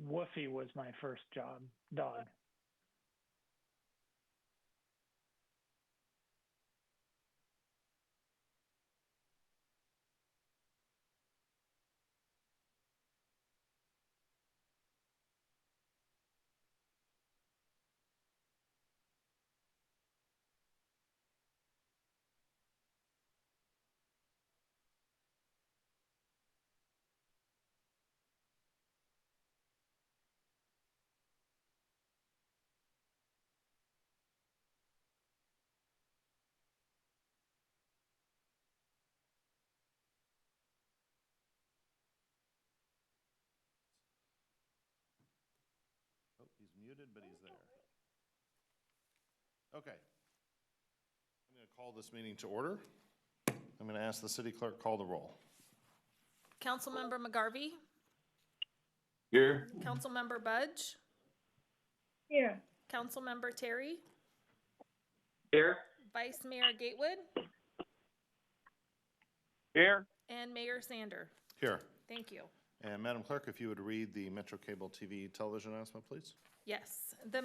Woofy was my first dog. Oh, he's muted, but he's there. Okay. I'm going to call this meeting to order. I'm going to ask the city clerk call the roll. Councilmember McGarvey? Here. Councilmember Budge? Here. Councilmember Terry? Here. Vice Mayor Gatewood? Here. And Mayor Sander. Here. Thank you. And Madam Clerk, if you would read the Metro Cable TV television announcement, please. Yes, the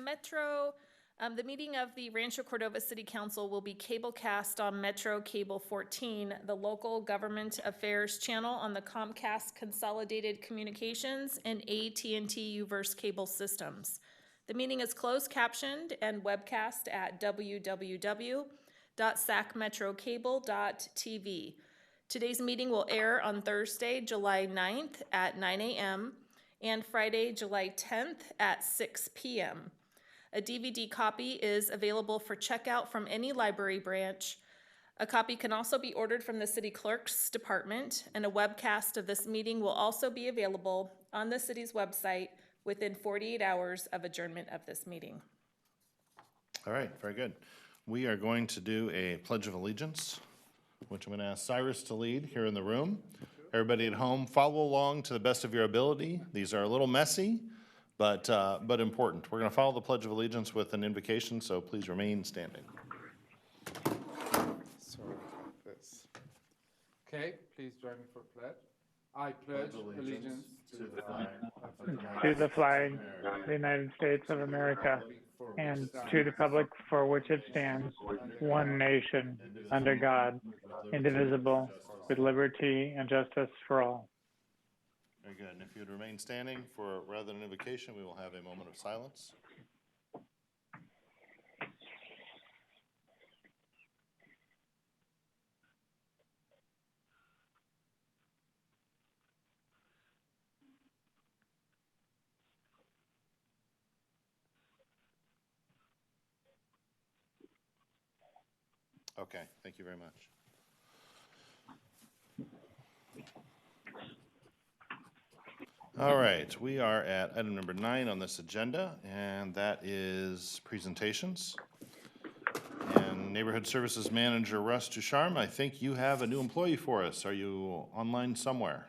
meeting of the Rancho Cordova City Council will be cablecast on Metro Cable 14, the local government affairs channel on the Comcast Consolidated Communications and AT&T Uverse cable systems. The meeting is closed captioned and webcast at www.sacmetrocable.tv. Today's meeting will air on Thursday, July 9th at 9 a.m. and Friday, July 10th at 6 p.m. A DVD copy is available for checkout from any library branch. A copy can also be ordered from the city clerk's department, and a webcast of this meeting will also be available on the city's website within 48 hours of adjournment of this meeting. All right, very good. We are going to do a Pledge of Allegiance, which I'm going to ask Cyrus to lead here in the room. Everybody at home, follow along to the best of your ability. These are a little messy, but important. We're going to follow the Pledge of Allegiance with an invocation, so please remain standing. Sorry about this. Okay, please join me for pledge. I pledge allegiance to the flag To the flag of the United States of America and to the republic for which it stands, one nation, under God, indivisible, with liberty and justice for all. Very good. And if you would remain standing for, rather than an invocation, we will have a moment of silence. Okay, thank you very much. All right, we are at item number 9 on this agenda, and that is presentations. And Neighborhood Services Manager Russ Ducharme, I think you have a new employee for us. Are you online somewhere?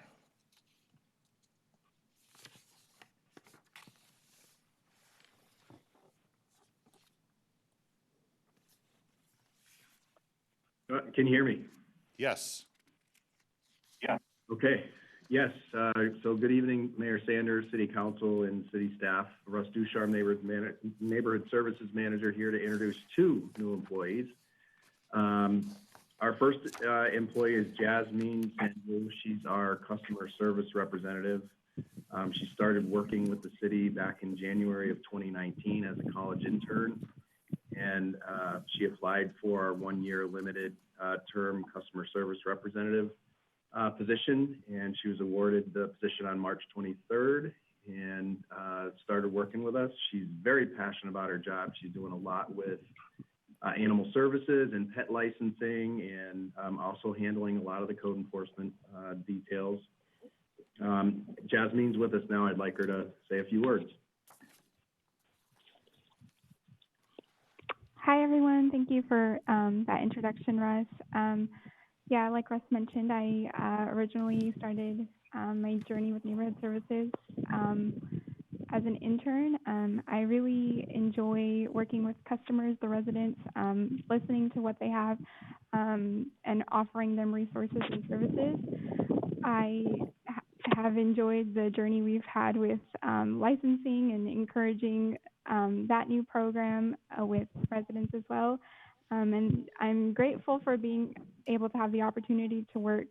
Can you hear me? Yes. Yeah. Okay. Yes. So good evening, Mayor Sanders, City Council, and City staff. Russ Ducharme, Neighborhood Services Manager, here to introduce 2 new employees. Our first employee is Jasmine Sandu. She's our customer service representative. She started working with the city back in January of 2019 as a college intern. And she applied for our 1-year limited term customer service representative position, and she was awarded the position on March 23rd and started working with us. She's very passionate about her job. She's doing a lot with animal services and pet licensing, and also handling a lot of the code enforcement details. Jasmine's with us now. I'd like her to say a few words. Hi, everyone. Thank you for that introduction, Russ. Yeah, like Russ mentioned, I originally started my journey with Neighborhood Services as an intern. I really enjoy working with customers, the residents, listening to what they have, and offering them resources and services. I have enjoyed the journey we've had with licensing and encouraging that new program with residents as well. And I'm grateful for being able to have the opportunity to work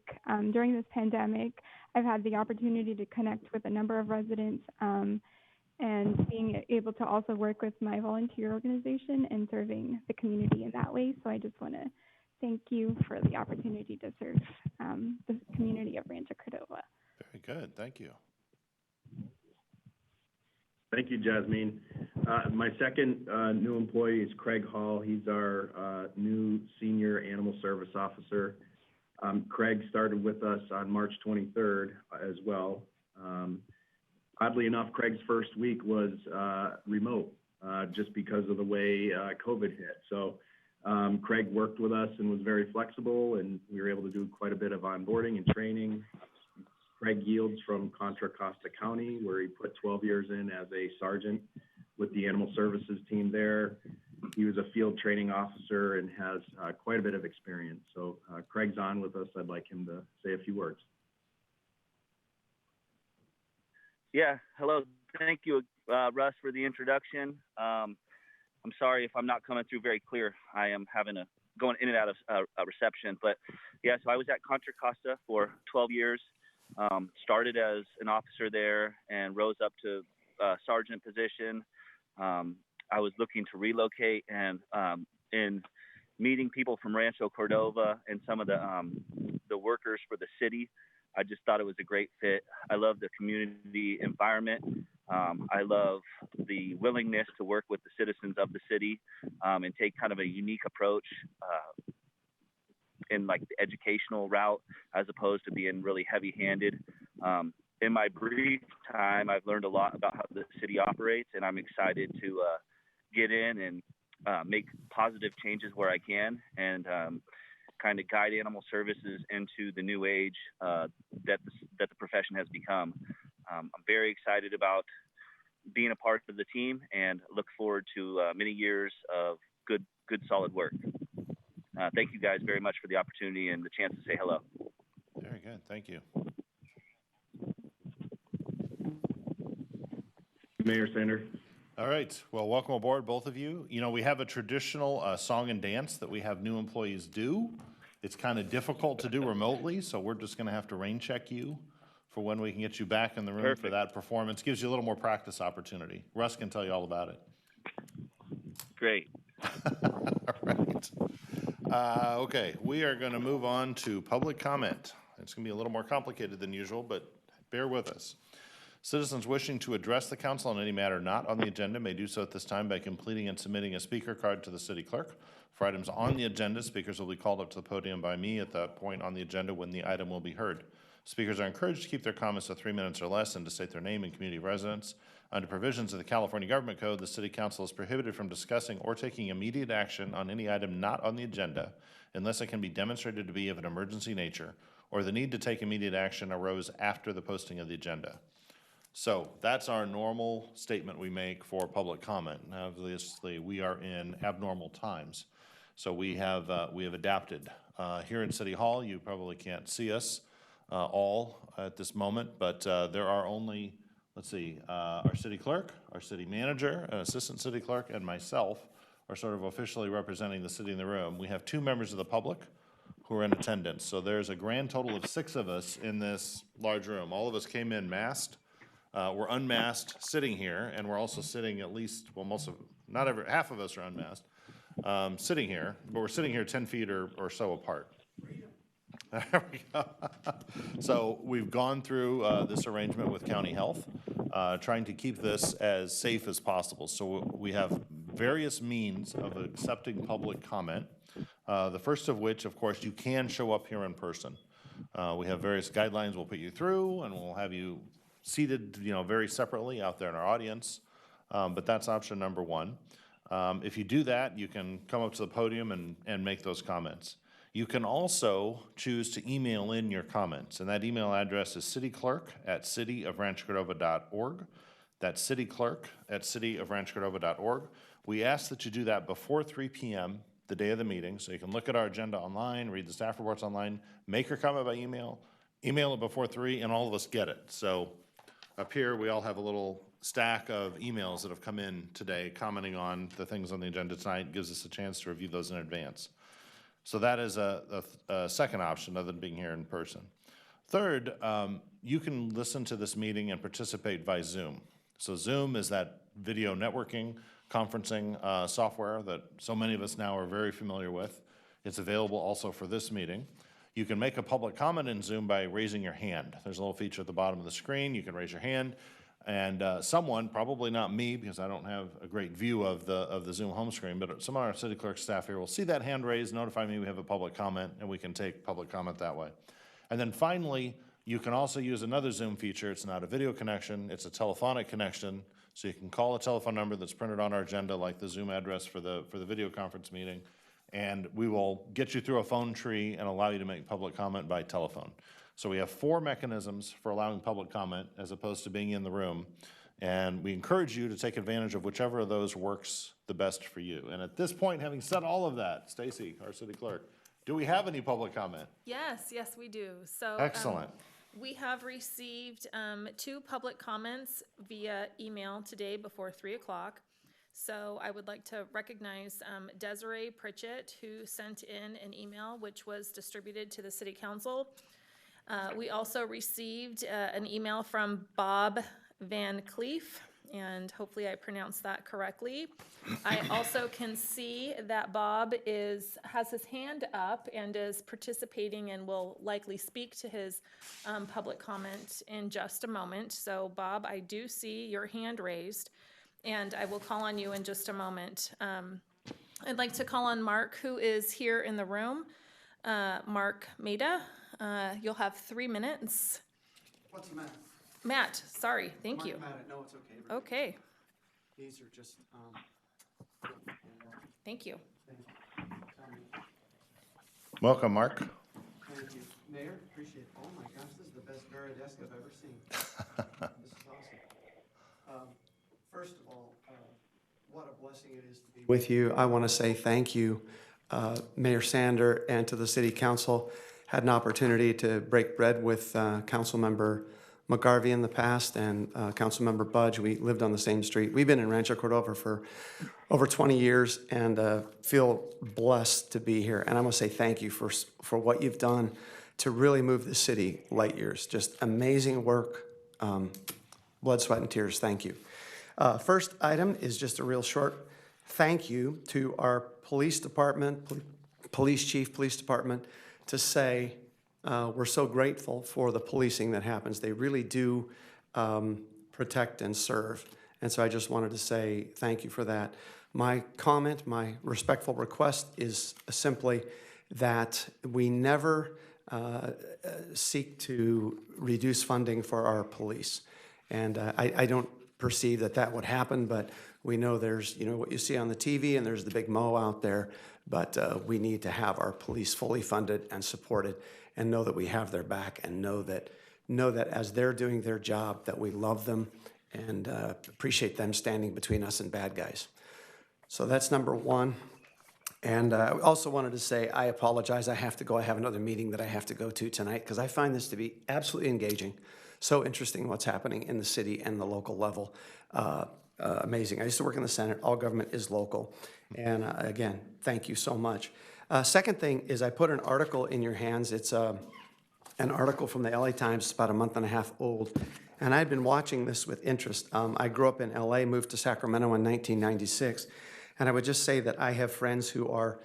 during this pandemic. I've had the opportunity to connect with a number of residents and being able to also work with my volunteer organization and serving the community in that way. So I just want to thank you for the opportunity to serve the community of Rancho Cordova. Very good, thank you. Thank you, Jasmine. My second new employee is Craig Hall. He's our new senior animal service officer. Craig started with us on March 23rd as well. Oddly enough, Craig's first week was remote just because of the way COVID hit. So Craig worked with us and was very flexible, and we were able to do quite a bit of onboarding and training. Craig yields from Contra Costa County, where he put 12 years in as a sergeant with the animal services team there. He was a field training officer and has quite a bit of experience. So Craig's on with us. I'd like him to say a few words. Yeah, hello. Thank you, Russ, for the introduction. I'm sorry if I'm not coming through very clear. I am going in and out of a reception. But yeah, so I was at Contra Costa for 12 years. Started as an officer there and rose up to sergeant position. I was looking to relocate, and in meeting people from Rancho Cordova and some of the workers for the city, I just thought it was a great fit. I love the community environment. I love the willingness to work with the citizens of the city and take kind of a unique approach in like the educational route, as opposed to being really heavy-handed. In my brief time, I've learned a lot about how the city operates, and I'm excited to get in and make positive changes where I can, and kind of guide animal services into the new age that the profession has become. I'm very excited about being a part of the team and look forward to many years of good solid work. Thank you guys very much for the opportunity and the chance to say hello. Very good, thank you. Mayor Sander. All right, well, welcome aboard, both of you. You know, we have a traditional song and dance that we have new employees do. It's kind of difficult to do remotely, so we're just gonna have to rain check you for when we can get you back in the room. Perfect. For that performance. Gives you a little more practice opportunity. Russ can tell you all about it. Great. All right. Okay, we are gonna move on to public comment. It's gonna be a little more complicated than usual, but bear with us. Citizens wishing to address the council on any matter not on the agenda may do so at this time by completing and submitting a speaker card to the city clerk. For items on the agenda, speakers will be called up to the podium by me at that point on the agenda when the item will be heard. Speakers are encouraged to keep their comments to 3 minutes or less and to state their name and community residence. Under provisions of the California Government Code, the City Council is prohibited from discussing or taking immediate action on any item not on the agenda unless it can be demonstrated to be of an emergency nature or the need to take immediate action arose after the posting of the agenda. So that's our normal statement we make for public comment. Now, obviously, we are in abnormal times, so we have adapted. Here in City Hall, you probably can't see us all at this moment, but there are only, let's see, our city clerk, our city manager, an assistant city clerk, and myself are sort of officially representing the city in the room. We have 2 members of the public who are in attendance, so there's a grand total of 6 of us in this large room. All of us came in masked. We're unmasked sitting here, and we're also sitting at least, well, half of us are unmasked, sitting here, but we're sitting here 10 feet or so apart. There we go. So we've gone through this arrangement with County Health, trying to keep this as safe as possible. So we have various means of accepting public comment. The first of which, of course, you can show up here in person. We have various guidelines we'll put you through, and we'll have you seated, very separately out there in our audience, but that's option number 1. If you do that, you can come up to the podium and make those comments. You can also choose to email in your comments, and that email address is cityclerk@cityofranchocordova.org. That's cityclerk@cityofranchocordova.org. We ask that you do that before 3 p.m. the day of the meeting, so you can look at our agenda online, read the staff reports online, make your comment by email, email it before 3, and all of us get it. So up here, we all have a little stack of emails that have come in today commenting on the things on the agenda tonight. Gives us a chance to review those in advance. So that is a second option other than being here in person. Third, you can listen to this meeting and participate by Zoom. So Zoom is that video networking, conferencing software that so many of us now are very familiar with. It's available also for this meeting. You can make a public comment in Zoom by raising your hand. There's a little feature at the bottom of the screen. You can raise your hand, and someone, probably not me because I don't have a great view of the Zoom home screen, but some of our city clerk staff here will see that hand raised, notify me we have a public comment, and we can take public comment that way. And then finally, you can also use another Zoom feature. It's not a video connection, it's a telephonic connection. So you can call a telephone number that's printed on our agenda, like the Zoom address for the video conference meeting, and we will get you through a phone tree and allow you to make public comment by telephone. So we have 4 mechanisms for allowing public comment as opposed to being in the room. And we encourage you to take advantage of whichever of those works the best for you. And at this point, having said all of that, Stacy, our city clerk, do we have any public comment? Yes, we do. So Excellent. We have received 2 public comments via email today before 3 o'clock. So I would like to recognize Desiree Pritchett, who sent in an email which was distributed to the city council. We also received an email from Bob Van Cleef, and hopefully I pronounced that correctly. I also can see that Bob has his hand up and is participating and will likely speak to his public comment in just a moment. So Bob, I do see your hand raised, and I will call on you in just a moment. I'd like to call on Mark, who is here in the room. Mark Maida, you'll have 3 minutes. What's Matt? Matt, sorry, thank you. Matt, no, it's okay. Rick. Okay, These are just, thank you. tell me. Welcome, Mark. Thank you. Mayor, appreciate it. Oh my gosh, this is the best Veridesk I've ever seen. This is awesome. First of all, what a blessing it is to be with you. I want to say thank you, Mayor Sander, and to the City Council. Had an opportunity to break bread with Councilmember McGarvey in the past and Councilmember Budge. We lived on the same street. We've been in Rancho Cordova for over 20 years and feel blessed to be here. And I want to say thank you for what you've done to really move the city light years. Just amazing work. Blood, sweat, and tears. Thank you. First item is just a real short thank you to our police department, police chief, police department, to say we're so grateful for the policing that happens. They really do protect and serve. And so I just wanted to say thank you for that. My comment, my respectful request is simply that we never seek to reduce funding for our police. And I don't perceive that would happen, but we know there's, what you see on the TV, and there's the big mo out there, but we need to have our police fully funded and supported and know that we have their back, and know that as they're doing their job, that we love them and appreciate them standing between us and bad guys. So that's number one. And I also wanted to say, I apologize. I have to go. I have another meeting that I have to go to tonight because I find this to be absolutely engaging. So interesting what's happening in the city and the local level. Amazing. I used to work in the Senate. All government is local. And again, thank you so much. Second thing is I put an article in your hands. It's an article from the LA Times. It's about a month and a half old. And I'd been watching this with interest. I grew up in LA, moved to Sacramento in 1996. And I would just say that I have friends who are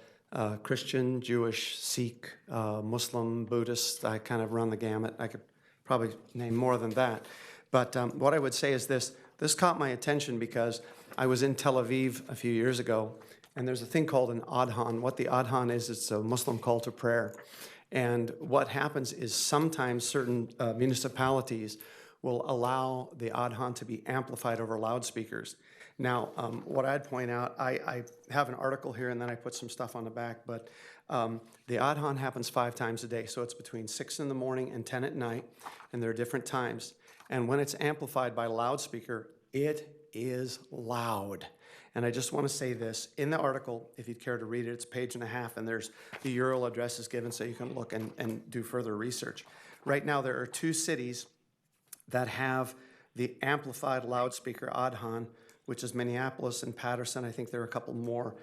Christian, Jewish, Sikh, Muslim, Buddhist. I kind of run the gamut. I could probably name more than that. But what I would say is this. This caught my attention because I was in Tel Aviv a few years ago, and there's a thing called an adhan. What the adhan is, it's a Muslim call to prayer. And what happens is sometimes certain municipalities will allow the adhan to be amplified over loudspeakers. Now, what I'd point out, I have an article here, and then I put some stuff on the back, but the adhan happens 5 times a day, so it's between 6 in the morning and 10 at night, and there are different times. And when it's amplified by loudspeaker, it is loud. And I just want to say this. In the article, if you'd care to read it, it's a page and a half, and there's the URL address is given so you can look and do further research. Right now, there are 2 cities that have the amplified loudspeaker Adhan, which is Minneapolis and Patterson. I think there are a couple more,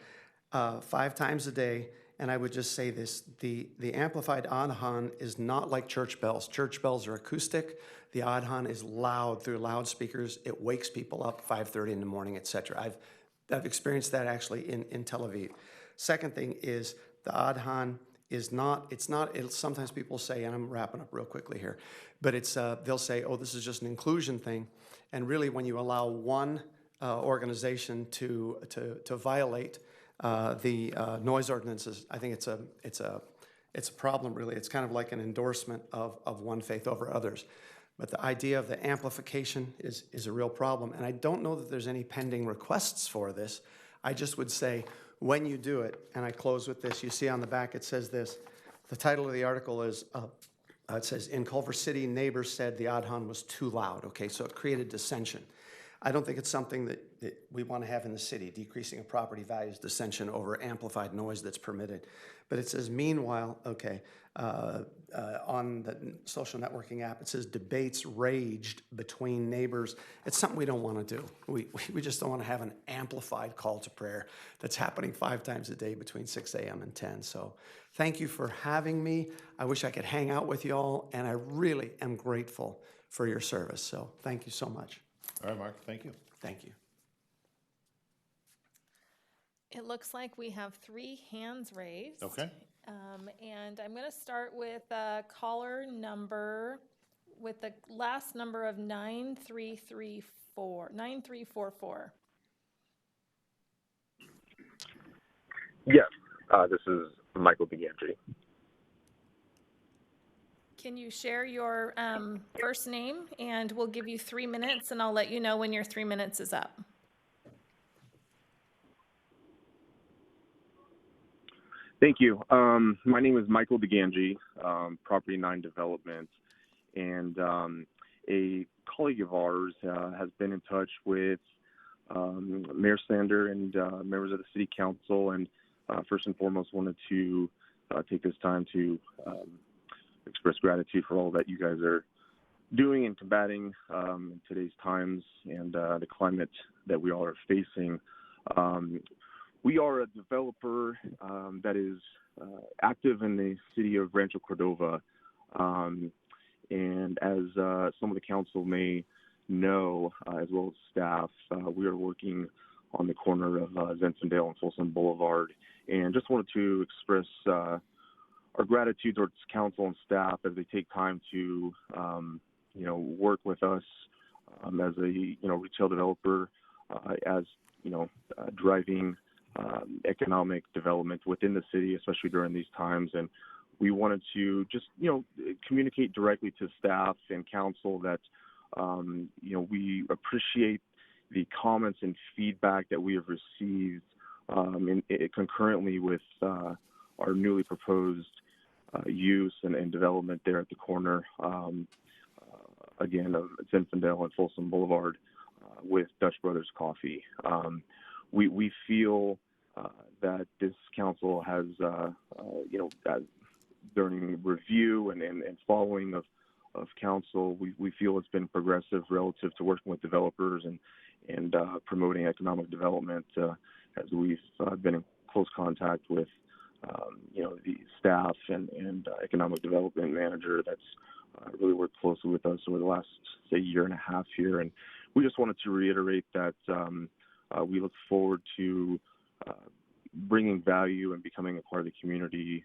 5 times a day. And I would just say this, the amplified Adhan is not like church bells. Church bells are acoustic. The Adhan is loud through loudspeakers. It wakes people up 5:30 in the morning, et cetera. I've experienced that actually in Tel Aviv. Second thing is the Adhan is not, sometimes people say, and I'm wrapping up real quickly here, but they'll say, oh, this is just an inclusion thing. And really, when you allow one organization to violate the noise ordinances, I think it's a problem, really. It's kind of like an endorsement of one faith over others. But the idea of the amplification is a real problem. And I don't know that there's any pending requests for this. I just would say, when you do it, and I close with this, you see on the back it says this. The title of the article is, it says, in Culver City, neighbors said the Adhan was too loud. Okay, so it created dissension. I don't think it's something that we want to have in the city, decreasing of property values, dissension over amplified noise that's permitted. But it says, meanwhile, okay, on the social networking app, it says debates raged between neighbors. It's something we don't want to do. We just don't want to have an amplified call to prayer that's happening 5 times a day between 6 a.m. and 10. So thank you for having me. I wish I could hang out with you all, and I really am grateful for your service. So thank you so much. All right, Mark, thank you. Thank you. It looks like we have 3 hands raised. Okay. And I'm going to start with caller number with the last number of 9344. Yes, this is Michael DeGandri. Can you share your first name? And we'll give you 3 minutes, and I'll let you know when your 3 minutes is up. Thank you. My name is Michael DeGandri, Property 9 Development, and a colleague of ours has been in touch with Mayor Sander and members of the City Council, and first and foremost wanted to take this time to express gratitude for all that you guys are doing and combating in today's times and the climate that we all are facing. We are a developer that is active in the city of Rancho, Cordova. And as some of the council may know, as well as staff, we are working on the corner of Zinfandel and Folsom Boulevard. And just wanted to express our gratitude towards council and staff as they take time to, work with us as a, retail developer, as, driving economic development within the city, especially during these times. And we wanted to just, communicate directly to staff and council that, we appreciate the comments and feedback that we have received concurrently with our newly proposed use and development there at the corner, again, of Zinfandel and Folsom Boulevard with Dutch Brothers Coffee. We feel that this council has, during review and following of council, we feel it's been progressive relative to working with developers and promoting economic development as we've been in close contact with, the staff and economic development manager that's really worked closely with us over the last, say, year and a half here. And we just wanted to reiterate that we look forward to bringing value and becoming a part of the community,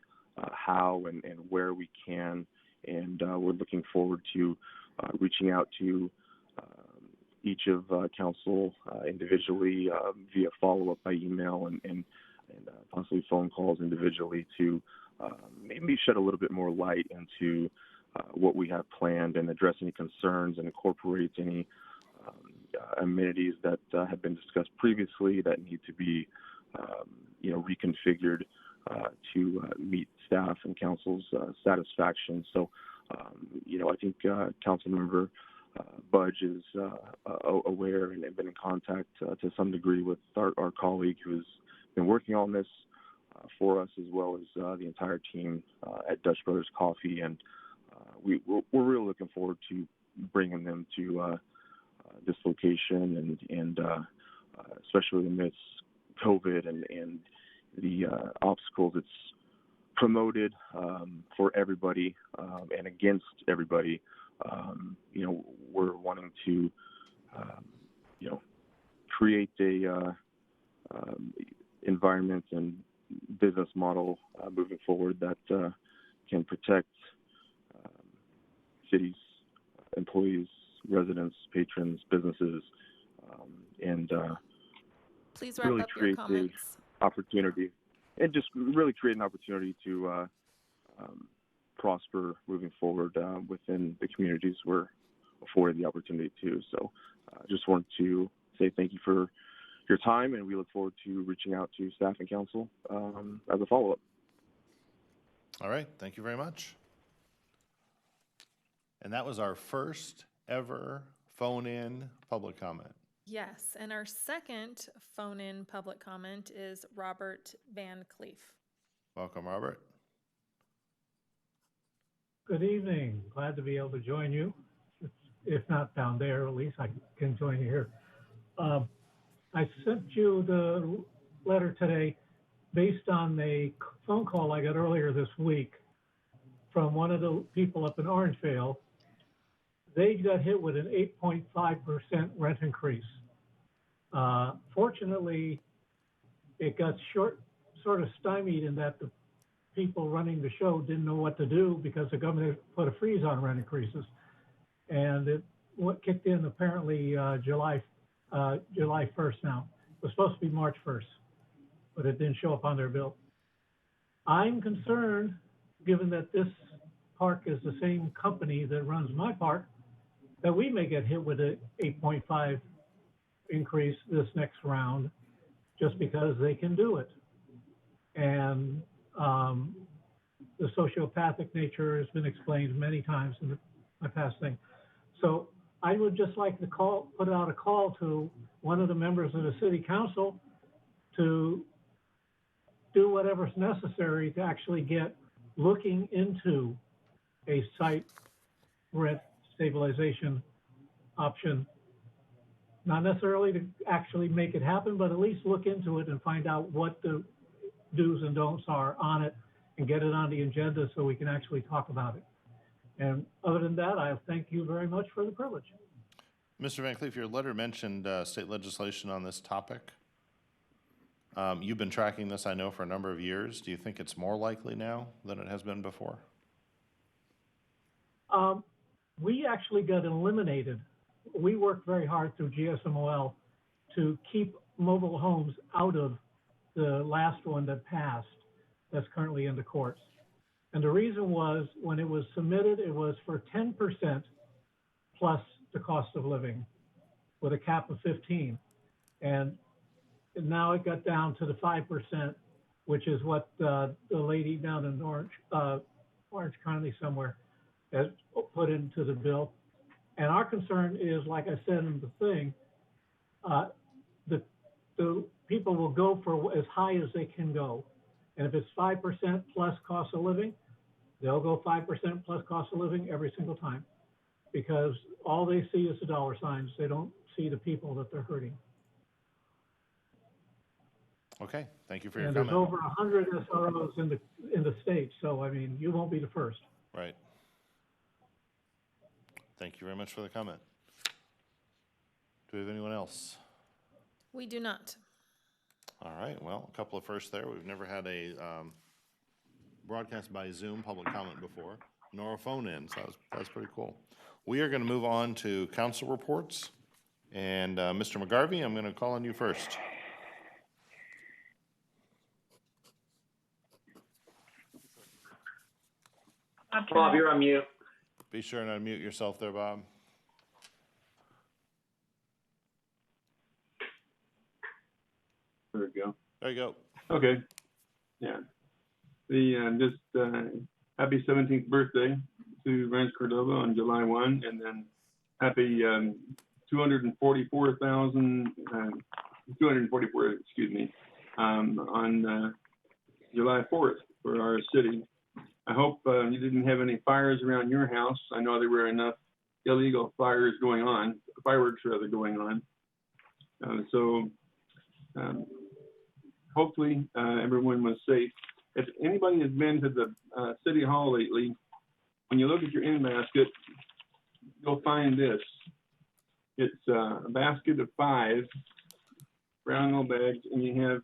how and where we can. And we're looking forward to reaching out to each of council individually via follow-up by email and possibly phone calls individually to maybe shed a little bit more light into what we have planned and address any concerns and incorporate any amenities that have been discussed previously that need to be, reconfigured to meet staff and council's satisfaction. So, I think Councilmember Budge is aware and been in contact to some degree with our colleague who's been working on this for us, as well as the entire team at Dutch Brothers Coffee. And we're really looking forward to bringing them to this location, and especially amidst COVID and the obstacles it's promoted for everybody and against everybody. We're wanting to create a environment and business model moving forward that can protect cities, employees, residents, patrons, businesses, and Please wrap really up your create comments. the opportunity, and just really create an opportunity to prosper moving forward within the communities we're afforded the opportunity to. So I just wanted to say thank you for your time, and we look forward to reaching out to staff and council as a follow-up. All right, thank you very much. And that was our first ever phone-in public comment. Yes, and our second phone-in public comment is Robert Van Cleef. Welcome, Robert. Good evening. Glad to be able to join you. If not down there, at least I can join you here. I sent you the letter today based on a phone call I got earlier this week from one of the people up in Orangevale. They got hit with an 8.5% rent increase. Fortunately, it got sort of stymied in that the people running the show didn't know what to do because the governor put a freeze on rent increases. And it kicked in apparently July 1st now. It was supposed to be March 1st, but it didn't show up on their bill. I'm concerned, given that this park is the same company that runs my park, that we may get hit with an 8.5 increase this next round just because they can do it. And the sociopathic nature has been explained many times in my past thing. So I would just like to put out a call to one of the members of the city council to do whatever's necessary to actually get looking into a site rent stabilization option. Not necessarily to actually make it happen, but at least look into it and find out what the do's and don'ts are on it and get it on the agenda so we can actually talk about it. And other than that, I thank you very much for the privilege. Mr. Van Cleef, your letter mentioned state legislation on this topic. You've been tracking this, I know, for a number of years. Do you think it's more likely now than it has been before? We actually got eliminated. We worked very hard through GSMOL to keep mobile homes out of the last one that passed that's currently in the courts. And the reason was, when it was submitted, it was for 10% plus the cost of living with a cap of 15. And now it got down to the 5%, which is what the lady down in Orange County somewhere has put into the bill. And our concern is, like I said in the thing, the people will go for as high as they can go. And if it's 5% plus cost of living, they'll go 5% plus cost of living every single time, because all they see is the dollar signs. They don't see the people that they're hurting. Okay, thank you for your and comment. There's over 100 SROs in the state, so I mean, you won't be the first. Right. Thank you very much for the comment. Do we have anyone else? We do not. All right, well, a couple of firsts there. We've never had a broadcast by Zoom public comment before, nor a phone in, so that was pretty cool. We are going to move on to council reports. And Mr. McGarvey, I'm going to call on you first. Bob, you're on mute. Be sure and unmute yourself there, Bob. There we go. There you go. Okay. Yeah. Just happy 17th birthday to Rancho Cordova on July 1, and then happy 244, excuse me, on July 4th for our city. I hope you didn't have any fires around your house. I know there were enough illegal fireworks going on. Hopefully everyone was safe. If anybody has been to the City Hall lately, when you look at your in basket, you'll find this. It's a basket of 5 brown little bags, and you have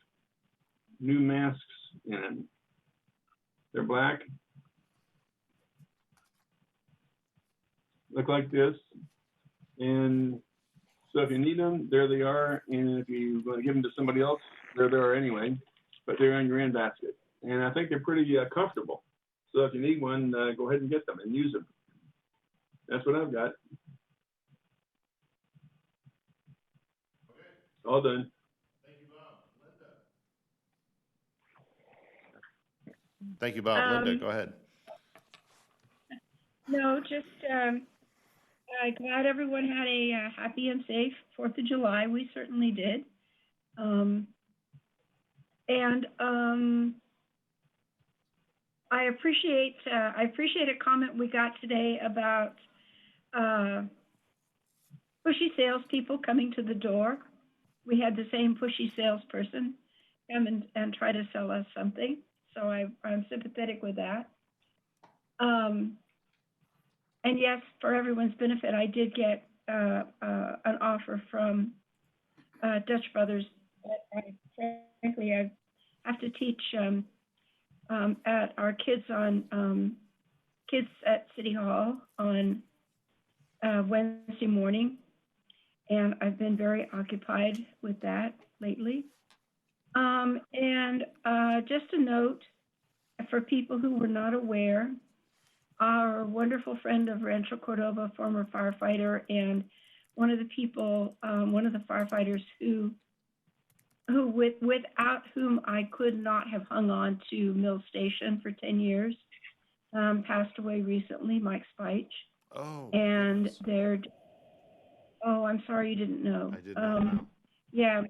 new masks in them. They're black. Look like this. And so if you need them, there they are. And if you want to give them to somebody else, there they are anyway. But they're in your in basket. And I think they're pretty comfortable. So if you need one, go ahead and get them and use them. That's what I've got. All done. Thank you, Bob. Linda, go ahead. No, just glad everyone had a happy and safe 4th of July. We certainly did. I appreciate a comment we got today about pushy salespeople coming to the door. We had the same pushy salesperson come and try to sell us something. So I'm sympathetic with that. And yes, for everyone's benefit, I did get an offer from Dutch Brothers. Frankly, I have to teach at our kids at City Hall on Wednesday morning, and I've been very occupied with that lately. Just a note for people who were not aware, our wonderful friend of Rancho Cordova, former firefighter, and one of the people, one of the firefighters who without whom I could not have hung on to Mill Station for 10 years, passed away recently, Mike Spike. Oh. And I'm sorry you didn't know. I did not know. Yeah,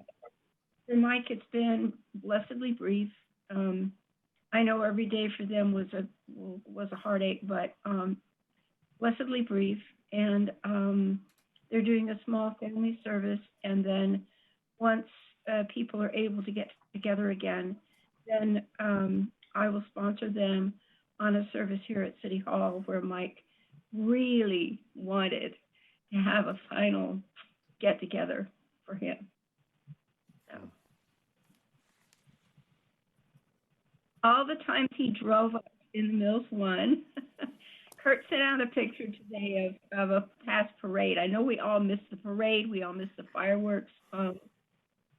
for Mike, it's been blessedly brief. I know every day for them was a heartache, but blessedly brief. And they're doing a small family service, and then once people are able to get together again, then I will sponsor them on a service here at City Hall where Mike really wanted to have a final get together for him. So. All the times he drove up in the Mills One, Kurt sent out a picture today of a past parade. I know we all missed the parade, we all missed the fireworks.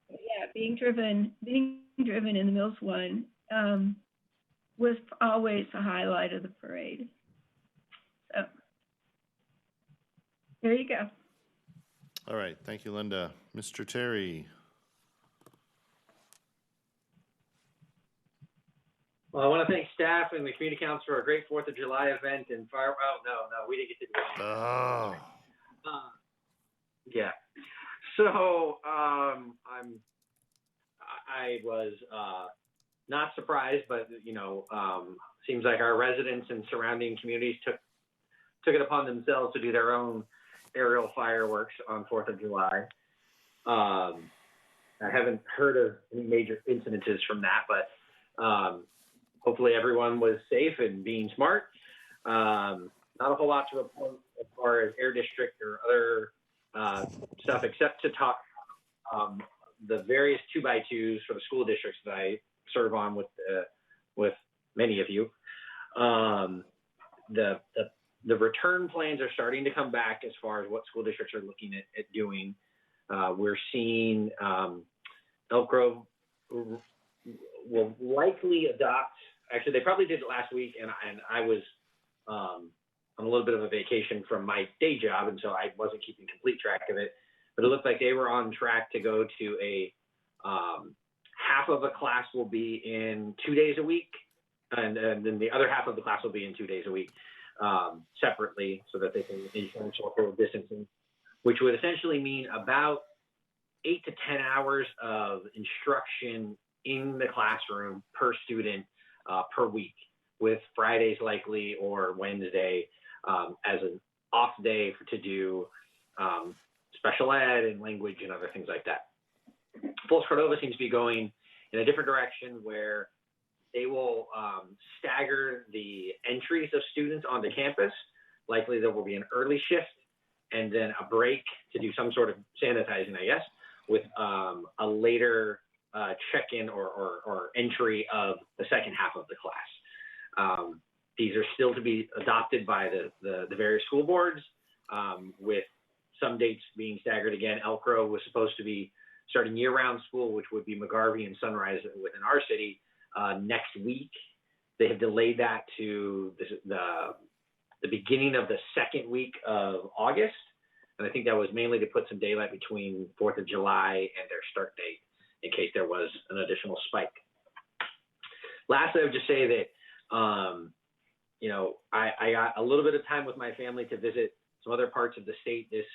Yeah, being driven in the Mills One was always the highlight of the parade. So there you go. All right, thank you, Linda. Mr. Terry. Well, I want to thank staff and the community council for a great 4th of July event and fire. Oh, no, we didn't get to do it. Oh. Yeah. So I was not surprised, but seems like our residents and surrounding communities took it upon themselves to do their own aerial fireworks on 4th of July. I haven't heard of any major incidences from that, but hopefully everyone was safe and being smart. Not a whole lot to report as far as Air District or other stuff, except to talk the various 2x2s for the school districts that I serve on with many of you. The return plans are starting to come back as far as what school districts are looking at doing. We're seeing Elk Grove will likely adopt. Actually, they probably did it last week, and I was on a little bit of a vacation from my day job, and so I wasn't keeping complete track of it. But it looked like they were on track to go to a half of a class will be in 2 days a week, and then the other half of the class will be in 2 days a week separately, so that they can ensure social distancing, which would essentially mean about 8 to 10 hours of instruction in the classroom per student per week. with Fridays likely or Wednesday as an off day to do special ed and language and other things like that. Pulse Cordova seems to be going in a different direction where they will stagger the entries of students onto campus. Likely there will be an early shift and then a break to do some sort of sanitizing, I guess, with a later check-in or entry of the second half of the class. These are still to be adopted by the various school boards, with some dates being staggered again. Elk Grove was supposed to be starting year-round school, which would be McGarvey and Sunrise within our city, next week. They have delayed that to the beginning of the second week of August. And I think that was mainly to put some daylight between 4th of July and their start date in case there was an additional spike. Lastly, I would just say that, you know, I got a little bit of time with my family to visit some other parts of the state this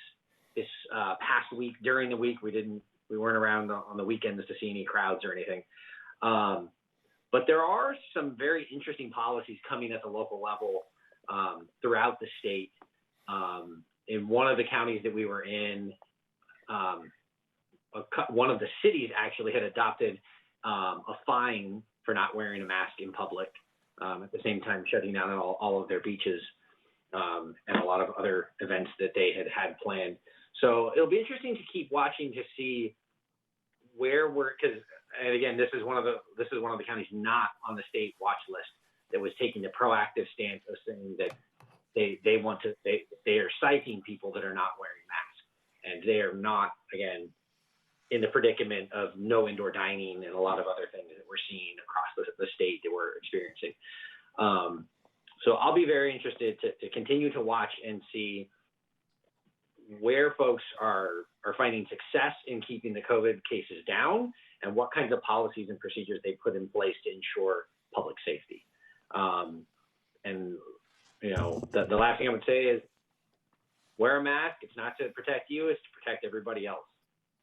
past week. During the week, we weren't around on the weekends to see any crowds or anything. But there are some very interesting policies coming at the local level throughout the state. In one of the counties that we were in, one of the cities actually had adopted a fine for not wearing a mask in public, at the same time shutting down all of their beaches and a lot of other events that they had planned. So it'll be interesting to keep watching to see where because, and again, this is one of the counties not on the state watch list that was taking the proactive stance of saying that they are citing people that are not wearing masks, and they are not, again, in the predicament of no indoor dining and a lot of other things that we're seeing across the state that we're experiencing. So I'll be very interested to continue to watch and see where folks are finding success in keeping the COVID cases down and what kinds of policies and procedures they put in place to ensure public safety. And, you know, the last thing I would say is wear a mask. It's not to protect you, it's to protect everybody else.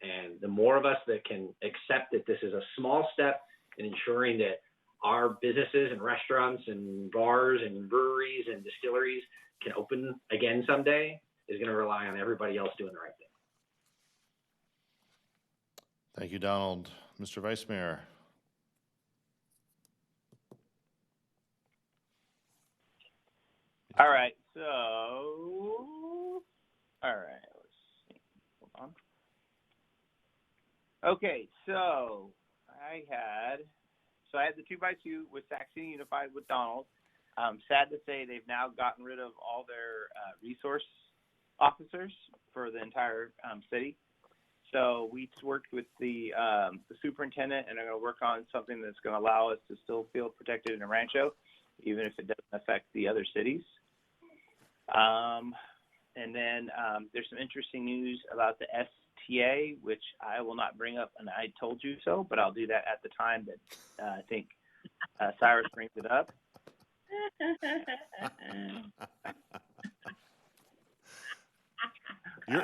And the more of us that can accept that this is a small step in ensuring that our businesses and restaurants and bars and breweries and distilleries can open again someday is going to rely on everybody else doing the right thing. Thank you, Donald. Mr. Vice Mayor. All right, let's see. Hold on. Okay, so I had the 2x2 with Saxony Unified with Donald. Sad to say they've now gotten rid of all their resource officers for the entire city. So we worked with the superintendent and are going to work on something that's going to allow us to still feel protected in Rancho, even if it doesn't affect the other cities. And then there's some interesting news about the STA, which I will not bring up, and I told you so, but I'll do that at the time that I think Cyrus brings it up.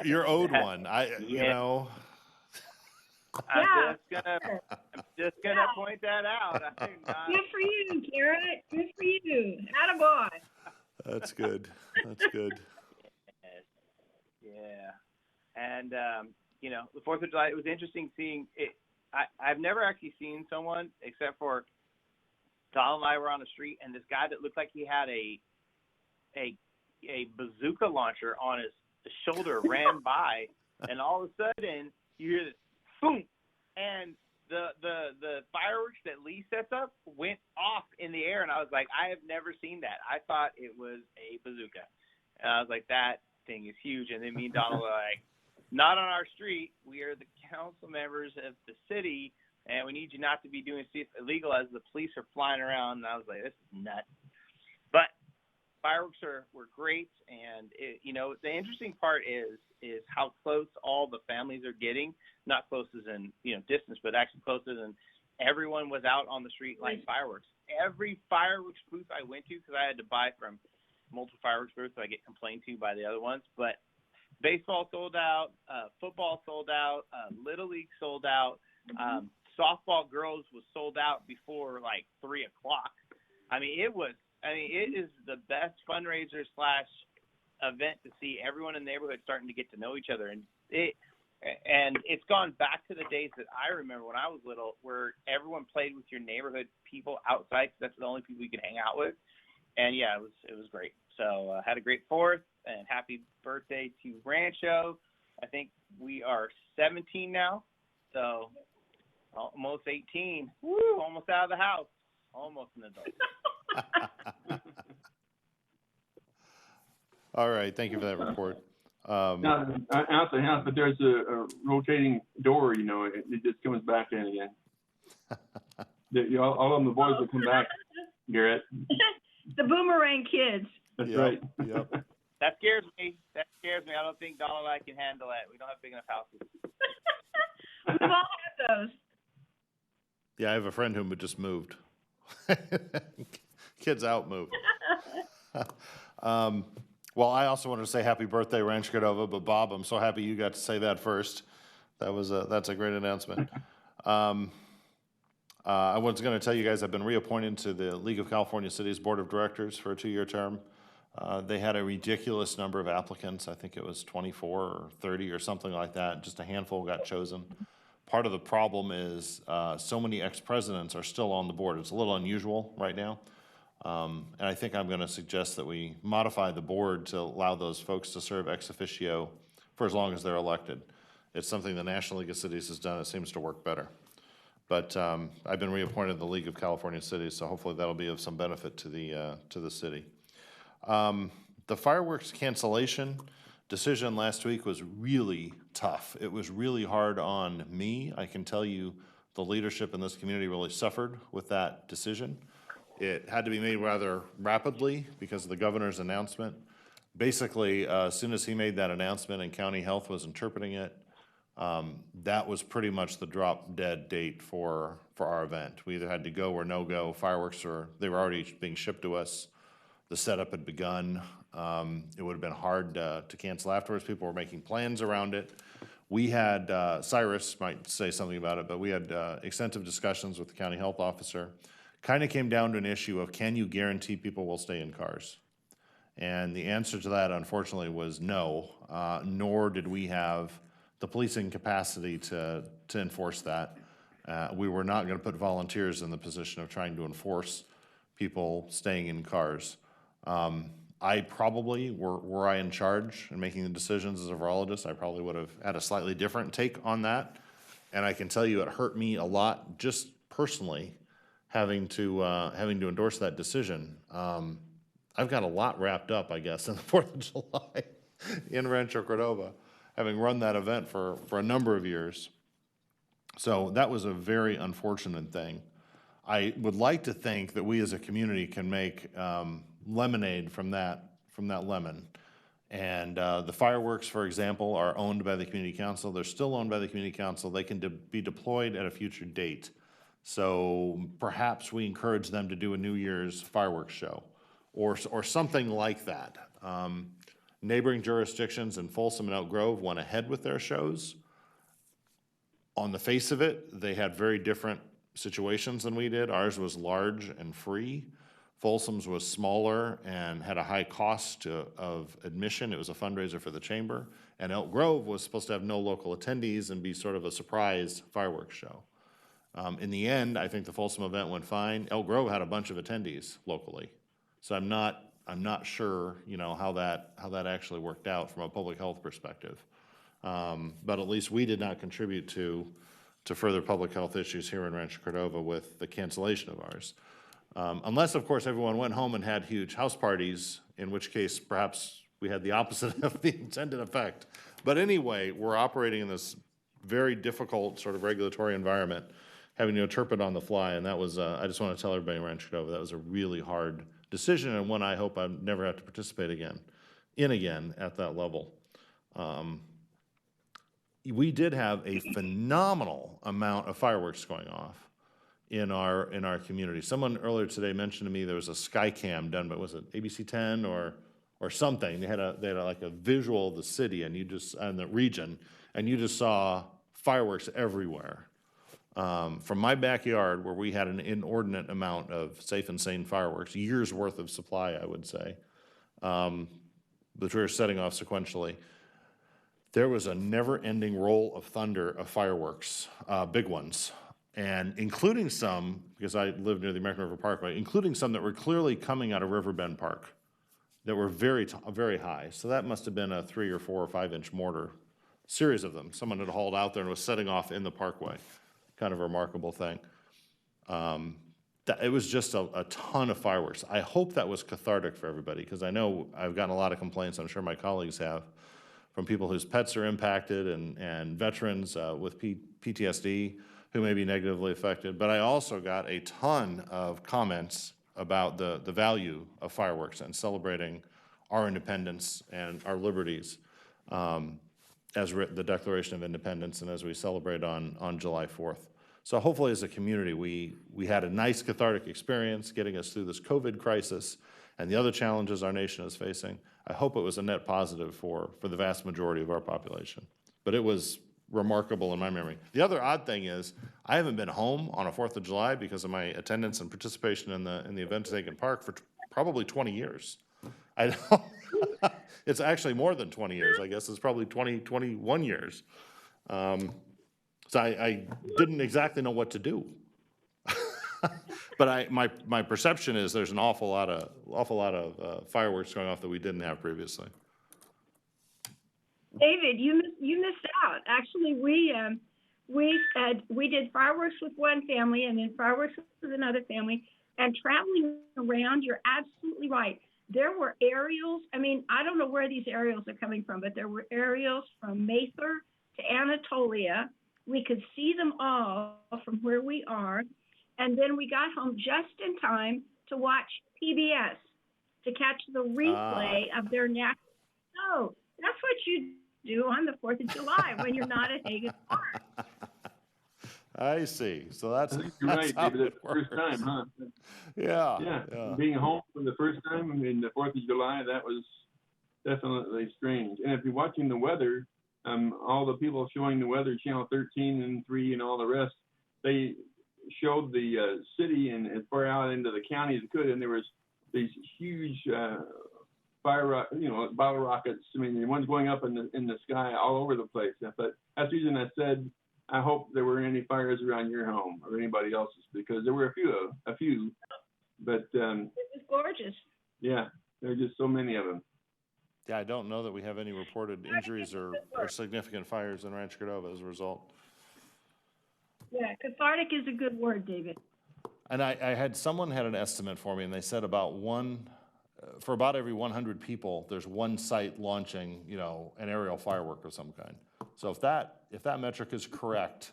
You're owed one. You know. Yeah. I'm just gonna point that out. Good for you, Garrett. Good for you. Attaboy. That's good. That's good. Yeah. And, you know, the 4th of July, it was interesting seeing it. I've never actually seen someone, except for Donald and I were on the street, and this guy that looked like he had a bazooka launcher on his shoulder ran by, and all of a sudden you hear this boom, and the fireworks that Lee sets up went off in the air, and I was like, I have never seen that. I thought it was a bazooka, and I was like, that thing is huge. And then me and Donald were like, not on our street. We are the council members of the city, and we need you not to be doing stuff illegal as the police are flying around. And I was like, this is nuts. But fireworks were great, and you know, the interesting part is how close all the families are getting. Not close as in, you know, distance, but actually close as in everyone was out on the street lighting fireworks. Every fireworks booth I went to, because I had to buy from multiple fireworks booths, so I get complained to by the other ones. But baseball sold out, football sold out, Little League sold out, softball girls was sold out before like 3 o'clock. I mean, it was I mean, it is the best fundraiser / event to see everyone in the neighborhood starting to get to know each other, and it's gone back to the days that I remember when I was little, where everyone played with your neighborhood people outside, 'cause that's the only people you could hang out with. And yeah, it was great. So had a great 4th, and happy birthday to Rancho. I think we are 17 now, so almost 18. Woo, almost out of the house, almost an adult. All right, thank you for that report. Not out the house, but there's a rotating door, you know, it just comes back in again. All of them, the boys will come back, Garrett. The boomerang kids. That's right. Yep. That scares me. I don't think Donald and I can handle it. We don't have big enough houses. We've all had those. Yeah, I have a friend who just moved. Kids out moved. Well, I also wanted to say happy birthday, Rancho Cordova, but Bob, I'm so happy you got to say that first. That's a great announcement. I was going to tell you guys I've been reappointed to the League of California Cities Board of Directors for a 2-year term. They had a ridiculous number of applicants. I think it was 24 or 30 or something like that. Just a handful got chosen. Part of the problem is so many ex-presidents are still on the board. It's a little unusual right now. And I think I'm going to suggest that we modify the board to allow those folks to serve ex officio for as long as they're elected. It's something the National League of Cities has done. It seems to work better. But I've been reappointed to the League of California Cities, so hopefully that'll be of some benefit to the city. The fireworks cancellation decision last week was really tough. It was really hard on me. I can tell you the leadership in this community really suffered with that decision. It had to be made rather rapidly because of the governor's announcement. Basically, as soon as he made that announcement and county health was interpreting it, that was pretty much the drop dead date for our event. We either had to go or no go. Fireworks they were already being shipped to us. The setup had begun. It would have been hard to cancel afterwards. People were making plans around it. We had, Cyrus might say something about it, but we had extensive discussions with the county health officer. Kind of came down to an issue of, can you guarantee people will stay in cars? And the answer to that, unfortunately, was no, nor did we have the policing capacity to enforce that. We were not going to put volunteers in the position of trying to enforce people staying in cars. I probably, were I in charge and making the decisions as a virologist, I probably would have had a slightly different take on that. And I can tell you it hurt me a lot, just personally, having to endorse that decision. I've got a lot wrapped up, I guess, in the 4th of July in Rancho Cordova, having run that event for a number of years. So that was a very unfortunate thing. I would like to think that we as a community can make lemonade from that lemon. And the fireworks, for example, are owned by the community council. They're still owned by the community council. They can be deployed at a future date. So perhaps we encourage them to do a New Year's fireworks show or something like that. Neighboring jurisdictions in Folsom and Elk Grove went ahead with their shows. On the face of it, they had very different situations than we did. Ours was large and free. Folsom's was smaller and had a high cost of admission. It was a fundraiser for the chamber. And Elk Grove was supposed to have no local attendees and be sort of a surprise fireworks show. In the end, I think the Folsom event went fine. Elk Grove had a bunch of attendees locally. So I'm not sure, how that actually worked out from a public health perspective. But at least we did not contribute to further public health issues here in Rancho Cordova with the cancellation of ours. Unless, of course, everyone went home and had huge house parties, in which case perhaps we had the opposite of the intended effect. But anyway, we're operating in this very difficult sort of regulatory environment, having to interpret on the fly, and that was, I just want to tell everybody in Rancho Cordova, that was a really hard decision, and one I hope I never have to participate again at that level. We did have a phenomenal amount of fireworks going off in our community. Someone earlier today mentioned to me there was a sky cam done, but was it ABC 10 or something? They had like a visual of the city and the region, and you just saw fireworks everywhere. from my backyard, where we had an inordinate amount of safe and sane fireworks, years worth of supply, I would say, which we were setting off sequentially, there was a never-ending roll of thunder of fireworks, big ones, and including some, because I live near the American River Parkway, including some that were clearly coming out of Riverbend Park that were very high. So that must have been a 3 or 4 or 5 inch mortar, series of them. Someone had hauled out there and was setting off in the parkway. Kind of a remarkable thing. It was just a ton of fireworks. I hope that was cathartic for everybody, because I know I've gotten a lot of complaints, I'm sure my colleagues have, from people whose pets are impacted and veterans with PTSD who may be negatively affected. But I also got a ton of comments about the value of fireworks and celebrating our independence and our liberties as the Declaration of Independence and as we celebrate on July 4th. So hopefully as a community, we had a nice cathartic experience getting us through this COVID crisis and the other challenges our nation is facing. I hope it was a net positive for the vast majority of our population. But it was remarkable in my memory. The other odd thing is, I haven't been home on a 4th of July because of my attendance and participation in the event at Aiken Park for probably 20 years. I don't, it's actually more than 20 years, I guess. It's probably 21 years. So I didn't exactly know what to do. But my perception is there's an awful lot of fireworks going off that we didn't have previously. David, you missed out. Actually, we did fireworks with one family and then fireworks with another family. And traveling around, you're absolutely right. There were aerials. I mean, I don't know where these aerials are coming from, but there were aerials from Mather to Anatolia. We could see them all from where we are. And then we got home just in time to watch PBS, to catch the replay of their national show. That's what you do on the 4th of July when you're not at Hagen Park. I see. So that's, you're that's right, David. That's the works. first time, huh? Yeah. Being home for the first time, I mean, the 4th of July, that was definitely strange. And if you're watching the weather, all the people showing the weather, Channel 13 and 3 and all the rest, they showed the city and as far out into the county as it could, and there was these huge bottle rockets. I mean, the ones going up in the sky all over the place. But that's the reason I said I hope there weren't any fires around your home or anybody else's, because there were a few. But it was gorgeous. Yeah, there are just so many of them. Yeah, I don't know that we have any reported injuries or significant fires in Rancho Cordova as a result. Yeah, cathartic is a good word, David. And someone had an estimate for me, and they said for about every 100 people, there's one site launching, an aerial firework of some kind. So if that metric is correct,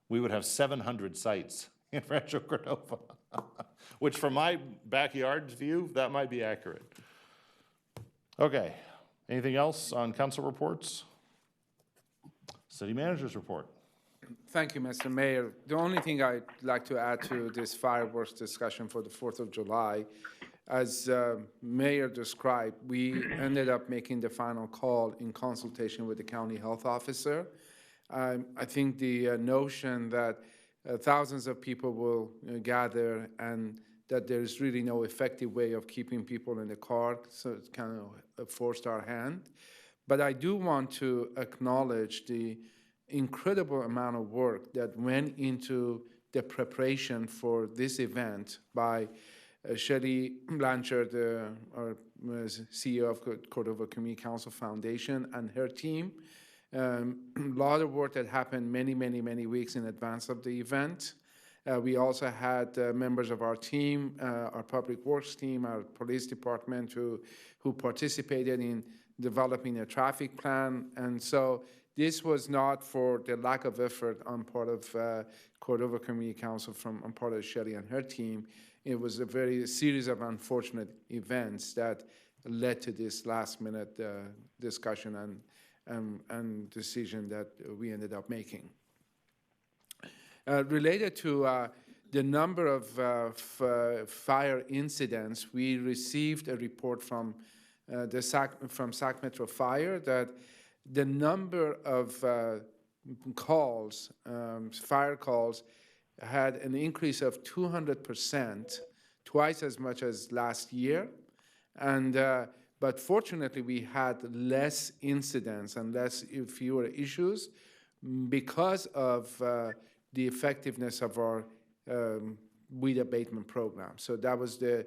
we would have 700 sites in Rancho Cordova, which from my backyard view, that might be accurate. Okay, anything else on council reports? City manager's report. Thank you, Mr. Mayor. The only thing I'd like to add to this fireworks discussion for the 4th of July, as Mayor described, we ended up making the final call in consultation with the county health officer. I think the notion that thousands of people will gather and that there's really no effective way of keeping people in the car, so it's kind of forced our hand. But I do want to acknowledge the incredible amount of work that went into the preparation for this event by Shelly Blanchard, our CEO of Cordova Community Council Foundation, and her team. A lot of work that happened many weeks in advance of the event. We also had members of our team, our public works team, our police department who participated in developing a traffic plan. And so this was not for the lack of effort on part of Cordova Community Council on part of Shelly and her team. It was a series of unfortunate events that led to this last-minute discussion and decision that we ended up making. Related to the number of fire incidents, we received a report from Sac Metro Fire that the number of calls, fire calls, had an increase of 200%, twice as much as last year. And but fortunately, we had less incidents and fewer issues because of the effectiveness of our weed abatement program. So that was the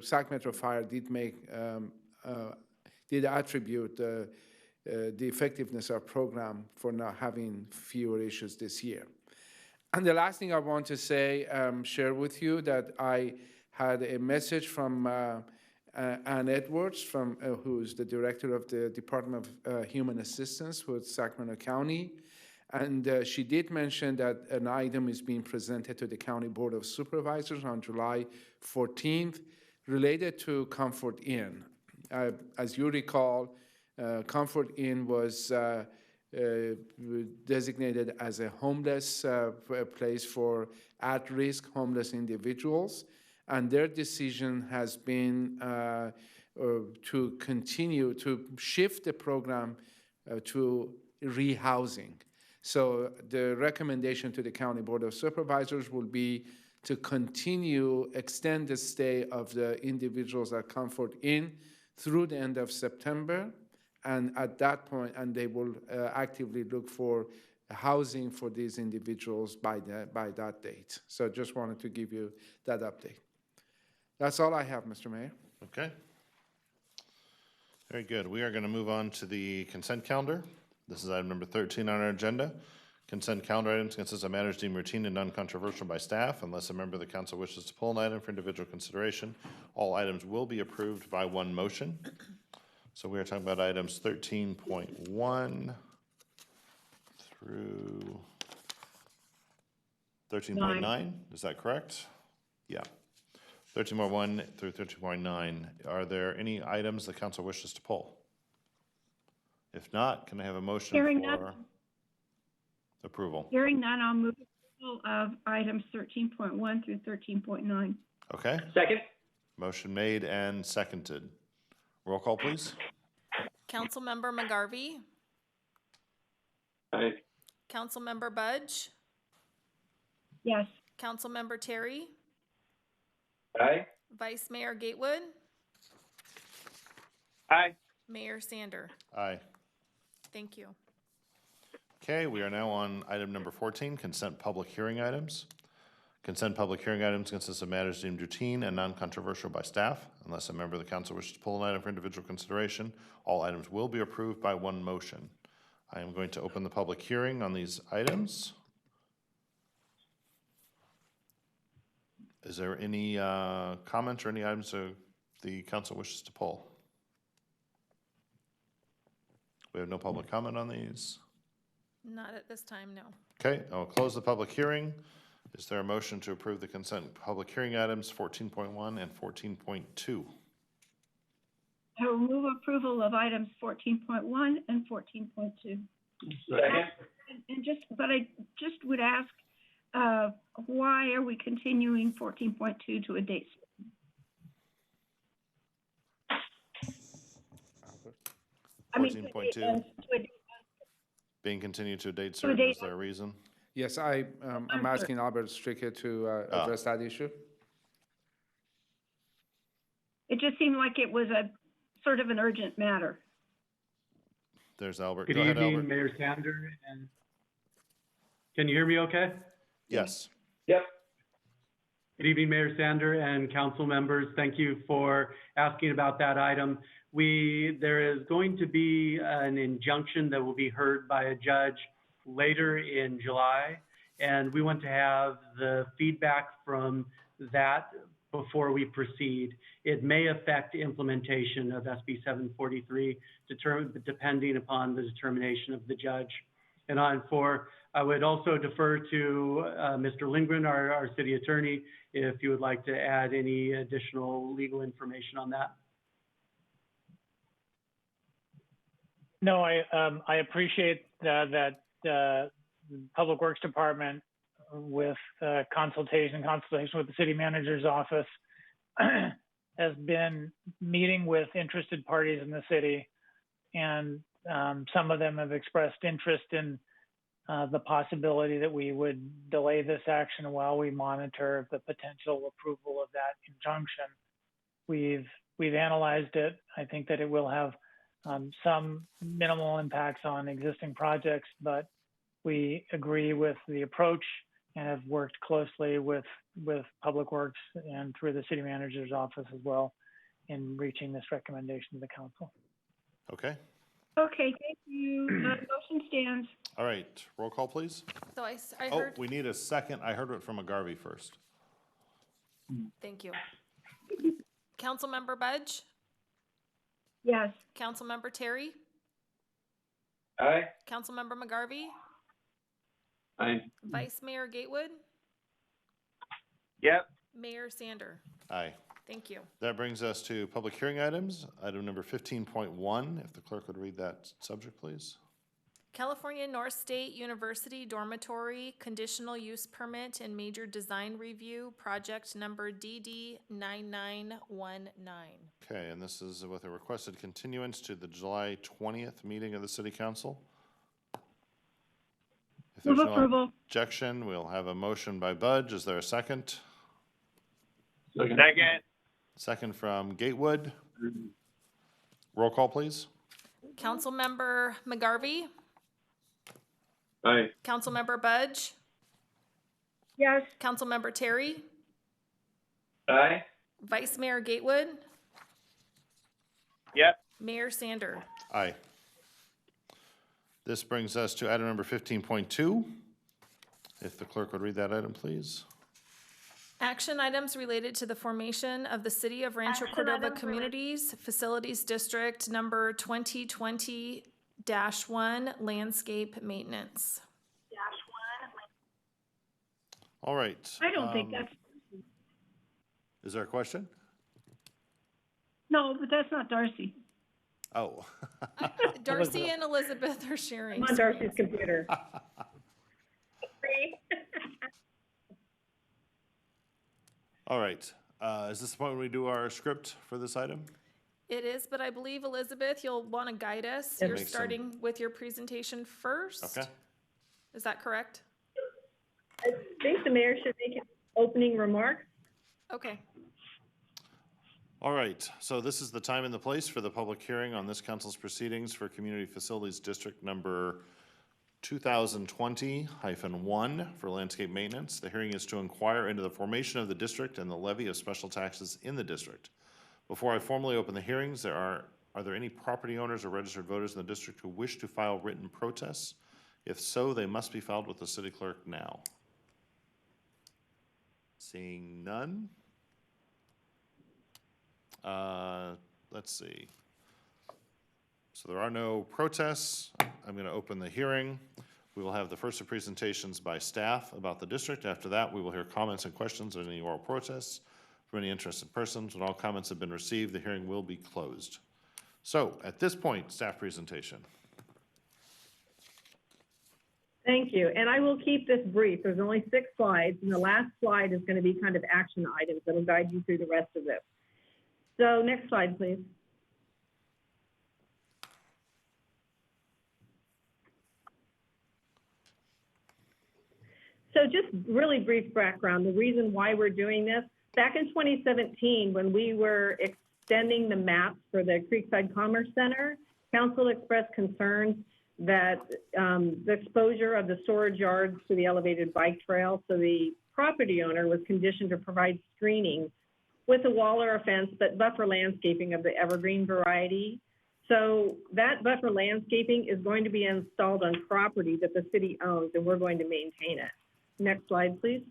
Sac Metro Fire did attribute the effectiveness of our program for not having fewer issues this year. And the last thing I want to say, share with you, that I had a message from Ann Edwards, who's the director of the Department of Human Assistance with Sacramento County. And she did mention that an item is being presented to the County Board of Supervisors on July 14th related to Comfort Inn. As you recall, Comfort Inn was designated as a homeless place for at-risk homeless individuals. And their decision has been to continue to shift the program to rehousing. So the recommendation to the County Board of Supervisors will be to extend the stay of the individuals at Comfort Inn through the end of September. And at that point, and they will actively look for housing for these individuals by that date. So just wanted to give you that update. That's all I have, Mr. Mayor. Okay. Very good. We are going to move on to the consent calendar. This is item number 13 on our agenda. Consent calendar items consist of matters deemed routine and non-controversial by staff. Unless a member of the council wishes to pull an item for individual consideration, all items will be approved by one motion. So we are talking about items 13.1 through 13.9. Is that correct? Yeah. 13.1 through 13.9. Are there any items the council wishes to pull? If not, can I have a motion for approval? Hearing none, I'll move approval of items 13.1 through 13.9. Okay. Second. Motion made and seconded. Roll call, please. Councilmember McGarvey? Aye. Councilmember Budge? Yes. Councilmember Terry? Aye. Vice Mayor Gatewood? Aye. Mayor Sander? Aye. Thank you. Okay, we are now on item number 14, consent public hearing items. Consent public hearing items consist of matters deemed routine and non-controversial by staff. Unless a member of the council wishes to pull an item for individual consideration, all items will be approved by one motion. I am going to open the public hearing on these items. Is there any comments or any items the council wishes to pull? We have no public comment on these. Not at this time, no. Okay, I'll close the public hearing. Is there a motion to approve the consent public hearing items 14.1 and 14.2? I will move approval of items 14.1 and 14.2. Second. But I just would ask, why are we continuing 14.2 to a date? I mean, 14.2 being continued to a date certain. Is there a reason? Yes, I'm asking Albert Stricker to address that issue. It just seemed like it was a sort of an urgent matter. There's Albert. Good Go ahead, evening, Albert. Mayor Sander. And can you hear me okay? Yes. Yep. Good evening, Mayor Sander and council members. Thank you for asking about that item. There is going to be an injunction that will be heard by a judge later in July, and we want to have the feedback from that before we proceed. It may affect implementation of SB 743, depending upon the determination of the judge. And I would also defer to Mr. Lindgren, our city attorney, if you would like to add any additional legal information on that. No, I appreciate that the Public Works Department, with consultation with the city manager's office, has been meeting with interested parties in the city, and some of them have expressed interest in the possibility that we would delay this action while we monitor the potential approval of that injunction. We've analyzed it. I think that it will have some minimal impacts on existing projects, but we agree with the approach and have worked closely with Public Works and through the city manager's office as well in reaching this recommendation to the council. Okay. Okay, thank you. Motion stands. All right. Roll call, please. So I Oh, heard, we need a second. I heard it from McGarvey first. thank you. Councilmember Budge, Yes. Councilmember Terry, Aye. Councilmember McGarvey, Aye. Vice Mayor Gatewood, Yep. Mayor Sander. Aye. Thank you. That brings us to public hearing items. Item number 15.1, if the clerk would read that subject, please. California North State University Dormitory Conditional Use Permit and Major Design Review, project number DD9919. Okay, and this is with a requested continuance to the July 20th meeting of the City Council. If there's Move no approval. objection, we'll have a motion by Budge. Is there a second? Second. Second. Second from Gatewood. Roll call, please. Councilmember McGarvey, Aye. Councilmember Budge, Yes. Councilmember Terry, Aye. Vice Mayor Gatewood, Yep. Mayor Sander. Aye. This brings us to item number 15.2. If the clerk would read that item, please. Action items related to the formation of the City of Rancho Cordova Communities Facilities District number 2020-1 Landscape Maintenance. All right. I don't think that's, Is there a question? no, but that's not Darcy. Oh. Darcy and Elizabeth are sharing. I'm on Darcy's computer. All right. Is this the point when we do our script for this item? It is, but I believe, Elizabeth, you'll want to guide us. Yeah. You're Make some- starting with your presentation first. Okay. Is that correct? I think the mayor should make an opening remark. Okay. All right. So this is the time and the place for the public hearing on this council's proceedings for Community Facilities District number 2020-1 for landscape maintenance. The hearing is to inquire into the formation of the district and the levy of special taxes in the district. Before I formally open the hearings, are there any property owners or registered voters in the district who wish to file written protests? If so, they must be filed with the city clerk now. Seeing none. Let's see. So there are no protests. I'm going to open the hearing. We will have the first of presentations by staff about the district. After that, we will hear comments and questions on any oral protests from any interested persons. When all comments have been received, the hearing will be closed. So at this point, staff presentation. Thank you. And I will keep this brief. There's only 6 slides, and the last slide is going to be kind of action items that'll guide you through the rest of this. So next slide, please. So just really brief background, the reason why we're doing this. Back in 2017, when we were extending the maps for the Creekside Commerce Center, council expressed concerns that the exposure of the storage yards to the elevated bike trail, so the property owner was conditioned to provide screening with a wall or a fence, but buffer landscaping of the evergreen variety. So that buffer landscaping is going to be installed on property that the city owns, and we're going to maintain it. Next slide, please.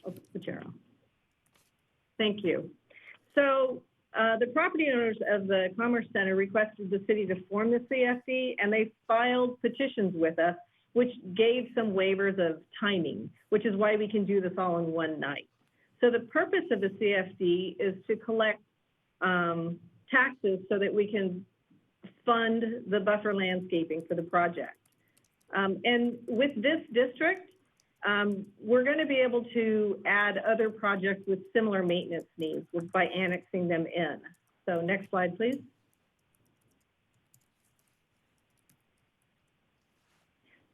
Oh, Pachero. Thank you. So the property owners of the Commerce Center requested the city to form the CFD, and they filed petitions with us, which gave some waivers of timing, which is why we can do this all in one night. So the purpose of the CFD is to collect taxes so that we can fund the buffer landscaping for the project. And with this district, we're going to be able to add other projects with similar maintenance needs by annexing them in. So next slide, please.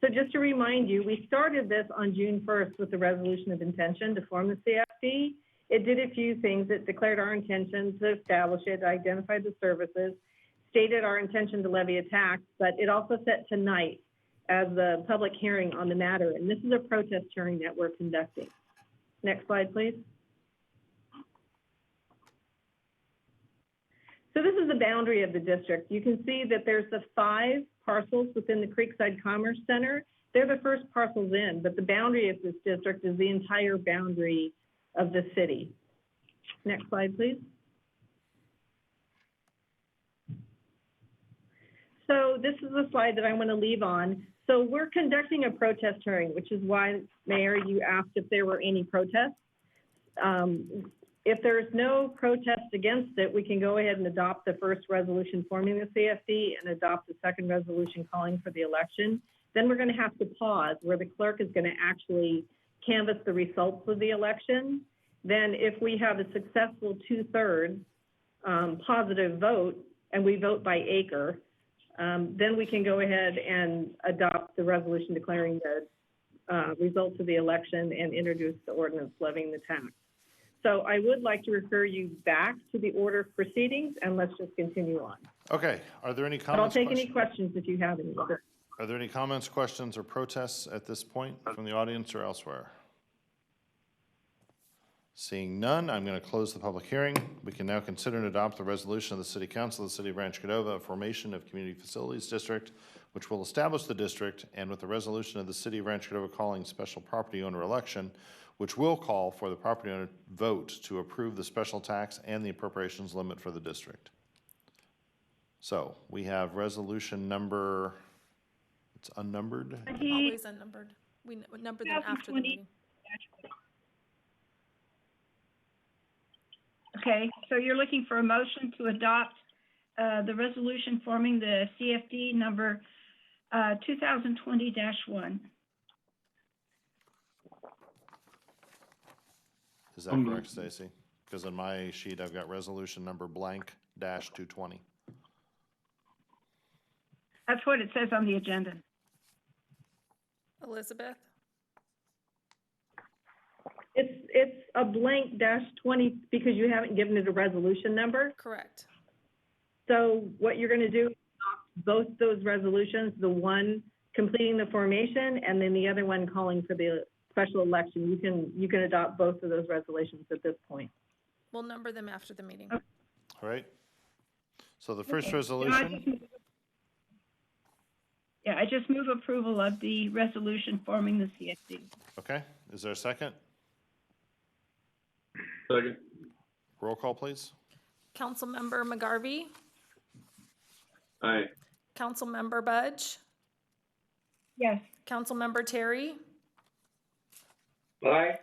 So just to remind you, we started this on June 1st with the resolution of intention to form the CFD. It did a few things. It declared our intention to establish it, identified the services, stated our intention to levy a tax, but it also set tonight as the public hearing on the matter. And this is a protest hearing that we're conducting. Next slide, please. So this is the boundary of the district. You can see that there's the 5 parcels within the Creekside Commerce Center. They're the first parcels in, but the boundary of this district is the entire boundary of the city. Next slide, please. So this is the slide that I want to leave on. So we're conducting a protest hearing, which is why, Mayor, you asked if there were any protests. If there's no protest against it, we can go ahead and adopt the first resolution forming the CFD and adopt the second resolution calling for the election. Then we're going to have to pause where the clerk is going to actually canvass the results of the election. Then if we have a successful 2/3 positive vote and we vote by acre, then we can go ahead and adopt the resolution declaring the results of the election and introduce the ordinance levying the tax. So I would like to refer you back to the order of proceedings, and let's just continue on. Okay, are there any But I'll comments? take any questions if you have any. Are there any comments, questions, or protests at this point from the audience or elsewhere? Seeing none, I'm going to close the public hearing. We can now consider and adopt the resolution of the City Council of the City of Rancho Cordova, a formation of Community Facilities District, which will establish the district, and with the resolution of the City of Rancho Cordova calling special property owner election, which will call for the property owner vote to approve the special tax and the appropriations limit for the district. So we have resolution number, it's unnumbered. Always unnumbered. We number them after the meeting. Okay, so you're looking for a motion to adopt the resolution forming the CFD number 2020-1. Is that correct, Stacy? Because on my sheet, I've got resolution number blank dash 220. That's what it says on the agenda. Elizabeth? It's a blank -20 because you haven't given it a resolution number. Correct. So what you're going to do is adopt both those resolutions, the one completing the formation and then the other one calling for the special election. You can adopt both of those resolutions at this point. We'll number them after the meeting. Okay. All right. So the first Okay. resolution, I just move approval of the resolution forming the CFD. okay. Is there a second? Second. Roll call, please. Councilmember McGarvey? Aye. Councilmember Budge? Yes. Councilmember Terry? Aye.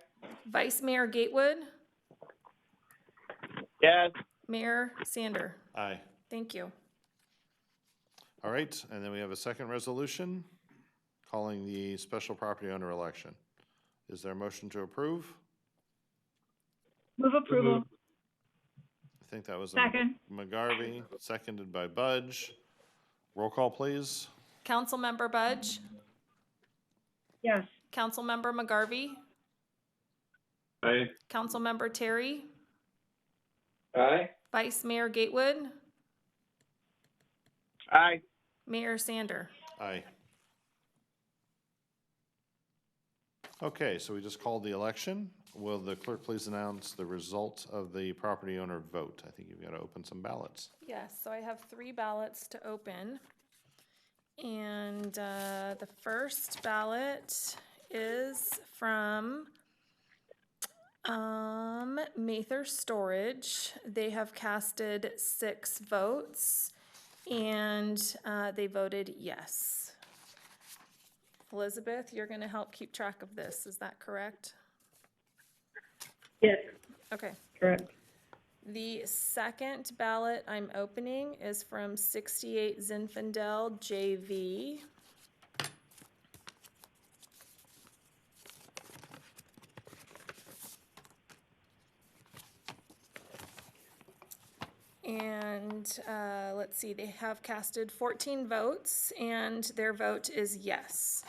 Vice Mayor Gatewood? Yes. Mayor Sander? Aye. Thank you. All right, and then we have a second resolution calling the special property owner election. Is there a motion to approve? Move approval. I think that was Second. McGarvey, seconded by Budge. Roll call, please. Councilmember Budge? Yes. Councilmember McGarvey? Aye. Councilmember Terry? Aye. Vice Mayor Gatewood? Aye. Mayor Sander? Aye. Okay, so we just called the election. Will the clerk please announce the result of the property owner vote? I think you've got to open some ballots. Yes, so I have 3 ballots to open. And the first ballot is from Mather Storage. They have casted 6 votes, and they voted yes. Elizabeth, you're going to help keep track of this, is that correct? Yes. Okay. Correct. The second ballot I'm opening is from 68 Zinfandel JV. And let's see, they have casted 14 votes, and their vote is yes.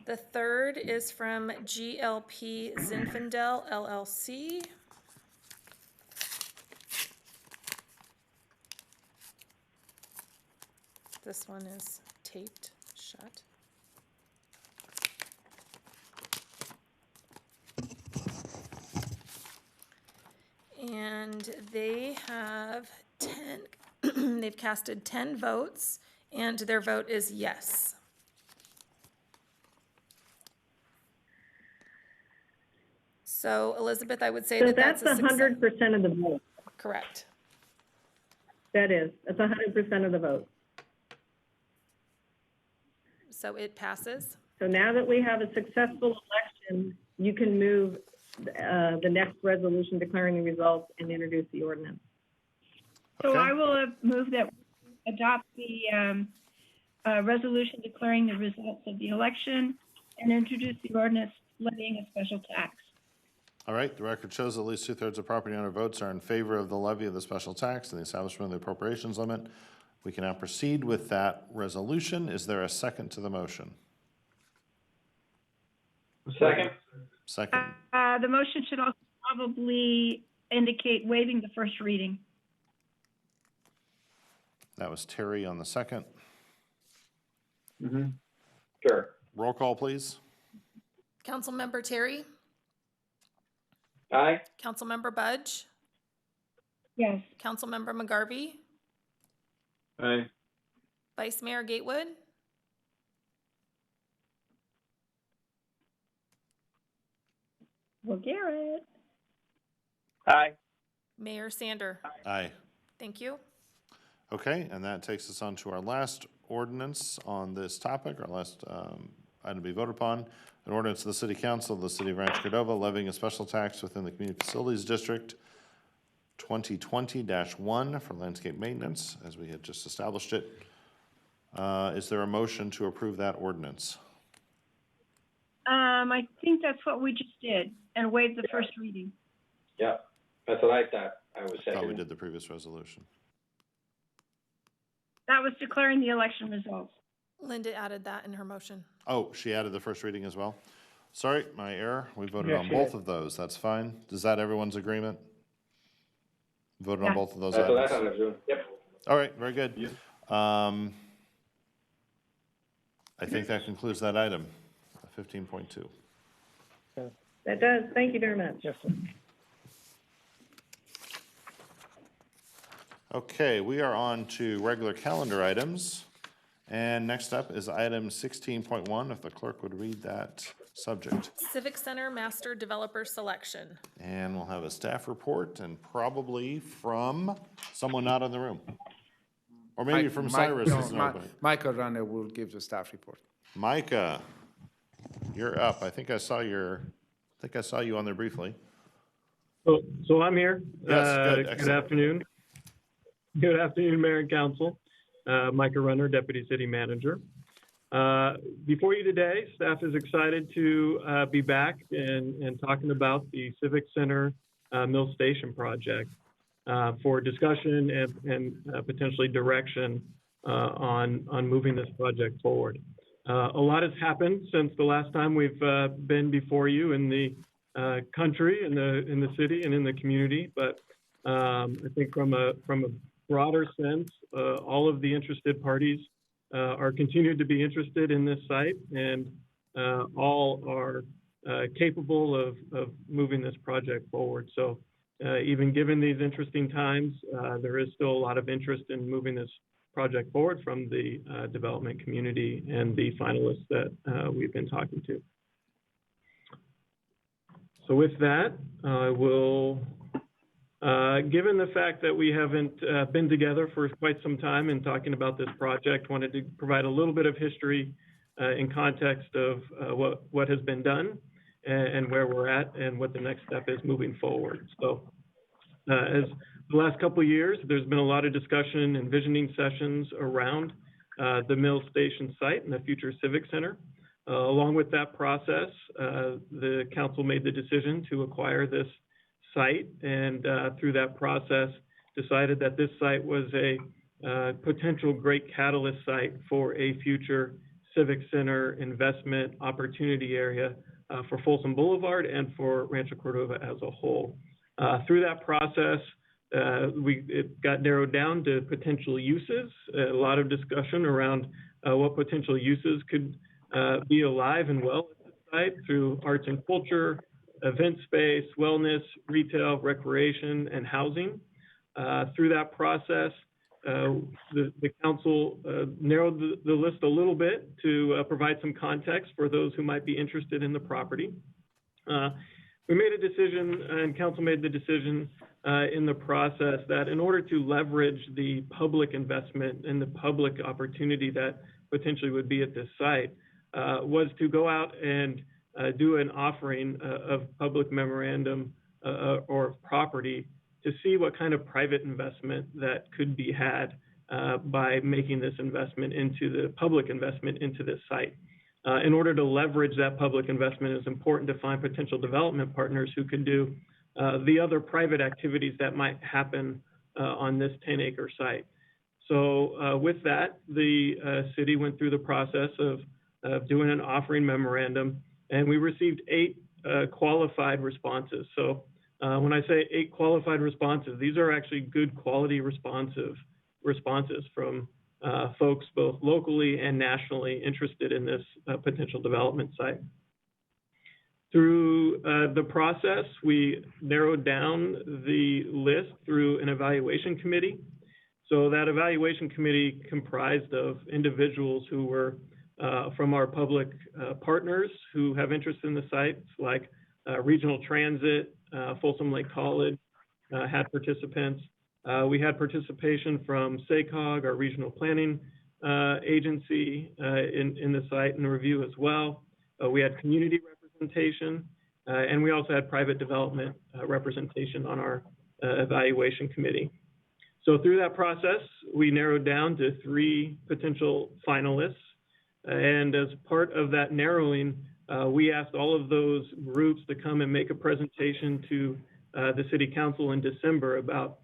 The third is from GLP Zinfandel LLC. This one is taped shut. And they have 10, they've casted 10 votes, and their vote is yes. So Elizabeth, I would say So that that's a success. 100% of the vote. Correct. That's 100% of the vote. So it passes. So now that we have a successful election, you can move the next resolution declaring the results and introduce the ordinance. So Okay. I will move that we adopt the resolution declaring the results of the election and introduce the ordinance levying a special tax. All right, the record shows at least 2/3 of property owner votes are in favor of the levy of the special tax and the establishment of the appropriations limit. We can now proceed with that resolution. Is there a second to the motion? Second. Second. The motion should also probably indicate waiving the first reading. That was Terry on the second. Mm-hmm. Sure. Roll call, please. Councilmember Terry? Aye. Councilmember Budge? Yes. Councilmember McGarvey? Aye. Vice Mayor Gatewood? Well, Garrett. Aye. Mayor Sander? Aye. Thank you. Okay, and that takes us on to our last ordinance on this topic, our last item to be voted upon. An ordinance of the City Council of the City of Rancho Cordova levying a special tax within the Community Facilities District 2020-1 for landscape maintenance, as we had just established it. Is there a motion to approve that ordinance? I think that's what we just did, and waive the first reading. Yep. That's what I thought. I was I thought we second. did the previous resolution. That was declaring the election results. Linda added that in her motion. Oh, she added the first reading as well? Sorry, my error. We voted Yes, on she both did. of those. That's fine. Is that everyone's agreement? Voted on Yeah. both of those That's what I items? thought I was doing. Yep. All right, very good. I think that concludes that item, 15.2. That does. Thank you very much. Yes, sir. Okay, we are on to regular calendar items. And next up is item 16.1, if the clerk would read that subject. Civic Center Master Developer Selection. And we'll have a staff report and probably from someone not in the room. Or maybe from Cyrus as an opening. Micah Runner will give the staff report. Micah, you're up. I think I saw you on there briefly. So I'm here. Yes, good, Good excellent. afternoon. Good afternoon, Mayor and Council. Micah Runner, Deputy City Manager. Before you today, staff is excited to be back and talking about the Civic Center Mill Station project for discussion and potentially direction on moving this project forward. A lot has happened since the last time we've been before you in the country, in the city, and in the community. But I think from a broader sense, all of the interested parties are continued to be interested in this site, and all are capable of moving this project forward. So even given these interesting times, there is still a lot of interest in moving this project forward from the development community and the finalists that we've been talking to. So with that, I will, given the fact that we haven't been together for quite some time and talking about this project, wanted to provide a little bit of history in context of what has been done and where we're at and what the next step is moving forward. So as the last couple of years, there's been a lot of discussion and visioning sessions around the Mill Station site and the future Civic Center. Along with that process, the council made the decision to acquire this site, and through that process decided that this site was a potential great catalyst site for a future civic center investment opportunity area for Folsom Boulevard and for Rancho Cordova as a whole. Through that process, it got narrowed down to potential uses, a lot of discussion around what potential uses could be alive and well at the site through arts and culture, event space, wellness, retail, recreation, and housing. Through that process, the council narrowed the list a little bit to provide some context for those who might be interested in the property. We made a decision, and council made the decision in the process that in order to leverage the public investment and the public opportunity that potentially would be at this site, was to go out and do an offering of public memorandum or property to see what kind of private investment that could be had by making this investment into the public investment into this site. In order to leverage that public investment, it's important to find potential development partners who can do the other private activities that might happen on this 10-acre site. So with that, the city went through the process of doing an offering memorandum, and we received 8 qualified responses. So when I say 8 qualified responses, these are actually good quality responses from folks both locally and nationally interested in this potential development site. Through the process, we narrowed down the list through an evaluation committee. So that evaluation committee comprised of individuals who were from our public partners who have interest in the sites, like Regional Transit, Folsom Lake College had participants. We had participation from SACOG, our regional planning agency, in the site and the review as well. We had community representation, and we also had private development representation on our evaluation committee. So through that process, we narrowed down to 3 potential finalists. And as part of that narrowing, we asked all of those groups to come and make a presentation to the city council in December about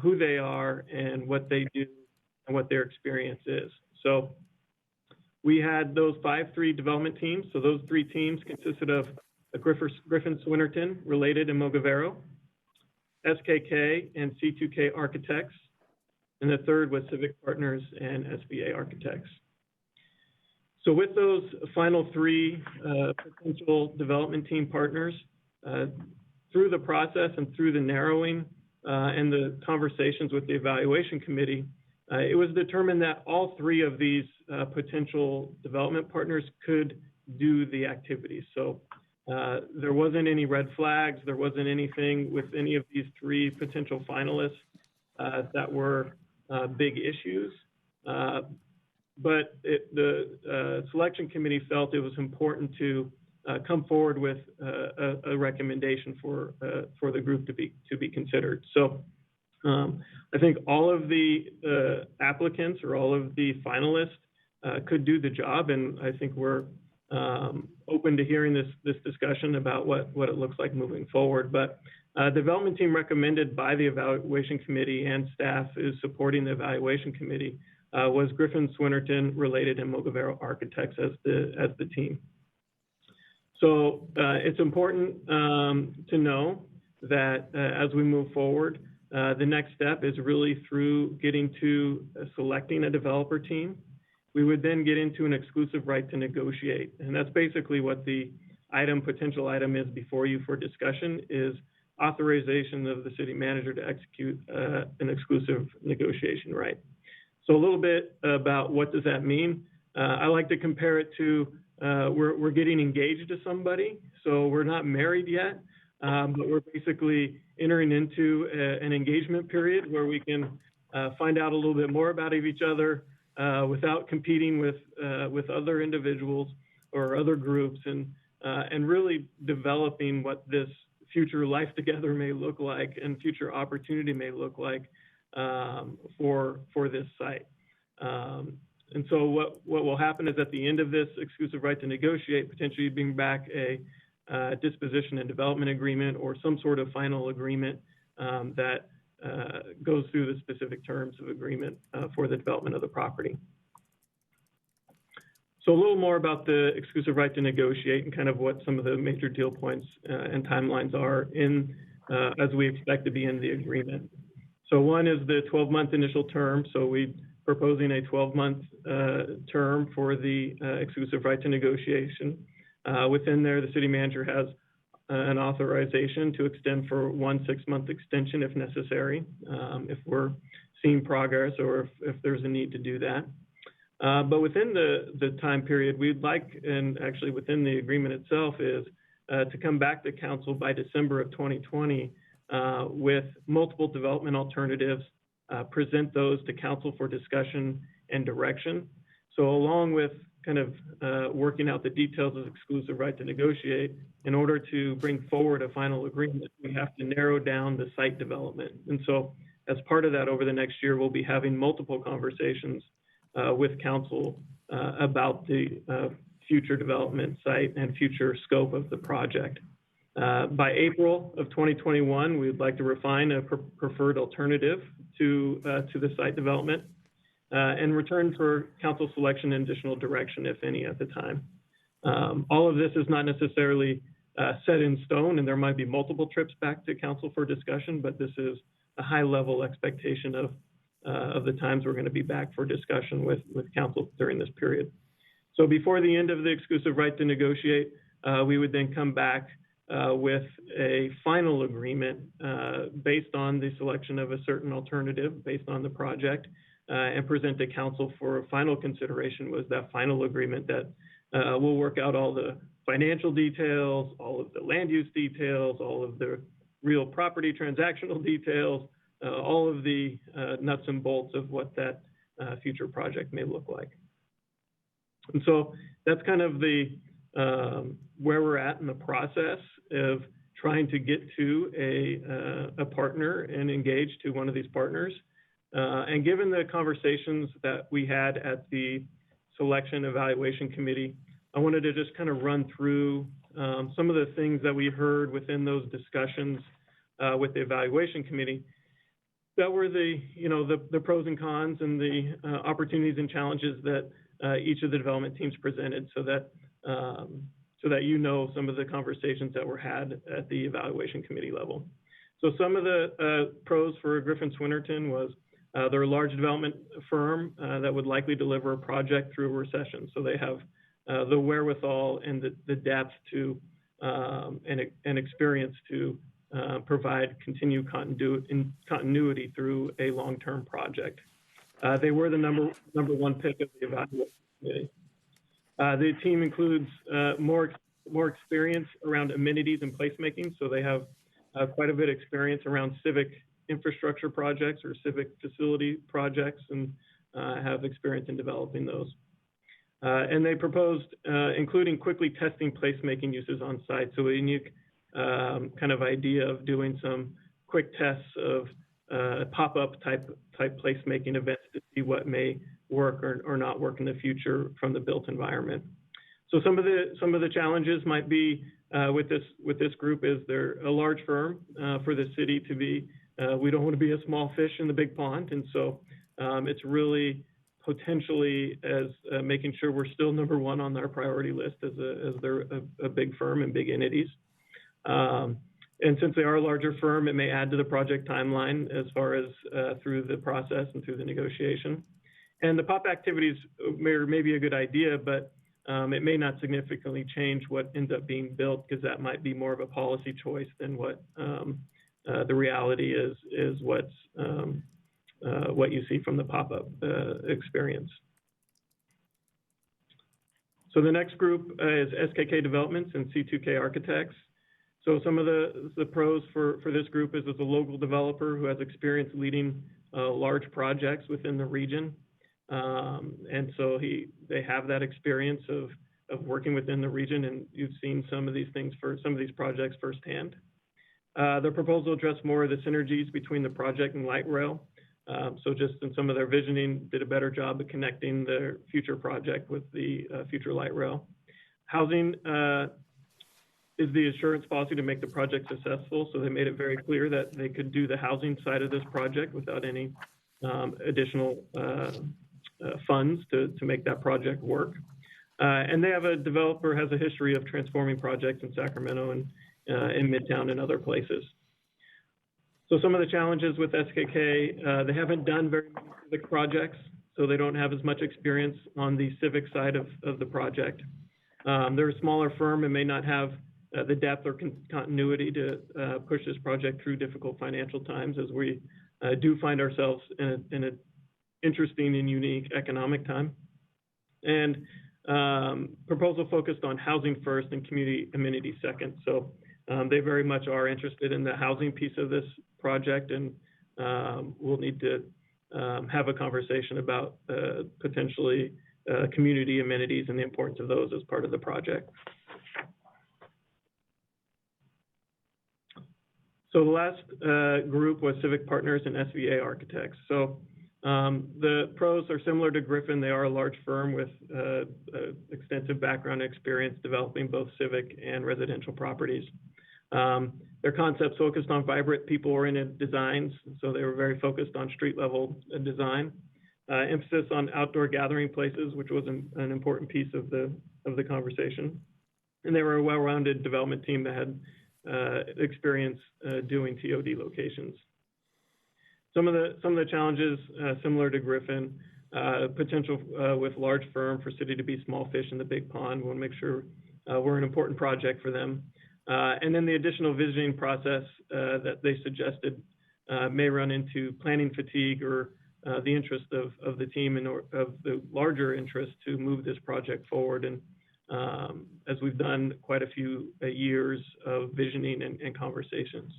who they are and what they do and what their experience is. So we had those 5-3 development teams. So those 3 teams consisted of Griffin Swinnerton, Related and Mogavero, SKK and C2K Architects, and the third was Civic Partners and SBA Architects. So with those final 3 potential development team partners, through the process and through the narrowing and the conversations with the evaluation committee, it was determined that all 3 of these potential development partners could do the activities. So there wasn't any red flags. There wasn't anything with any of these 3 potential finalists that were big issues. But the selection committee felt it was important to come forward with a recommendation for the group to be considered. So I think all of the applicants or all of the finalists could do the job, and I think we're open to hearing this discussion about what it looks like moving forward. But the development team recommended by the evaluation committee and staff is supporting the evaluation committee was Griffin Swinnerton, Related, and Mogavero Architects as the team. So it's important to know that as we move forward, the next step is really through getting to selecting a developer team. We would then get into an exclusive right to negotiate. And that's basically what the potential item is before you for discussion, is authorization of the city manager to execute an exclusive negotiation right. So a little bit about what does that mean. I like to compare it to we're getting engaged to somebody. So we're not married yet, but we're basically entering into an engagement period where we can find out a little bit more about each other without competing with other individuals or other groups, and really developing what this future life together may look like and future opportunity may look like for this site. And so what will happen is at the end of this exclusive right to negotiate, potentially bring back a disposition and development agreement or some sort of final agreement that goes through the specific terms of agreement for the development of the property. So a little more about the exclusive right to negotiate and kind of what some of the major deal points and timelines are in as we expect to be in the agreement. So one is the 12-month initial term. So we're proposing a 12-month term for the exclusive right to negotiation. Within there, the city manager has an authorization to extend for one 6-month extension if necessary, if we're seeing progress or if there's a need to do that. But within the time period, we'd like, and actually within the agreement itself, is to come back to council by December of 2020 with multiple development alternatives, present those to council for discussion and direction. So along with kind of working out the details of exclusive right to negotiate, in order to bring forward a final agreement, we have to narrow down the site development. And so as part of that, over the next year, we'll be having multiple conversations with council about the future development site and future scope of the project. By April of 2021, we would like to refine a preferred alternative to the site development and return for council selection and additional direction, if any, at the time. All of this is not necessarily set in stone, and there might be multiple trips back to council for discussion, but this is a high-level expectation of the times we're going to be back for discussion with council during this period. So before the end of the exclusive right to negotiate, we would then come back with a final agreement based on the selection of a certain alternative based on the project and present to council for a final consideration. Was that final agreement that will work out all the financial details, all of the land use details, all of the real property transactional details, all of the nuts and bolts of what that future project may look like. And so that's kind of the where we're at in the process of trying to get to a partner and engage to one of these partners. And given the conversations that we had at the selection evaluation committee, I wanted to just kind of run through some of the things that we heard within those discussions with the evaluation committee that were the pros and cons and the opportunities and challenges that each of the development teams presented, so that you know some of the conversations that were had at the evaluation committee level. So some of the pros for Griffin Swinnerton was they're a large development firm that would likely deliver a project through a recession. So they have the wherewithal and the depth to and experience to provide continued continuity through a long-term project. They were the number one pick of the evaluation committee. The team includes more experience around amenities and placemaking, so they have quite a bit of experience around civic infrastructure projects or civic facility projects, and have experience in developing those. And they proposed including quickly testing placemaking uses on site, so a unique kind of idea of doing some quick tests of pop-up type placemaking events to see what may work or not work in the future from the built environment. So some of the challenges might be with this group is they're a large firm for the city to be. We don't want to be a small fish in the big pond, and so it's really potentially as making sure we're still number one on their priority list as they're a big firm and big entities. And since they are a larger firm, it may add to the project timeline as far as through the process and through the negotiation. And the POP activities may be a good idea, but it may not significantly change what ends up being built, because that might be more of a policy choice than what the reality is what you see from the pop-up experience. So the next group is SKK Developments and C2K Architects. So some of the pros for this group is as a local developer who has experience leading large projects within the region. And so they have that experience of working within the region, and you've seen some of these things for some of these projects firsthand. The proposal addressed more of the synergies between the project and light rail. So just in some of their visioning, did a better job of connecting their future project with the future light rail. Housing is the assurance policy to make the project successful. So they made it very clear that they could do the housing side of this project without any additional funds to make that project work. And they have a developer has a history of transforming projects in Sacramento and in Midtown and other places. So some of the challenges with SKK, they haven't done very many civic projects, so they don't have as much experience on the civic side of the project. They're a smaller firm and may not have the depth or continuity to push this project through difficult financial times, as we do find ourselves in an interesting and unique economic time. And proposal focused on housing first and community amenities second. So they very much are interested in the housing piece of this project, and we'll need to have a conversation about potentially community amenities and the importance of those as part of the project. So the last group was Civic Partners and SVA Architects. So the pros are similar to Griffin. They are a large firm with extensive background and experience developing both civic and residential properties. Their concepts focused on vibrant, people-oriented designs, so they were very focused on street-level design. Emphasis on outdoor gathering places, which was an important piece of the conversation. And they were a well-rounded development team that had experience doing TOD locations. Some of the challenges, similar to Griffin, potential with large firm for city to be small fish in the big pond. We want to make sure we're an important project for them. And then the additional visiting process that they suggested may run into planning fatigue or the interest of the team and of the larger interest to move this project forward. And as we've done quite a few years of visioning and conversations.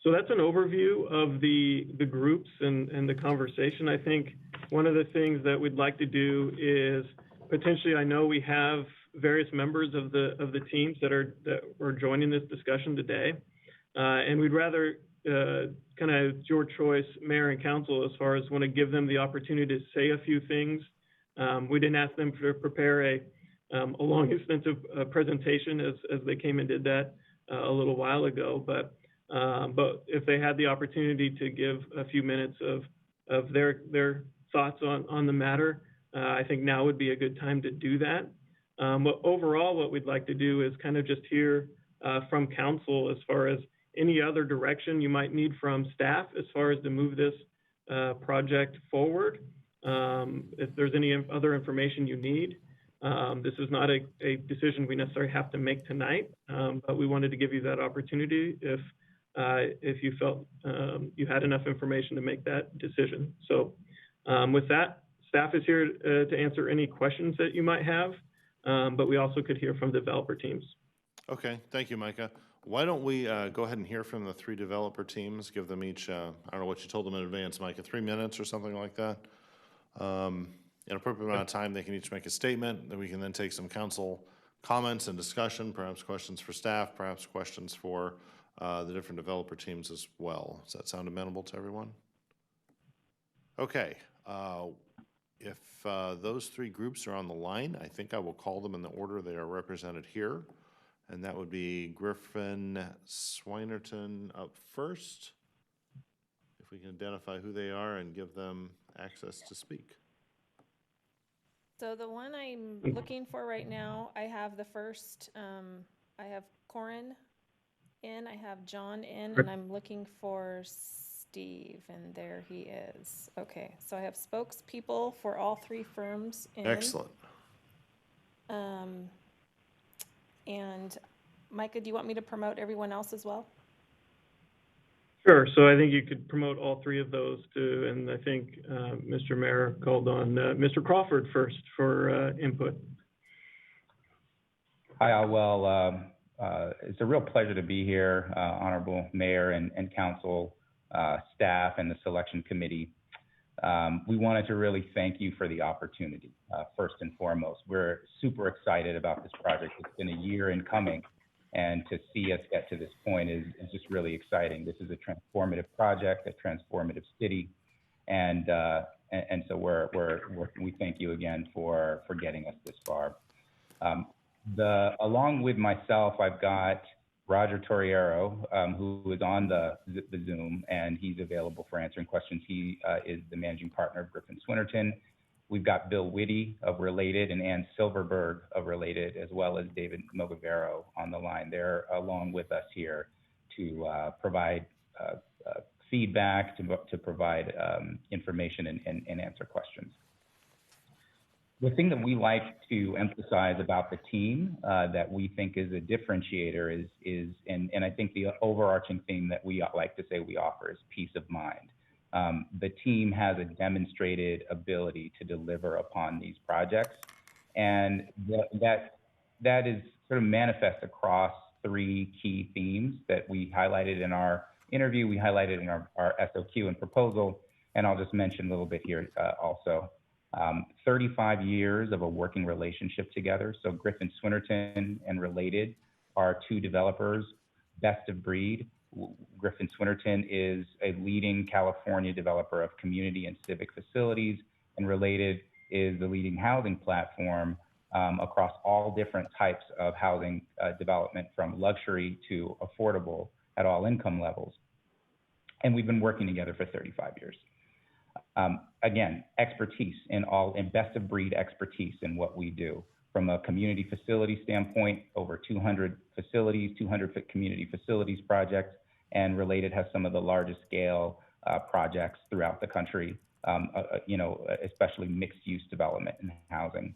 So that's an overview of the groups and the conversation. I think one of the things that we'd like to do is potentially, I know we have various members of the teams that are joining this discussion today, and we'd rather kind of your choice, mayor and council, as far as want to give them the opportunity to say a few things. We didn't ask them to prepare a long, extensive presentation as they came and did that a little while ago, but if they had the opportunity to give a few minutes of their thoughts on the matter, I think now would be a good time to do that. But overall, what we'd like to do is kind of just hear from council as far as any other direction you might need from staff as far as to move this project forward. If there's any other information you need, this is not a decision we necessarily have to make tonight, but we wanted to give you that opportunity if you felt you had enough information to make that decision. So with that, staff is here to answer any questions that you might have, but we also could hear from developer teams. Okay, thank you, Micah. Why don't we go ahead and hear from the three developer teams, give them each, I don't know what you told them in advance, Micah, 3 minutes or something like that. In an appropriate amount of time, they can each make a statement, then we can then take some council comments and discussion, perhaps questions for staff, perhaps questions for the different developer teams as well. Does that sound amenable to everyone? Okay, if those three groups are on the line, I think I will call them in the order they are represented here. And that would be Griffin Swinerton up first. If we can identify who they are and give them access to speak. So the one I'm looking for right now, I have the first, I have Corin in, I have John in, and I'm looking for Steve, and there he is. Okay, so I have spokespeople for all three firms in. Excellent. And Micah, do you want me to promote everyone else as well? Sure. So I think you could promote all three of those too. And I think Mr. Mayor called on Mr. Crawford first for input. Hi, well, it's a real pleasure to be here, Honorable Mayor and Council, staff, and the selection committee. We wanted to really thank you for the opportunity, first and foremost. We're super excited about this project. It's been a year in coming, and to see us get to this point is just really exciting. This is a transformative project, a transformative city, and so we thank you again for getting us this far. Along with myself, I've got Roger Torriero, who is on the Zoom, and he's available for answering questions. He is the managing partner of Griffin Swinnerton. We've got Bill Whitty of Related and Ann Silverberg of Related, as well as David Mogavero on the line. They're along with us here to provide feedback, to provide information and answer questions. The thing that we like to emphasize about the team that we think is a differentiator and I think the overarching theme that we like to say we offer is peace of mind. The team has a demonstrated ability to deliver upon these projects, and that is sort of manifest across three key themes that we highlighted in our interview, we highlighted in our SOQ and proposal, and I'll just mention a little bit here also. 35 years of a working relationship together. So Griffin Swinnerton and Related are two developers, best of breed. Griffin Swinnerton is a leading California developer of community and civic facilities, and Related is the leading housing platform across all different types of housing development, from luxury to affordable at all income levels. And we've been working together for 35 years. Again, expertise in best of breed expertise in what we do. From a community facility standpoint, over 200 facilities, 200 community facilities projects, and Related has some of the largest scale projects throughout the country, especially mixed use development and housing.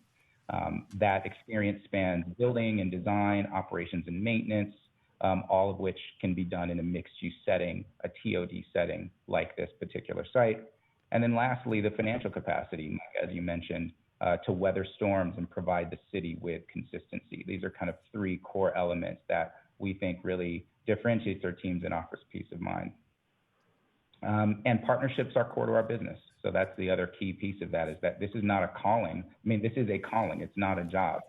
That experience spans building and design, operations and maintenance, all of which can be done in a mixed use setting, a TOD setting like this particular site. And then lastly, the financial capacity, as you mentioned, to weather storms and provide the city with consistency. These are kind of three core elements that we think really differentiates our teams and offers peace of mind. And partnerships are core to our business. So that's the other key piece of that, is that this is not a calling. I mean, this is a calling, it's not a job.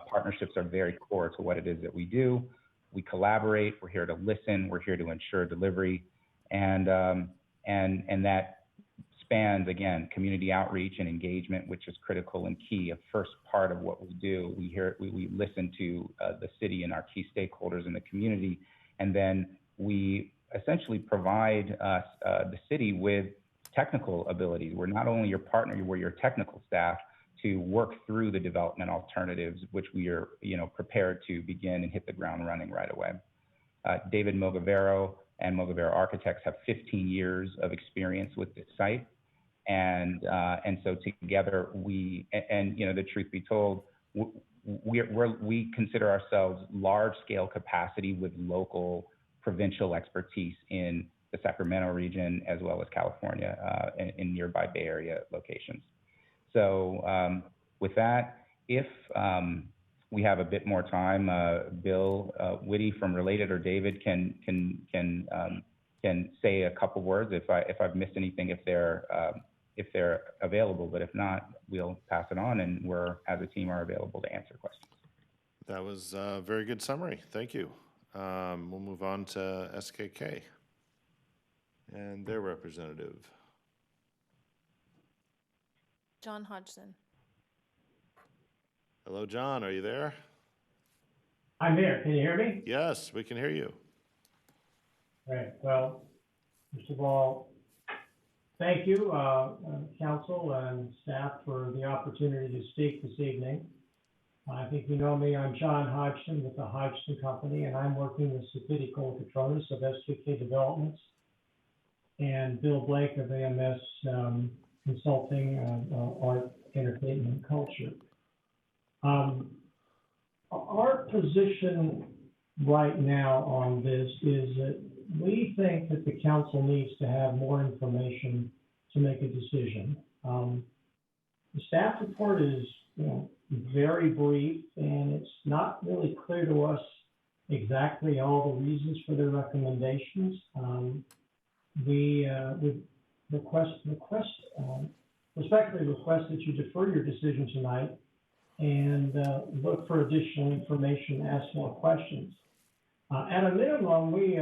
Partnerships are very core to what it is that we do. We collaborate, we're here to listen, we're here to ensure delivery, and that spans, again, community outreach and engagement, which is critical and key, a first part of what we do. We listen to the city and our key stakeholders in the community, and then we essentially provide the city with technical abilities. We're not only your partner, we're your technical staff to work through the development alternatives, which we are prepared to begin and hit the ground running right away. David Mogavero and Mogavero Architects have 15 years of experience with this site. And so together the truth be told, we consider ourselves large scale capacity with local provincial expertise in the Sacramento region, as well as California in nearby Bay Area locations. So with that, if we have a bit more time, Bill Whitty from Related or David can say a couple words if I've missed anything, if they're available, but if not, we'll pass it on, and we're, as a team, are available to answer questions. That was a very good summary. Thank you. We'll move on to SKK and their representative. John Hodgson. Hello, John. Are you there? I'm here. Can you hear me? Yes, we can hear you. Right. Well, first of all, thank you, council and staff, for the opportunity to speak this evening. I think you know me. I'm John Hodgson with the Hodgson Company, and I'm working with Sapiti Colacatronis of SKK Developments and Bill Blake of AMS Consulting, Art, Entertainment, and Culture. Our position right now on this is that we think that the council needs to have more information to make a decision. The staff report is, very brief, and it's not really clear to us exactly all the reasons for their recommendations. We respectfully request that you defer your decision tonight and look for additional information, ask more questions. At a minimum, we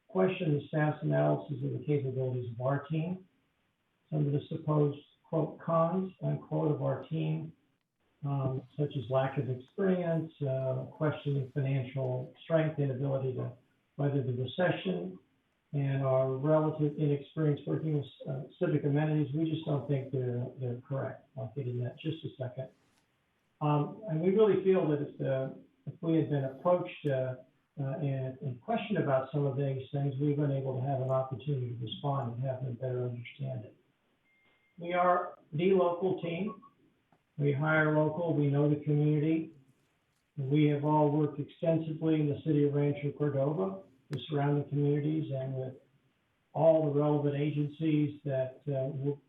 question the staff's analysis of the capabilities of our team, some of the supposed, quote, cons, unquote, of our team, such as lack of experience, questioning financial strength, inability to weather the recession, and our relative inexperience working with civic amenities. We just don't think they're correct. I'll get into that in just a second. And we really feel that if we had been approached and questioned about some of these things, we've been able to have an opportunity to respond and have them better understand it. We are the local team. We hire local. We know the community. We have all worked extensively in the city of Rancho Cordova, the surrounding communities, and with all the relevant agencies that we'll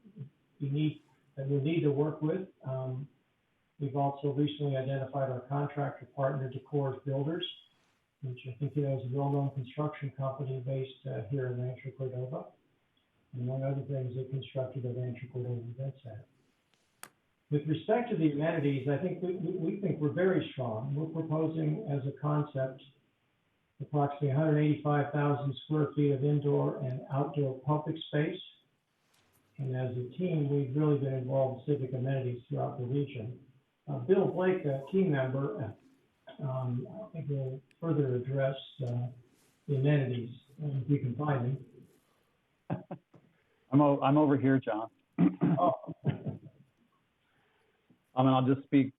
need to work with. We've also recently identified our contractor partner, Decor's Builders, which I think is a well-known construction company based here in Rancho Cordova. And among other things, they constructed the Rancho Cordova Event Center. With respect to the amenities, I think we think we're very strong. We're proposing as a concept approximately 185,000 square feet of indoor and outdoor public space. And as a team, we've really been involved in civic amenities throughout the region. Bill Blake, a team member, I think will further address the amenities, if you can find them. I'm over here, John. I'll just speak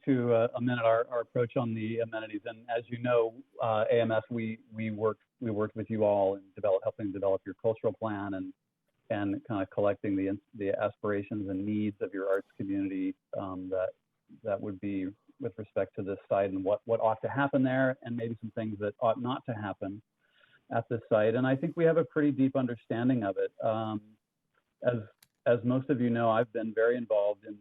to a minute our approach on the amenities. And as you know, AMS, we worked with you all in helping develop your cultural plan and kind of collecting the aspirations and needs of your arts community that would be with respect to this site and what ought to happen there, and maybe some things that ought not to happen at this site. And I think we have a pretty deep understanding of it. As most of you know, I've been very involved in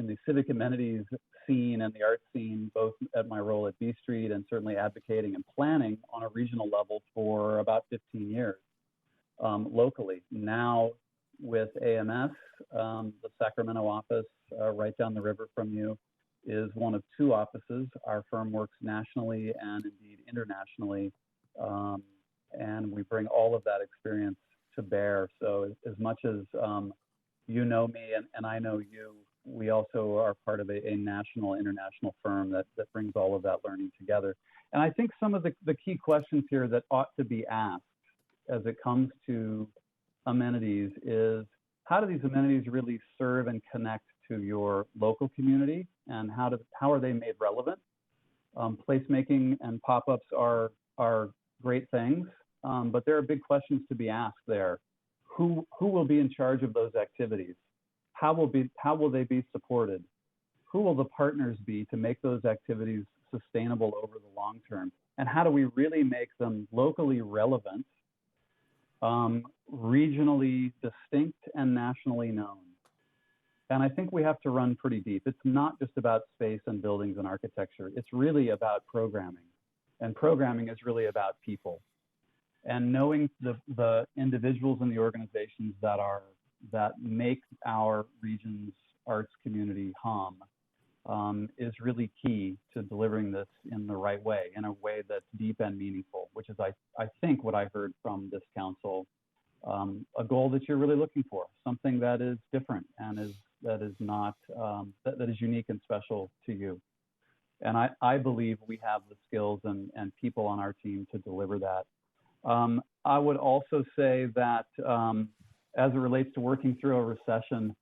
the civic amenities scene and the art scene, both at my role at B Street and certainly advocating and planning on a regional level for about 15 years locally. Now with AMS, the Sacramento office right down the river from you is one of two offices. Our firm works nationally and indeed internationally, and we bring all of that experience to bear. So as much as you know me and I know you, we also are part of a national, international firm that brings all of that learning together. And I think some of the key questions here that ought to be asked as it comes to amenities is, how do these amenities really serve and connect to your local community, and how are they made relevant? Placemaking and pop-ups are great things, but there are big questions to be asked there. Who will be in charge of those activities? How will they be supported? Who will the partners be to make those activities sustainable over the long term? And how do we really make them locally relevant, regionally distinct, and nationally known? And I think we have to run pretty deep. It's not just about space and buildings and architecture. It's really about programming. And programming is really about people. And knowing the individuals and the organizations that make our region's arts community hum is really key to delivering this in the right way, in a way that's deep and meaningful, which is, I think, what I heard from this council, a goal that you're really looking for, something that is different and that is unique and special to you. And I believe we have the skills and people on our team to deliver that. I would also say that as it relates to working through a recession,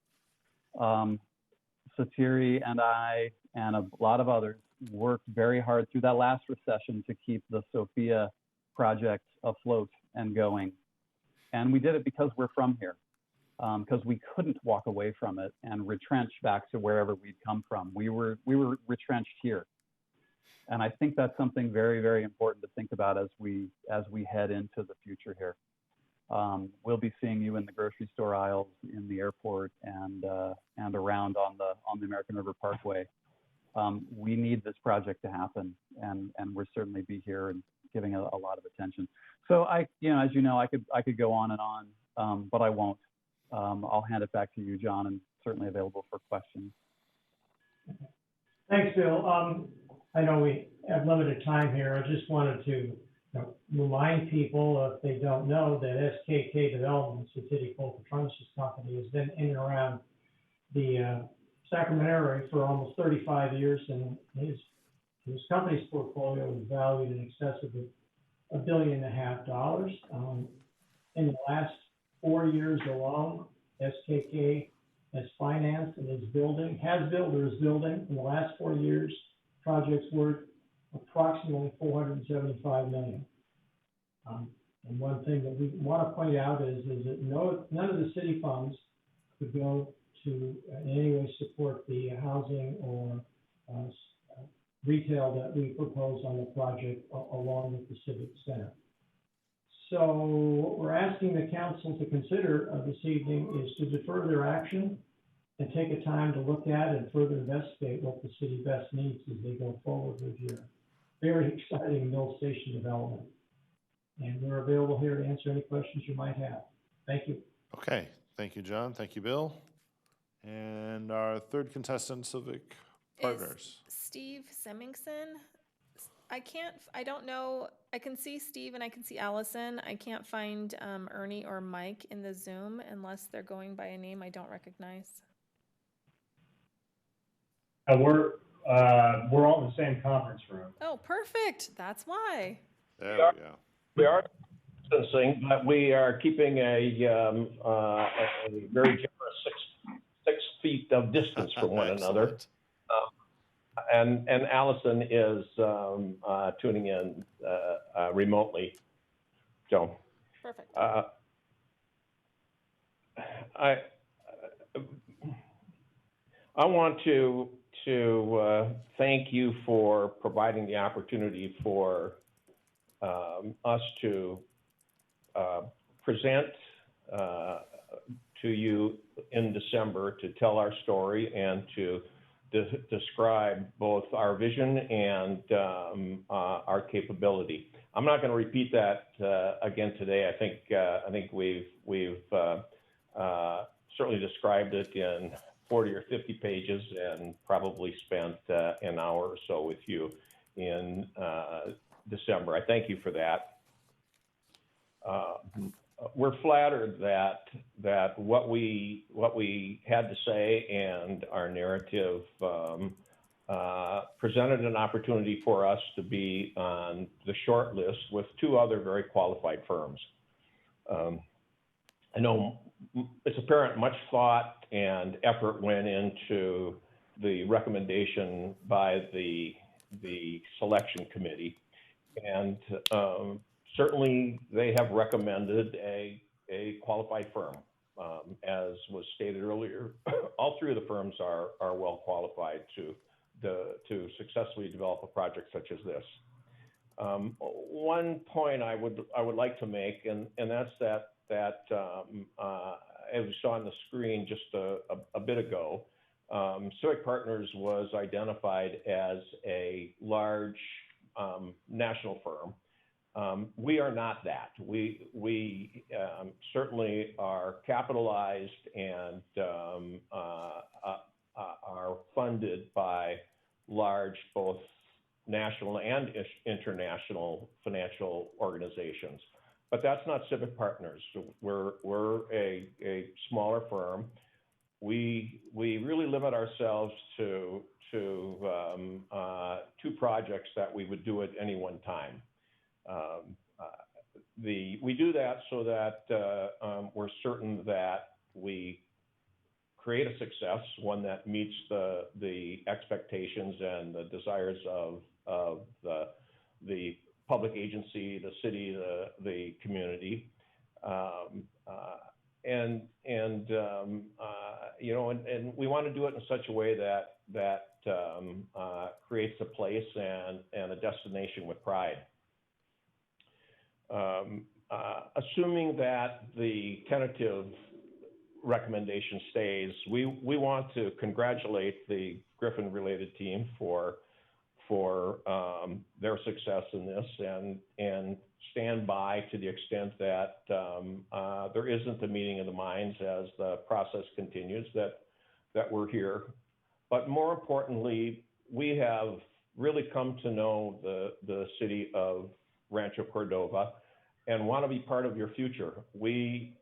Satiri and I and a lot of others worked very hard through that last recession to keep the Sophia project afloat and going. And we did it because we're from here, because we couldn't walk away from it and retrench back to wherever we'd come from. We were retrenched here. And I think that's something very, very important to think about as we head into the future here. We'll be seeing you in the grocery store aisles, in the airport, and around on the American River Parkway. We need this project to happen, and we'll certainly be here and giving a lot of attention. So as you know, I could go on and on, but I won't. I'll hand it back to you, John, and certainly available for questions. Thanks, Bill. I know we have limited time here. I just wanted to remind people, if they don't know, that SKK Developments, the City Coal Petroleum Company, has been in and around the Sacramento area for almost 35 years, and his company's portfolio is valued in excess of $1.5 billion. In the last 4 years alone, SKK has financed and is building in the last 4 years projects worth approximately $475 million. And one thing that we want to point out is that none of the city funds could go to in any way support the housing or retail that we propose on the project along with the Civic Center. So what we're asking the council to consider this evening is to defer their action and take a time to look at and further investigate what the city best needs as they go forward with your very exciting mill station development. And we're available here to answer any questions you might have. Thank you. Okay, thank you, John. Thank you, Bill. And our third contestant, Civic Partners. Is Steve Semmingson? I don't know. I can see Steve and I can see Allison. I can't find Ernie or Mike in the Zoom unless they're going by a name I don't recognize. We're all in the same conference room. Oh, perfect. That's why. There we go. We are distancing, but we are keeping a very generous six feet of distance from one another. And Allison is tuning in remotely. So, perfect. I want to thank you for providing the opportunity for us to present to you in December to tell our story and to describe both our vision and our capability. I'm not going to repeat that again today. I think we've certainly described it in 40 or 50 pages and probably spent an hour or so with you in December. I thank you for that. We're flattered that what we had to say and our narrative presented an opportunity for us to be on the short list with two other very qualified firms. I know it's apparent much thought and effort went into the recommendation by the selection committee, and certainly they have recommended a qualified firm. As was stated earlier, all three of the firms are well qualified to successfully develop a project such as this. One point I would like to make, and that's that as we saw on the screen just a bit ago, Civic Partners was identified as a large national firm. We are not that. We certainly are capitalized and are funded by large both national and international financial organizations. But that's not Civic Partners. We're a smaller firm. We really limit ourselves to two projects that we would do at any one time. We do that so that we're certain that we create a success, one that meets the expectations and the desires of the public agency, the city, the community, and we want to do it in such a way that creates a place and a destination with pride. Assuming that the tentative recommendation stays, we want to congratulate the Griffin-related team for their success in this and stand by to the extent that there isn't a meeting of the minds as the process continues, that we're here. But more importantly, we have really come to know the city of Rancho Cordova and want to be part of your future. We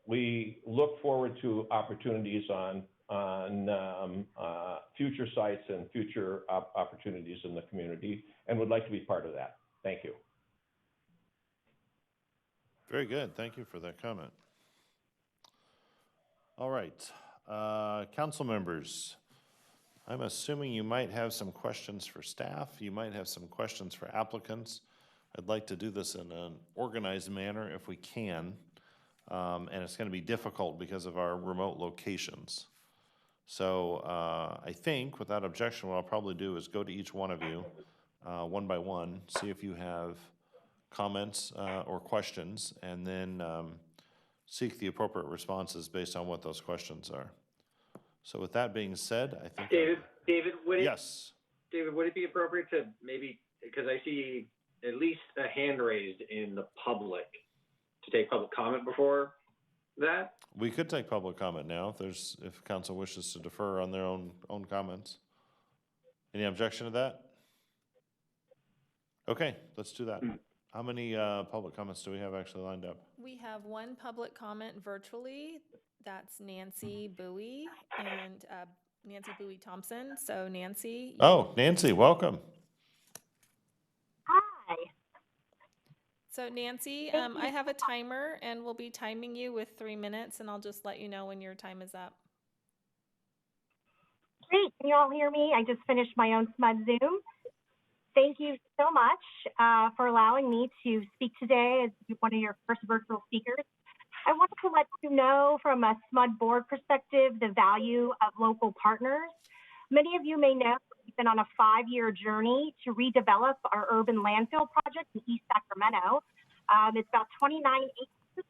look forward to opportunities on future sites and future opportunities in the community, and would like to be part of that. Thank you. Very good. Thank you for that comment. All right. Council members, I'm assuming you might have some questions for staff. You might have some questions for applicants. I'd like to do this in an organized manner if we can. And it's going to be difficult because of our remote locations. So I think, without objection, what I'll probably do is go to each one of you one by one, see if you have comments or questions, and then seek the appropriate responses based on what those questions are. So with that being said, I think... David, would it be appropriate to maybe, because I see at least a hand raised in the public, to take public comment before that? We could take public comment now if council wishes to defer on their own comments. Any objection to that? Okay, let's do that. How many public comments do we have actually lined up? We have one public comment virtually. That's Nancy Bowie and Nancy Bowie Thompson. So Nancy. Oh, Nancy, welcome. Hi. So Nancy, I have a timer and we'll be timing you with 3 minutes, and I'll just let you know when your time is up. Great. Can you all hear me? I just finished my own SMUD Zoom. Thank you so much for allowing me to speak today as one of your first virtual speakers. I wanted to let you know from a SMUD board perspective the value of local partners. Many of you may know we've been on a 5-year journey to redevelop our urban landfill project in East Sacramento. It's about 29 acres.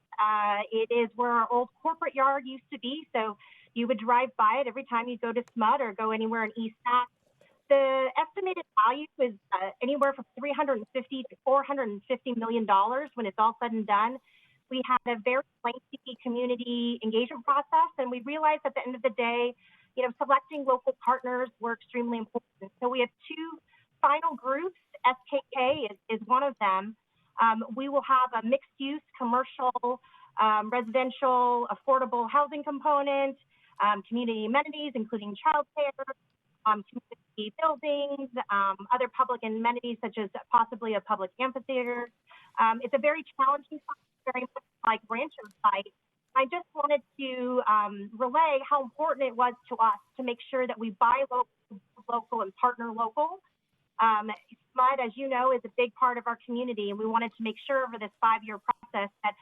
It is where our old corporate yard used to be, so you would drive by it every time you go to SMUD or go anywhere in East Sac. The estimated value is anywhere from $350 to $450 million when it's all said and done. We had a very lengthy community engagement process, and we realized at the end of the day, selecting local partners were extremely important. So we have 2 final groups. SKK is one of them. We will have a mixed-use, commercial, residential, affordable housing component, community amenities, including childcare, community buildings, other public amenities such as possibly a public amphitheater. It's a very challenging site, very much like Rancho's site. I just wanted to relay how important it was to us to make sure that we buy local and partner local. SMUD, as you know, is a big part of our community, and we wanted to make sure over this 5-year process that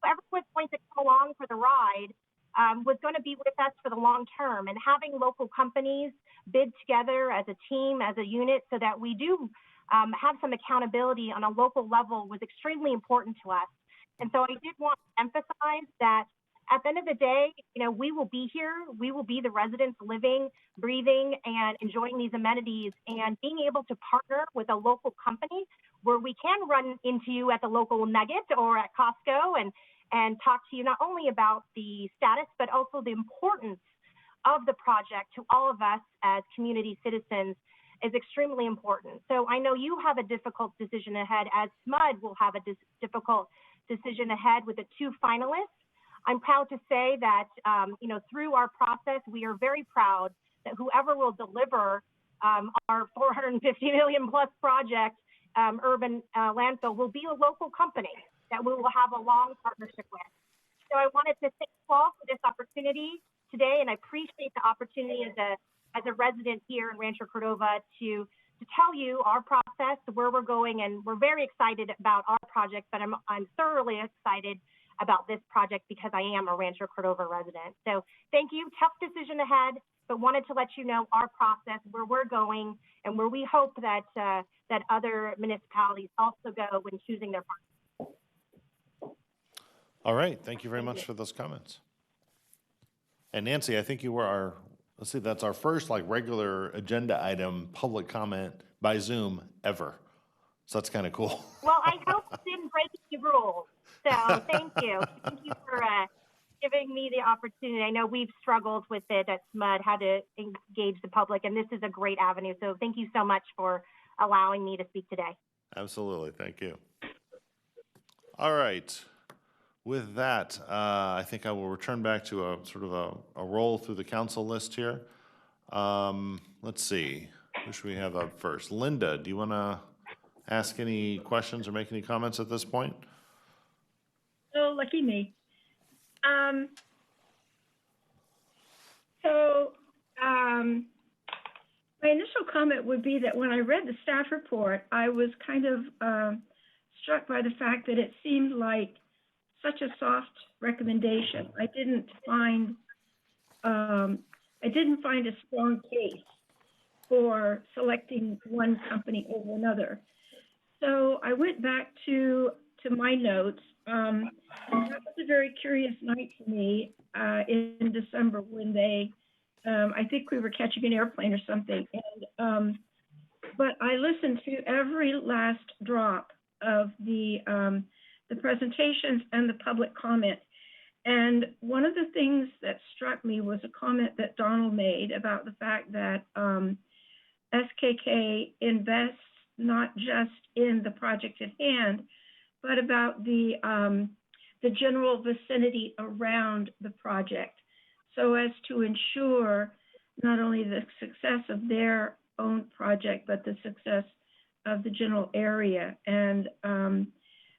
whoever was going to come along for the ride was going to be with us for the long term, and having local companies bid together as a team, as a unit, so that we do have some accountability on a local level was extremely important to us. And so I did want to emphasize that at the end of the day, we will be here. We will be the residents living, breathing, and enjoying these amenities, and being able to partner with a local company where we can run into you at the local Nugget or at Costco and talk to you not only about the status, but also the importance of the project to all of us as community citizens is extremely important. So I know you have a difficult decision ahead, as SMUD will have a difficult decision ahead with the 2 finalists. I'm proud to say that, through our process, we are very proud that whoever will deliver our $450 million plus project, urban landfill, will be a local company that we will have a long partnership with. So I wanted to thank you all for this opportunity today, and I appreciate the opportunity as a resident here in Rancho Cordova to tell you our process, where we're going, and we're very excited about our project, but I'm thoroughly excited about this project because I am a Rancho Cordova resident. So thank you. Tough decision ahead, but wanted to let you know our process, where we're going, and where we hope that that other municipalities also go when choosing their partners. All right. Thank you very much for those comments. And Nancy, I think you were that's our first regular agenda item public comment by Zoom ever. So that's kind of cool. Well, I hope it didn't break any rules. So thank you. Thank you for giving me the opportunity. I know we've struggled with it at SMUD, how to engage the public, and this is a great avenue. So thank you so much for allowing me to speak today. Absolutely. Thank you. All right. With that, I think I will return back to a sort of a roll through the council list here. Let's see, who should we have up first? Linda, do you want to ask any questions or make any comments at this point? Oh, lucky me. My initial comment would be that when I read the staff report, I was kind of struck by the fact that it seemed like such a soft recommendation. I didn't find a strong case for selecting one company over another. So I went back to my notes. That was a very curious night for me in December when they, I think we were catching an airplane or something. And, but I listened to every last drop of the presentations and the public comment. And one of the things that struck me was a comment that Donald made about the fact that SKK invests not just in the project at hand, but about the general vicinity around the project, so as to ensure not only the success of their own project, but the success of the general area. And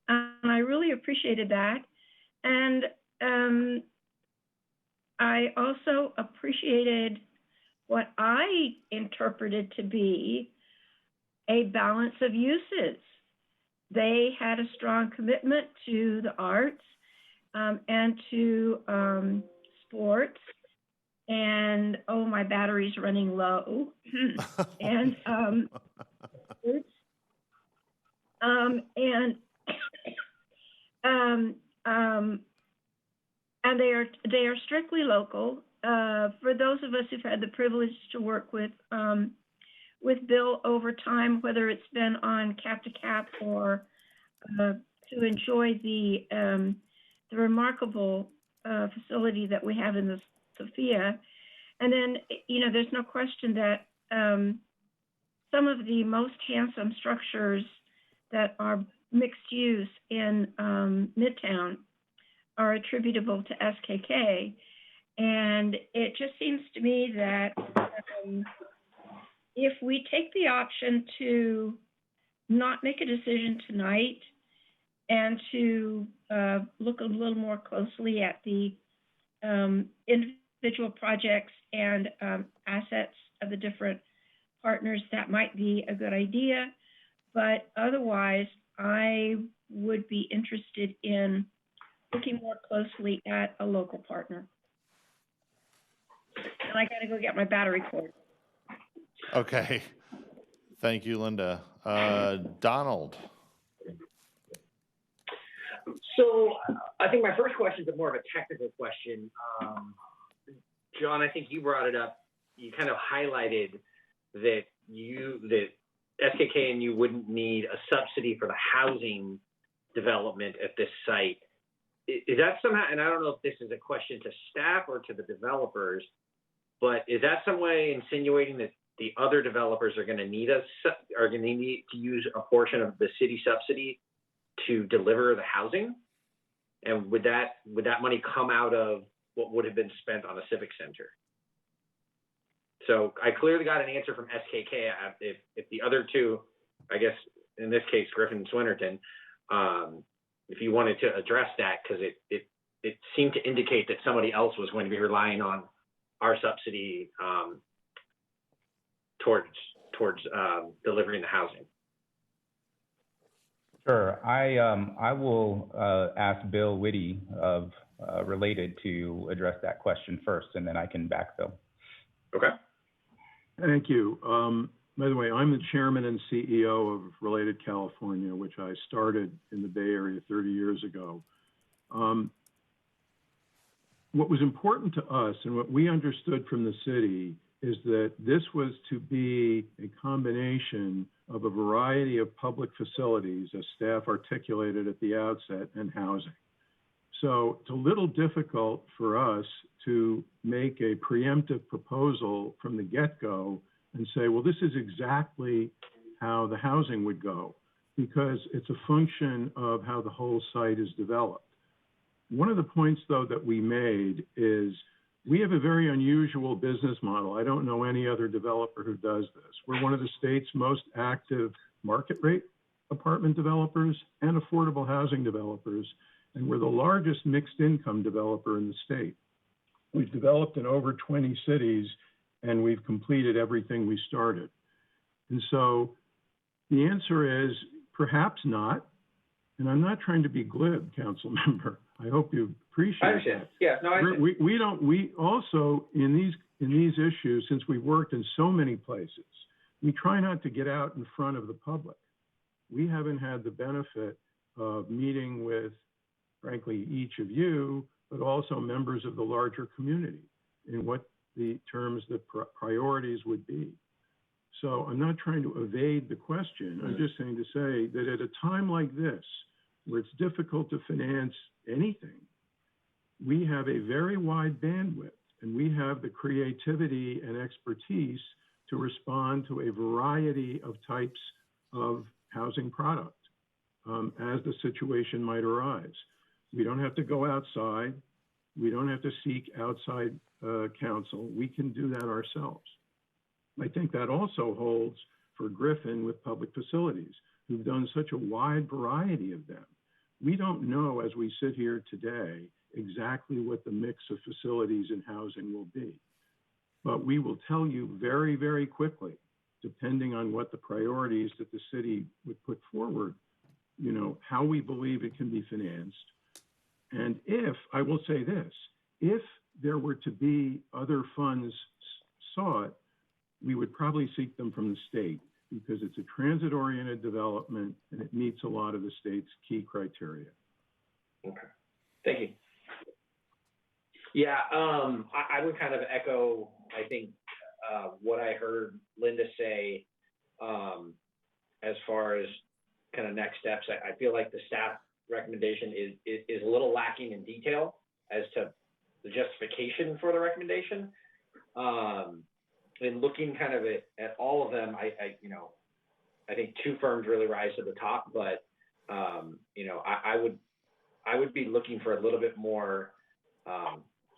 I really appreciated that. And I also appreciated what I interpreted to be a balance of uses. They had a strong commitment to the arts and to sports. And oh, my battery's running low. And and they are strictly local. For those of us who've had the privilege to work with Bill over time, whether it's been on Cap to Cap or to enjoy the remarkable facility that we have in the Sophia. And then, you know, there's no question that some of the most handsome structures that are mixed use in Midtown are attributable to SKK. And it just seems to me that if we take the option to not make a decision tonight and to look a little more closely at the individual projects and assets of the different partners, that might be a good idea. But otherwise, I would be interested in looking more closely at a local partner. And I gotta go get my battery cord. Okay. Thank you, Linda. Donald. So I think my first question is more of a technical question. John, I think you brought it up. You kind of highlighted that SKK and you wouldn't need a subsidy for the housing development at this site. Is that somehow, and I don't know if this is a question to staff or to the developers, but is that some way insinuating that the other developers are going to need to use a portion of the city subsidy to deliver the housing? And would that money come out of what would have been spent on a civic center? So I clearly got an answer from SKK. If the other two, I guess in this case Griffin and Swinnerton, if you wanted to address that, because it seemed to indicate that somebody else was going to be relying on our subsidy towards delivering the housing. Sure. I will ask Bill Whitty of Related to address that question first, and then I can backfill. Okay. Thank you. By the way, I'm the chairman and CEO of Related California, which I started in the Bay Area 30 years ago. What was important to us and what we understood from the city is that this was to be a combination of a variety of public facilities, as staff articulated at the outset, and housing. So it's a little difficult for us to make a preemptive proposal from the get-go and say, well, this is exactly how the housing would go, because it's a function of how the whole site is developed. One of the points, though, that we made is we have a very unusual business model. I don't know any other developer who does this. We're one of the state's most active market rate apartment developers and affordable housing developers, and we're the largest mixed income developer in the state. We've developed in over 20 cities, and we've completed everything we started. And so the answer is perhaps not, and I'm not trying to be glib, council member. I hope you appreciate I understand. that. Yeah, no, I understand. We also, in these issues, since we've worked in so many places, we try not to get out in front of the public. We haven't had the benefit of meeting with, frankly, each of you, but also members of the larger community in what the terms, the priorities would be. So I'm not trying to evade the question. I'm just saying to say that at a time like this, where it's difficult to finance anything, we have a very wide bandwidth, and we have the creativity and expertise to respond to a variety of types of housing product as the situation might arise. We don't have to go outside. We don't have to seek outside counsel. We can do that ourselves. I think that also holds for Griffin with public facilities, who've done such a wide variety of them. We don't know, as we sit here today, exactly what the mix of facilities and housing will be. But we will tell you very, very quickly, depending on what the priorities that the city would put forward, you know, how we believe it can be financed. And if, I will say this, if there were to be other funds sought, we would probably seek them from the state because it's a transit-oriented development and it meets a lot of the state's key criteria. Okay, thank you. Yeah, I would kind of echo, I think, what I heard Linda say as far as kind of next steps. I feel like the staff recommendation is a little lacking in detail as to the justification for the recommendation. And looking kind of at all of them, I think two firms really rise to the top, but I would be looking for a little bit more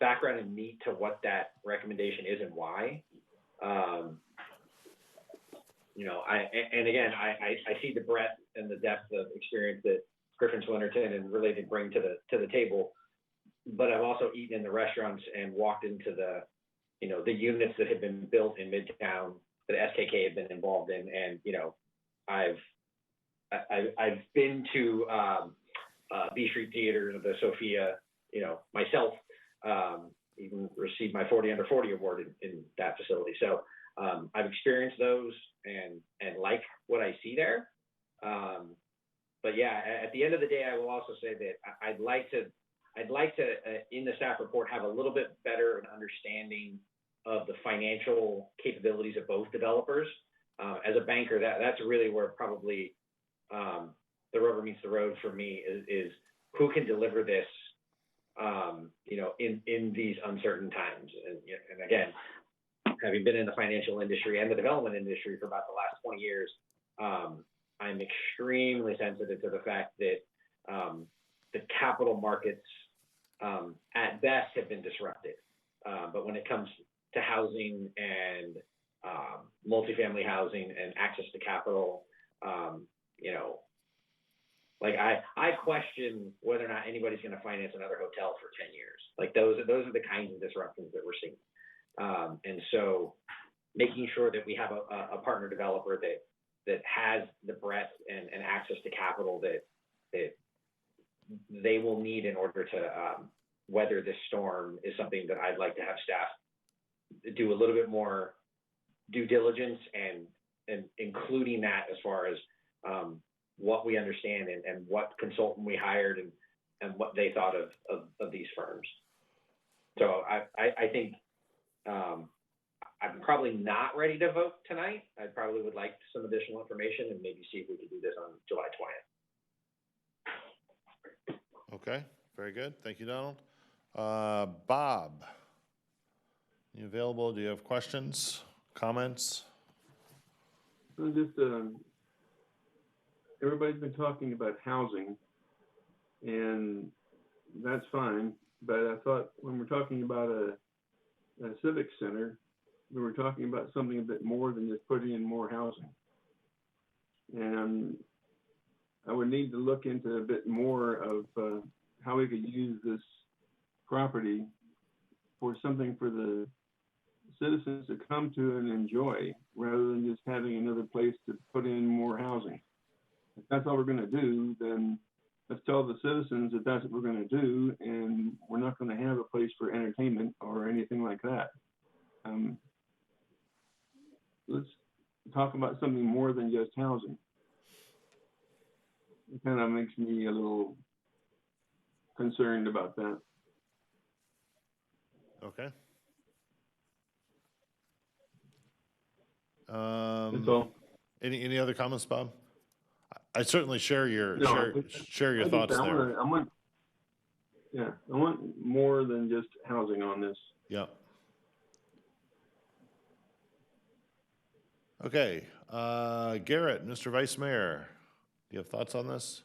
background and meat to what that recommendation is and why. I see the breadth and the depth of experience that Griffin Swinnerton and Related bring to the table, but I've also eaten in the restaurants and walked into the units that have been built in Midtown that SKK have been involved in, and I've been to B Street Theater, the Sophia, myself, even received my 40 under 40 award in that facility. So I've experienced those and like what I see there. But yeah, at the end of the day, I will also say that I'd like to in the staff report have a little bit better understanding of the financial capabilities of both developers. As a banker, that's really where probably the rubber meets the road for me is who can deliver this, in these uncertain times. And again, having been in the financial industry and the development industry for about the last 20 years, I'm extremely sensitive to the fact that the capital markets at best have been disrupted. But when it comes to housing and multifamily housing and access to capital, I question whether or not anybody's going to finance another hotel for 10 years. Like those are the kinds of disruptions that we're seeing. And so making sure that we have a partner developer that has the breadth and access to capital that they will need in order to weather this storm is something that I'd like to have staff do a little bit more due diligence and including that as far as what we understand and what consultant we hired and what they thought of these firms. So I think I'm probably not ready to vote tonight. I probably would like some additional information and maybe see if we could do this on July 20th. Okay, very good. Thank you, Donald. Bob, you available? Do you have questions, comments? Everybody's been talking about housing, and that's fine. But I thought when we're talking about a civic center, we were talking about something a bit more than just putting in more housing. And I would need to look into a bit more of how we could use this property for something for the citizens to come to and enjoy, rather than just having another place to put in more housing. If that's all we're going to do, then let's tell the citizens that that's what we're going to do, and we're not going to have a place for entertainment or anything like that. Let's talk about something more than just housing. It kind of makes me a little concerned about that. Okay. That's all. Any other comments, Bob? I certainly share your No, share your thoughts there. I want more than just housing on this. Yeah. Okay, Garrett, Mr. Vice Mayor, do you have thoughts on this?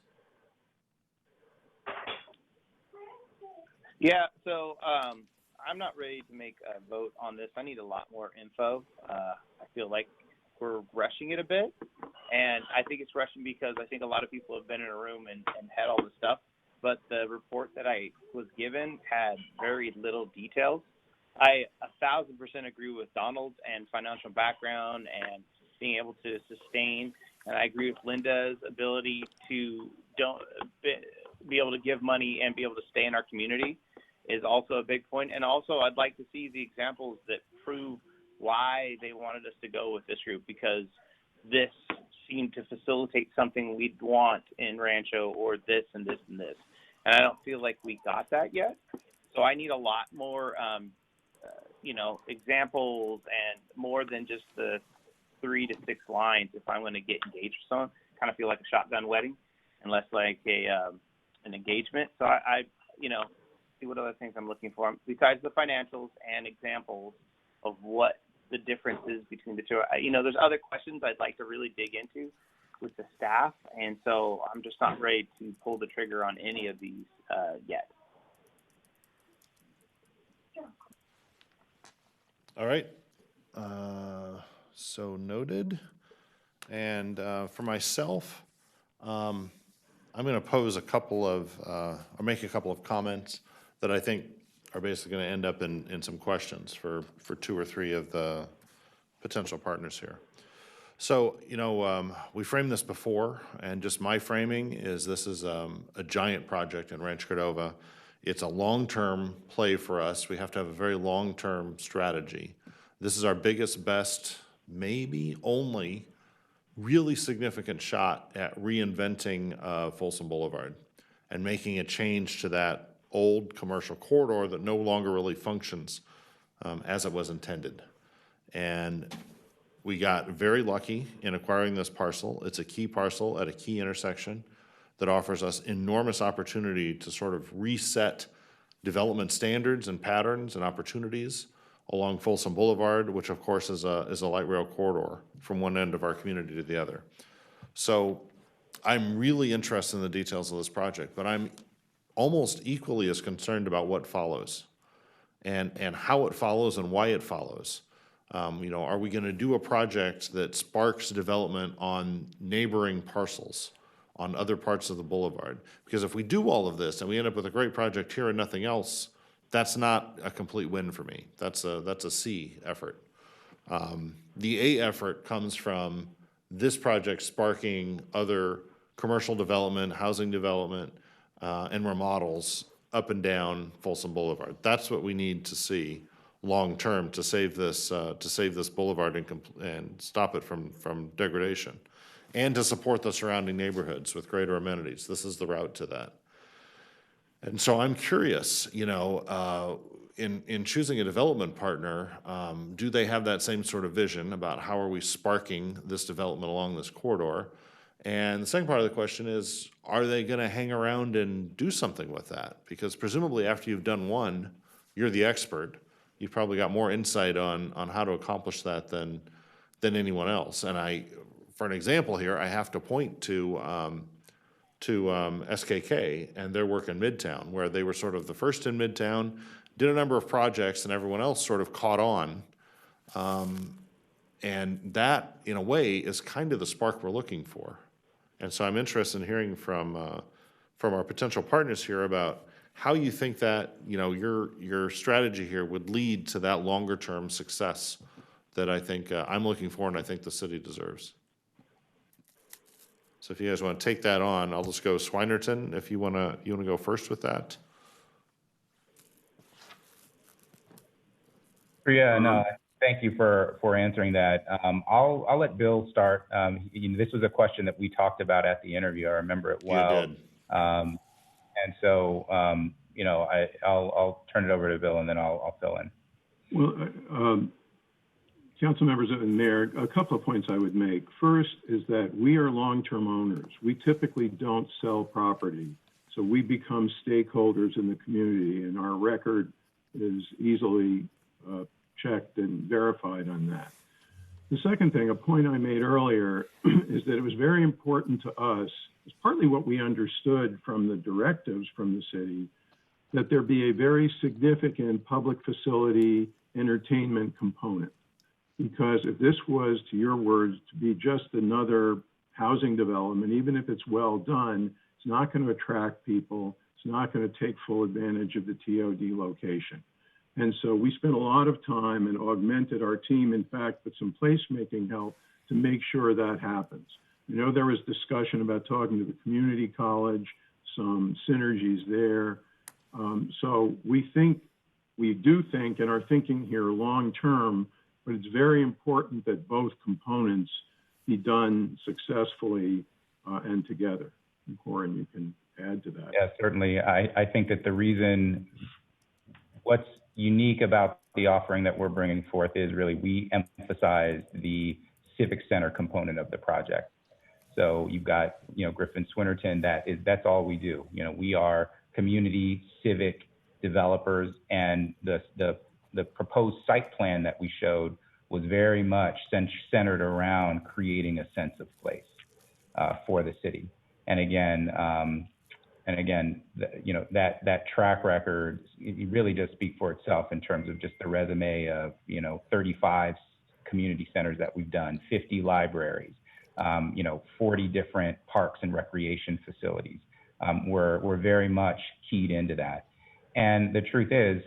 Yeah, so I'm not ready to make a vote on this. I need a lot more info. I feel like we're rushing it a bit, and I think it's rushing because I think a lot of people have been in a room and had all this stuff, but the report that I was given had very little details. I 1,000% agree with Donald's and financial background and being able to sustain, and I agree with Linda's ability to be able to give money and be able to stay in our community is also a big point. And also I'd like to see the examples that prove why they wanted us to go with this group, because this seemed to facilitate something we'd want in Rancho, or this and this and this. And I don't feel like we got that yet. So I need a lot more examples, and more than just the 3 to 6 lines if I'm going to get engaged with someone. Kind of feel like a shotgun wedding and less like an engagement. So I see what other things I'm looking for besides the financials and examples of what the difference is between the two. There's other questions I'd like to really dig into with the staff, and so I'm just not ready to pull the trigger on any of these yet. All right, so noted. And for myself, I'm going to pose a couple of, or make a couple of comments that I think are basically going to end up in some questions for 2 or 3 of the potential partners here. So, we framed this before, and just my framing is this is a giant project in Rancho Cordova. It's a long-term play for us. We have to have a very long-term strategy. This is our biggest, best, maybe only really significant shot at reinventing Folsom Boulevard and making a change to that old commercial corridor that no longer really functions as it was intended. And we got very lucky in acquiring this parcel. It's a key parcel at a key intersection that offers us enormous opportunity to sort of reset development standards and patterns and opportunities along Folsom Boulevard, which of course is a light rail corridor from one end of our community to the other. So I'm really interested in the details of this project, but I'm almost equally as concerned about what follows and how it follows and why it follows. Are we going to do a project that sparks development on neighboring parcels, on other parts of the boulevard? Because if we do all of this and we end up with a great project here and nothing else, that's not a complete win for me. That's a C effort. The A effort comes from this project sparking other commercial development, housing development, and remodels up and down Folsom Boulevard. That's what we need to see long-term to save this boulevard and stop it from degradation, and to support the surrounding neighborhoods with greater amenities. This is the route to that. And so I'm curious, in choosing a development partner, do they have that same sort of vision about how are we sparking this development along this corridor? And the second part of the question is, are they going to hang around and do something with that? Because presumably after you've done one, you're the expert. You've probably got more insight on how to accomplish that than anyone else. And for an example here, I have to point to to SKK and their work in Midtown, where they were sort of the first in Midtown, did a number of projects, and everyone else sort of caught on. And that, in a way, is kind of the spark we're looking for. And so I'm interested in hearing from our potential partners here about how you think that, you know, your strategy here would lead to that longer term success that I think I'm looking for and I think the city deserves. So if you guys want to take that on, I'll just go Swinerton, if you want to go first with that. Yeah, no, thank you for answering that. I'll let Bill start. This was a question that we talked about at the interview. I remember it well. You did. And so, I'll turn it over to Bill, and then I'll fill in. Well, council members and mayor, a couple of points I would make. First is that we are long-term owners. We typically don't sell property, so we become stakeholders in the community, and our record is easily checked and verified on that. The second thing, a point I made earlier, is that it was very important to us, it's partly what we understood from the directives from the city, that there be a very significant public facility entertainment component. Because if this was, to your words, to be just another housing development, even if it's well done, it's not going to attract people. It's not going to take full advantage of the TOD location. And so we spent a lot of time and augmented our team, in fact, with some placemaking help to make sure that happens. You know, there was discussion about talking to the community college, some synergies there. So we do think and are thinking here long-term, but it's very important that both components be done successfully and together. And Corin, you can add to that. Yeah, certainly. I think that the reason, what's unique about the offering that we're bringing forth is really we emphasize the civic center component of the project. So you've got, Griffin Swinnerton, that's all we do. We are community civic developers, and the proposed site plan that we showed was very much centered around creating a sense of place for the city. And again, that track record, it really does speak for itself in terms of just the resume of 35 community centers that we've done, 50 libraries, 40 different parks and recreation facilities. We're very much keyed into that. And the truth is,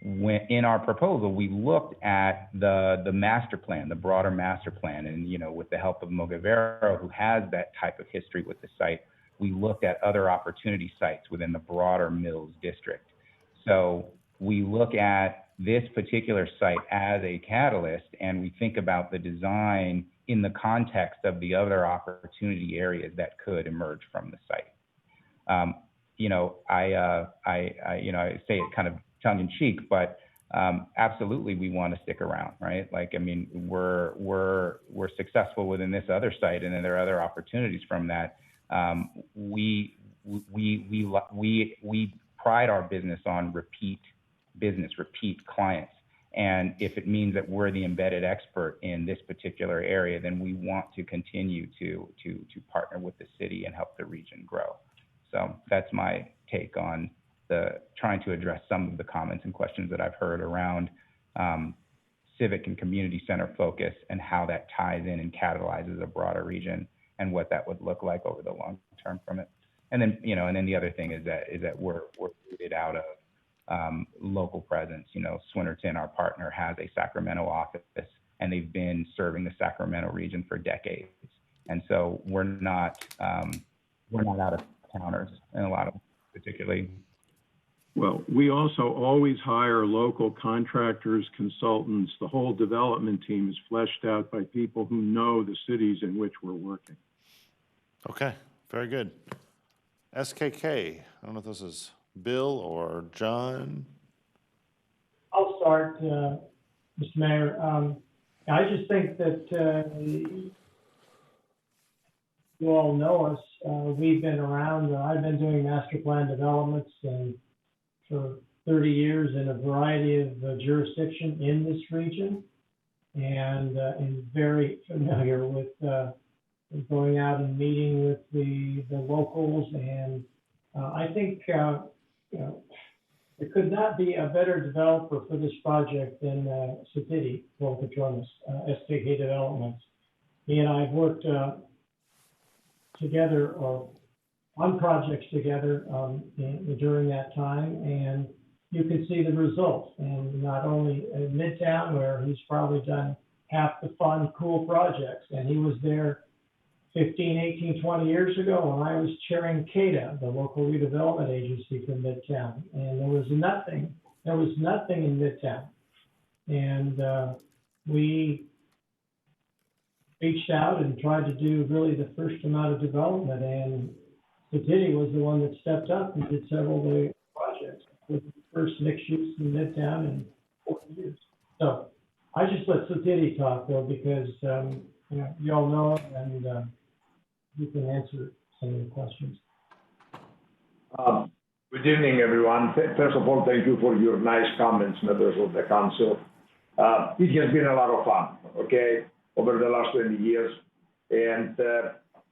when in our proposal, we looked at the master plan, the broader master plan, and with the help of Mogavero, who has that type of history with the site, we looked at other opportunity sites within the broader Mills district. So we look at this particular site as a catalyst, and we think about the design in the context of the other opportunity areas that could emerge from the site. I say it kind of tongue in cheek, but absolutely we want to stick around, right? We're successful within this other site, and then there are other opportunities from that. We pride our business on repeat clients. And if it means that we're the embedded expert in this particular area, then we want to continue to partner with the city and help the region grow. So that's my take on trying to address some of the comments and questions that I've heard around civic and community center focus and how that ties in and catalyzes a broader region and what that would look like over the long term from it. And then, the other thing is that we're rooted out of local presence. Swinnerton, our partner, has a Sacramento office, and they've been serving the Sacramento region for decades. And so we're not out of towners in a lot of, particularly. Well, we also always hire local contractors, consultants. The whole development team is fleshed out by people who know the cities in which we're working. Okay, very good. SKK, I don't know if this is Bill or John. I'll start, Mr. Mayor. I just think that you all know us. We've been around. I've been doing master plan developments for 30 years in a variety of jurisdictions in this region, and very familiar with going out and meeting with the locals. And I think, you know, there could not be a better developer for this project than City Volcatronis, STK Developments. He and I have worked together or on projects together during that time, and you can see the results. And not only in Midtown, where he's probably done half the fun, cool projects, and he was there 15, 18, 20 years ago when I was chairing CADA, the local redevelopment agency for Midtown, and there was nothing in Midtown. And we reached out and tried to do really the first amount of development, and City was the one that stepped up and did several of the projects, with the first mixed use in Midtown in 40 years. So I just let City talk though, because you know, you all know him, and you can answer some of the questions. Good evening, everyone. First of all, thank you for your nice comments, members of the council. It has been a lot of fun, okay, over the last 20 years. And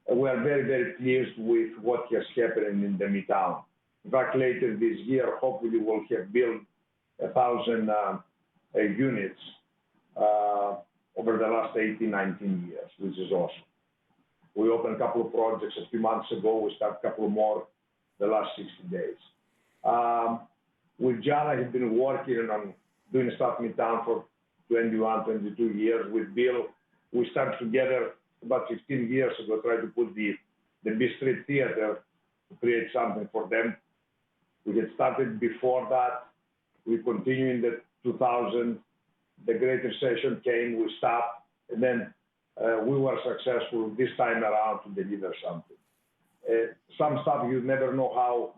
we are very, very pleased with what has happened in the Midtown. In fact, later this year, hopefully we'll have built 1,000 units over the last 18, 19 years, which is awesome. We opened a couple of projects a few months ago. We started a couple more the last 60 days. With John, I have been working on doing stuff in town for 21, 22 years. With Bill, we started together about 15 years ago, trying to put the B Street Theater to create something for them. We had started before that. We continued in the 2000. The Great Recession came, we stopped, and then we were successful this time around to deliver something. Some stuff you never know how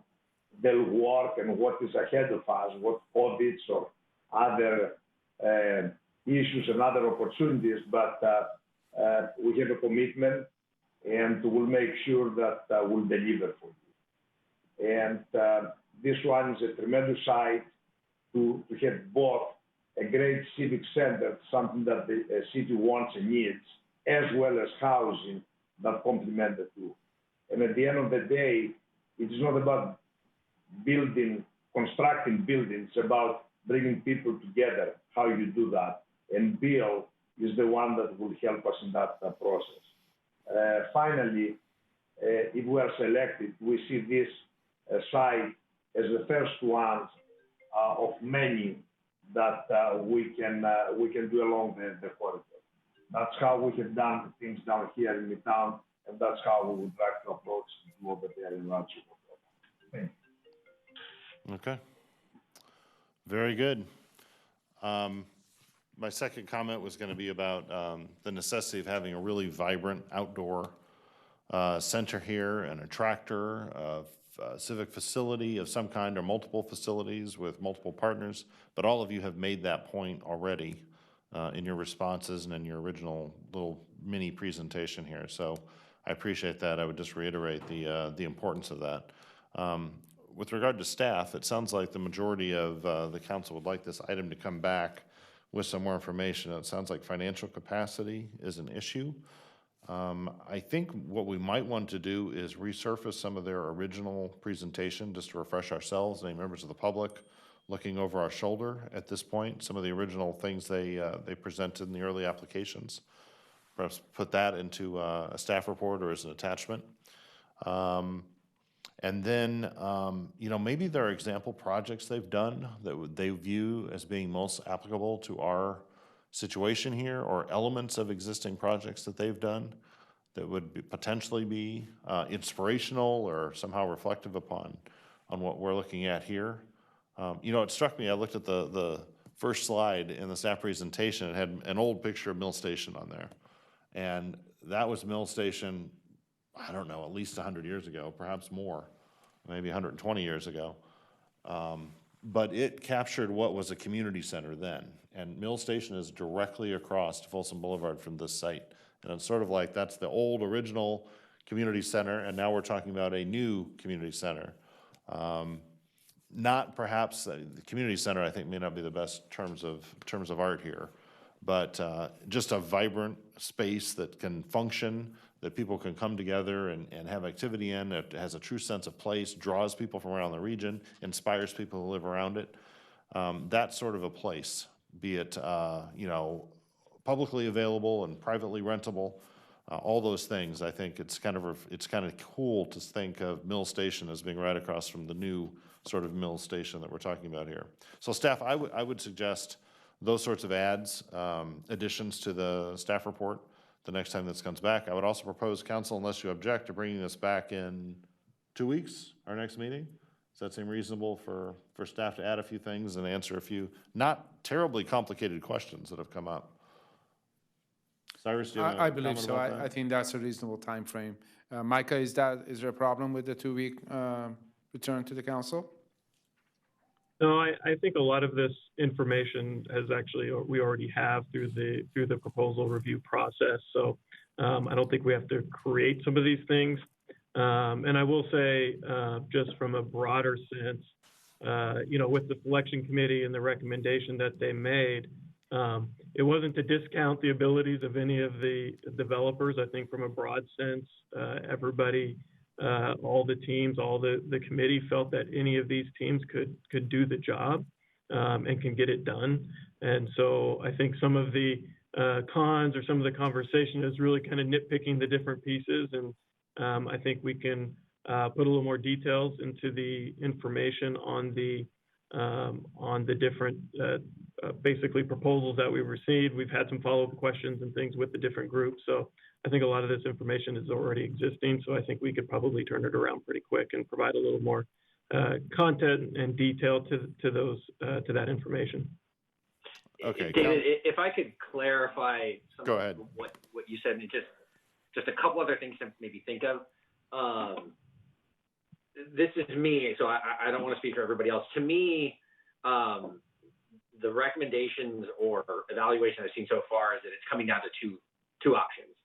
they'll work and what is ahead of us, what audits or other issues and other opportunities, but we have a commitment and we'll make sure that we'll deliver for you. And this one is a tremendous site to have both a great civic center, something that the city wants and needs, as well as housing that complement the two. And at the end of the day, it's not about constructing buildings, it's about bringing people together, how you do that. And Bill is the one that will help us in that process. Finally, if we are selected, we see this site as the first one of many that we can do along the corridor. That's how we have done things down here in Midtown, and that's how we would like to approach the over there in Rancho. Thank you. Okay. Very good. My second comment was going to be about the necessity of having a really vibrant outdoor center here, an attractor, a civic facility of some kind or multiple facilities with multiple partners. But all of you have made that point already in your responses and in your original little mini presentation here. So I appreciate that. I would just reiterate the importance of that. With regard to staff, it sounds like the majority of the council would like this item to come back with some more information. It sounds like financial capacity is an issue. I think what we might want to do is resurface some of their original presentation just to refresh ourselves, any members of the public looking over our shoulder at this point, some of the original things they presented in the early applications. Perhaps put that into a staff report or as an attachment. And then, you know, maybe there are example projects they've done that they view as being most applicable to our situation here, or elements of existing projects that they've done that would potentially be inspirational or somehow reflective on what we're looking at here. You know, it struck me, I looked at the first slide in the staff presentation, it had an old picture of Mill Station on there. And that was Mill Station, I don't know, at least 100 years ago, perhaps more, maybe 120 years ago. But it captured what was a community center then. And Mill Station is directly across Folsom Boulevard from this site. And it's sort of like that's the old original community center, and now we're talking about a new community center. Not perhaps, the community center I think may not be the best terms of art here, but just a vibrant space that can function, that people can come together and have activity in, that has a true sense of place, draws people from around the region, inspires people who live around it. That sort of a place, be it, you know, publicly available and privately rentable, all those things. I think it's kind of cool to think of Mill Station as being right across from the new sort of Mill Station that we're talking about here. So staff, I would suggest those sorts of additions to the staff report the next time this comes back. I would also propose, council, unless you object, to bringing this back in 2 weeks, our next meeting. Does that seem reasonable for staff to add a few things and answer a few not terribly complicated questions that have come up? Cyrus, do you have a I believe comment so. about that? I think that's a reasonable time frame. Micah, is there a problem with the 2-week return to the council? No, I think a lot of this information has actually, we already have through the proposal review process. So I don't think we have to create some of these things. And I will say, just from a broader sense, you know, with the selection committee and the recommendation that they made, it wasn't to discount the abilities of any of the developers. I think from a broad sense, everybody, all the teams, all the committee felt that any of these teams could do the job and can get it done. And so I think some of the cons or some of the conversation is really kind of nitpicking the different pieces. And I think we can put a little more details into the information on the different basically proposals that we've received. We've had some follow-up questions and things with the different groups. So I think a lot of this information is already existing. So I think we could probably turn it around pretty quick and provide a little more content and detail to those to that information. Okay. David, if I could clarify some Go ahead. of what you said, and just a couple other things to maybe think of. This is me, so I don't want to speak for everybody else. To me, the recommendations or evaluation I've seen so far is that it's coming down to two options.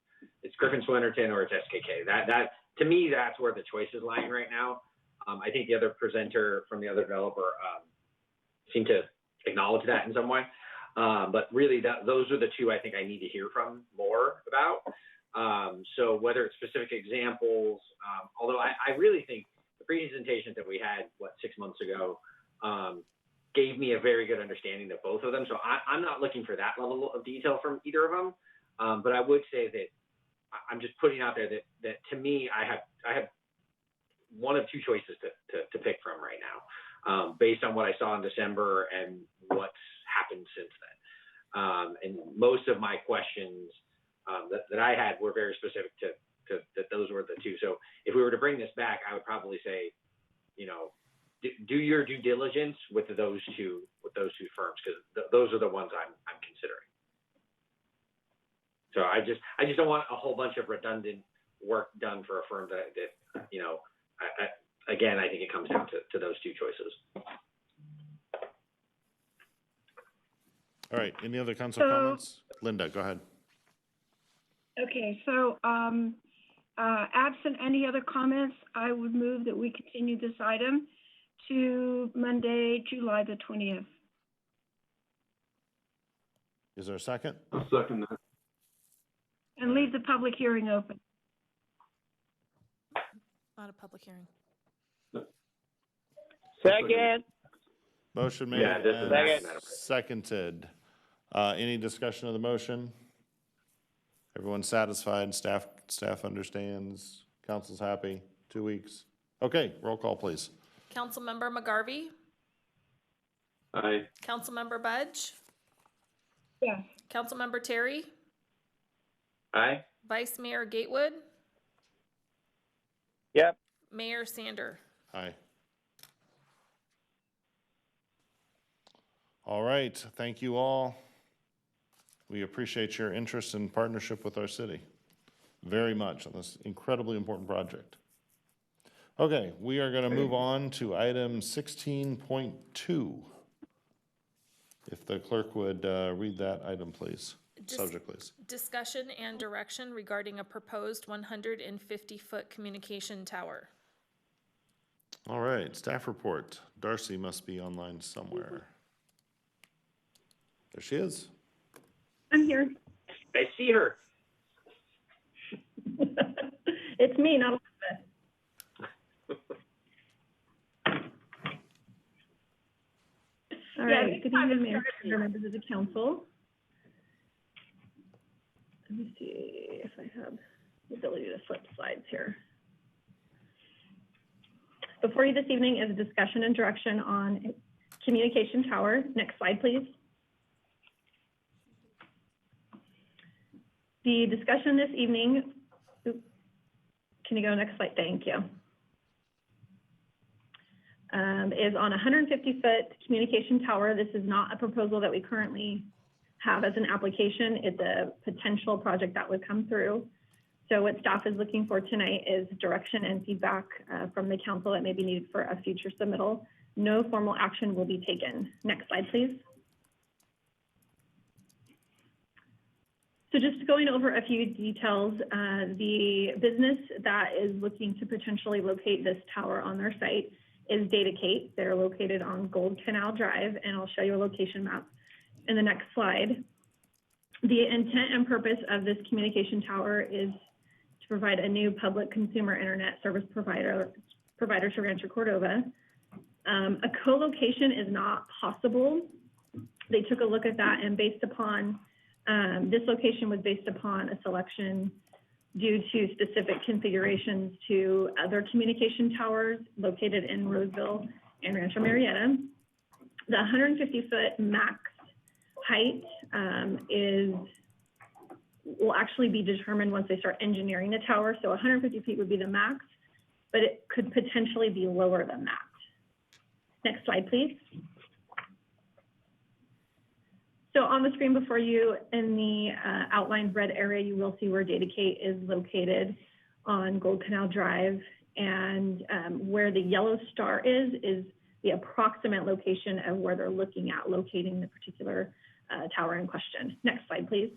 It's Griffin Swinnerton or it's SKK. That to me, that's where the choice is lying right now. I think the other presenter from the other developer seemed to acknowledge that in some way. But really, those are the two I think I need to hear from more about. So whether it's specific examples, although I really think the presentations that we had, 6 months ago, gave me a very good understanding of both of them. So I'm not looking for that level of detail from either of them. But I would say that I'm just putting out there that to me, I have one of two choices to pick from right now, based on what I saw in December and what's happened since then. And most of my questions that I had were very specific to that those were the two. So if we were to bring this back, I would probably say, you know, do your due diligence with those two firms, because those are the ones I'm considering. So I just don't want a whole bunch of redundant work done for a firm that you know, again, I think it comes down to those two choices. All right, any other council comments? Linda, go ahead. Okay, so absent any other comments, I would move that we continue this item to Monday, July the 20th. Is there a second? I'll second that. And leave the public hearing open. Not a public hearing. Second. Motion made Yeah, this is and seconded. Any discussion of the motion? Everyone satisfied? Staff understands? Council's happy? 2 weeks? Okay, roll call, please. Councilmember McGarvey? Aye. Councilmember Budge? Yes. Councilmember Terry? Aye. Vice Mayor Gatewood? Yep. Mayor Sander? Aye. All right, thank you all. We appreciate your interest and partnership with our city very much on this incredibly important project. Okay, we are going to move on to item 16.2. If the clerk would read that item, please. Subject, please. Discussion and direction regarding a proposed 150-foot communication tower. All right, staff report. Darcy must be online somewhere. There she is. I'm here. I see her. It's me, not Elizabeth. All right, good evening, Mayor and members of the council. Let me see if I have the ability to flip slides here. Before you this evening is a discussion and direction on communication tower. Next slide, please. The discussion this evening, can you go next slide? Thank you. Is on a 150-foot communication tower. This is not a proposal that we currently have as an application. It's a potential project that would come through. So what staff is looking for tonight is direction and feedback from the council that may be needed for a future submittal. No formal action will be taken. Next slide, please. So just going over a few details, the business that is looking to potentially locate this tower on their site is Datakate. They're located on Gold Canal Drive, and I'll show you a location map in the next slide. The intent and purpose of this communication tower is to provide a new public consumer internet service provider to Rancho Cordova. A co-location is not possible. They took a look at that, and based upon, this location was based upon a selection due to specific configurations to other communication towers located in Roseville and Rancho Marietta. The 150-foot max height will actually be determined once they start engineering the tower. So 150 feet would be the max, but it could potentially be lower than that. Next slide, please. So on the screen before you in the outlined red area, you will see where Datakate is located on Gold Canal Drive. And where the yellow star is the approximate location of where they're looking at locating the particular tower in question. Next slide, please.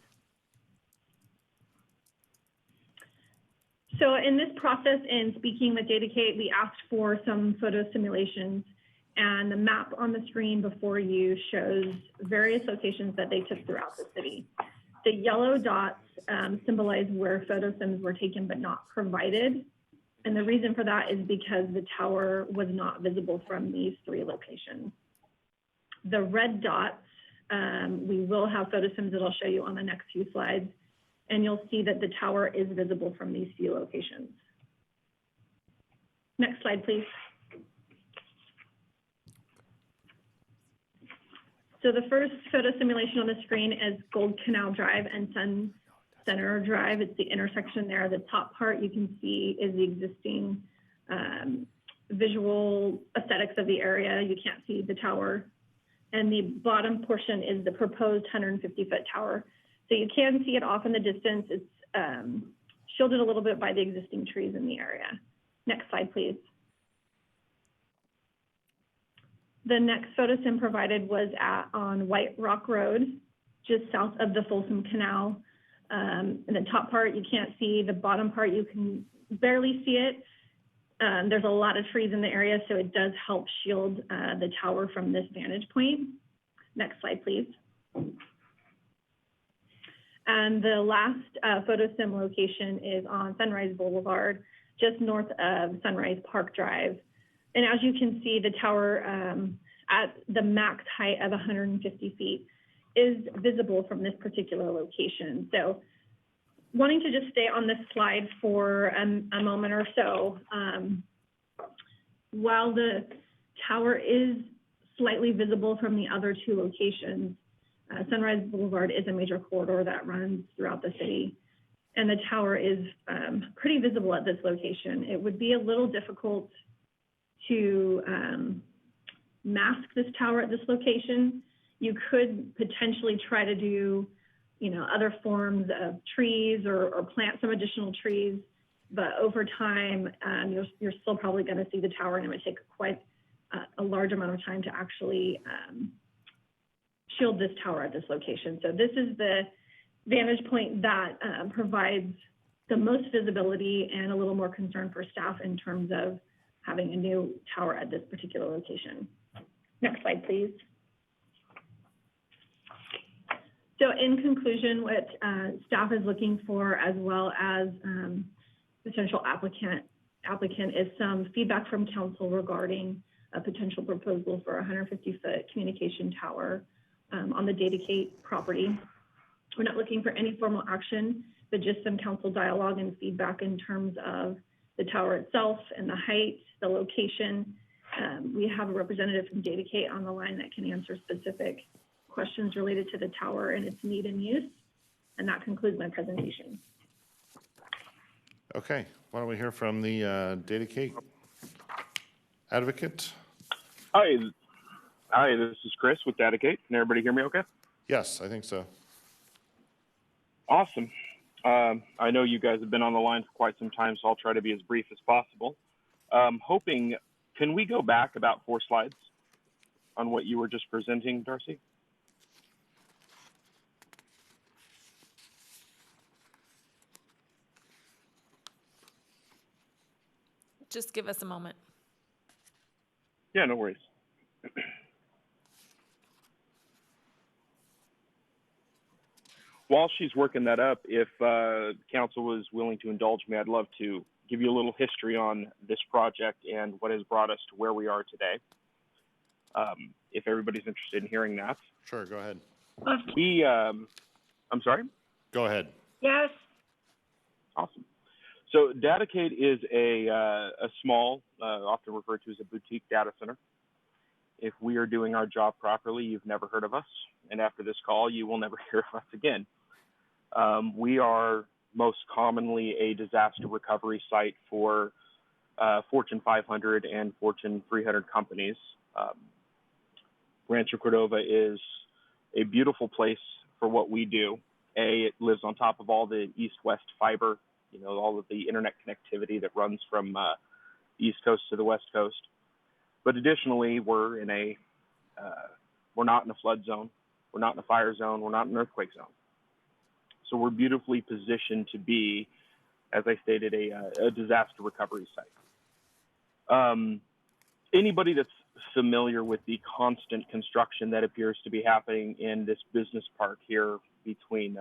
So in this process, in speaking with Datakate, we asked for some photo simulations, and the map on the screen before you shows various locations that they took throughout the city. The yellow dots symbolize where photo sims were taken but not provided. And the reason for that is because the tower was not visible from these three locations. The red dots, we will have photo sims that I'll show you on the next few slides, and you'll see that the tower is visible from these few locations. Next slide, please. So the first photo simulation on the screen is Gold Canal Drive and Sun Center Drive. It's the intersection there. The top part you can see is the existing visual aesthetics of the area. You can't see the tower. And the bottom portion is the proposed 150-foot tower. So you can see it off in the distance. It's shielded a little bit by the existing trees in the area. Next slide, please. The next photo sim provided was on White Rock Road, just south of the Folsom Canal. In the top part, you can't see. The bottom part, you can barely see it. There's a lot of trees in the area, so it does help shield the tower from this vantage point. Next slide, please. And the last photo sim location is on Sunrise Boulevard, just north of Sunrise Park Drive. And as you can see, the tower at the max height of 150 feet is visible from this particular location. So wanting to just stay on this slide for a moment or so, while the tower is slightly visible from the other two locations, Sunrise Boulevard is a major corridor that runs throughout the city, and the tower is pretty visible at this location. It would be a little difficult to mask this tower at this location. You could potentially try to do, other forms of trees or plant some additional trees, but over time, you're still probably going to see the tower, and it would take quite a large amount of time to actually shield this tower at this location. So this is the vantage point that provides the most visibility and a little more concern for staff in terms of having a new tower at this particular location. Next slide, please. So in conclusion, what staff is looking for, as well as potential applicant is some feedback from council regarding a potential proposal for a 150-foot communication tower on the Datacate property. We're not looking for any formal action, but just some council dialogue and feedback in terms of the tower itself and the height, the location. We have a representative from Datacate on the line that can answer specific questions related to the tower and its need and use. And that concludes my presentation. Okay, why don't we hear from the Datacate advocate? Hi, this is Chris with Datacate. Can everybody hear me okay? Yes, I think so. Awesome. I know you guys have been on the line for quite some time, so I'll try to be as brief as possible. Hoping, can we go back about 4 slides on what you were just presenting, Darcy? Just give us a moment. Yeah, no worries. While she's working that up, if council was willing to indulge me, I'd love to give you a little history on this project and what has brought us to where we are today. If everybody's interested in hearing that. Sure, go ahead. I'm sorry? Go ahead. Yes. Awesome. So Datacate is a small, often referred to as a boutique data center. If we are doing our job properly, you've never heard of us. And after this call, you will never hear of us again. We are most commonly a disaster recovery site for Fortune 500 and Fortune 300 companies. Rancho Cordova is a beautiful place for what we do. It lives on top of all the east-west fiber, you know, all of the internet connectivity that runs from the East Coast to the West Coast. But additionally, we're not in a flood zone. We're not in a fire zone. We're not in an earthquake zone. So we're beautifully positioned to be, as I stated, a disaster recovery site. Anybody that's familiar with the constant construction that appears to be happening in this business park here between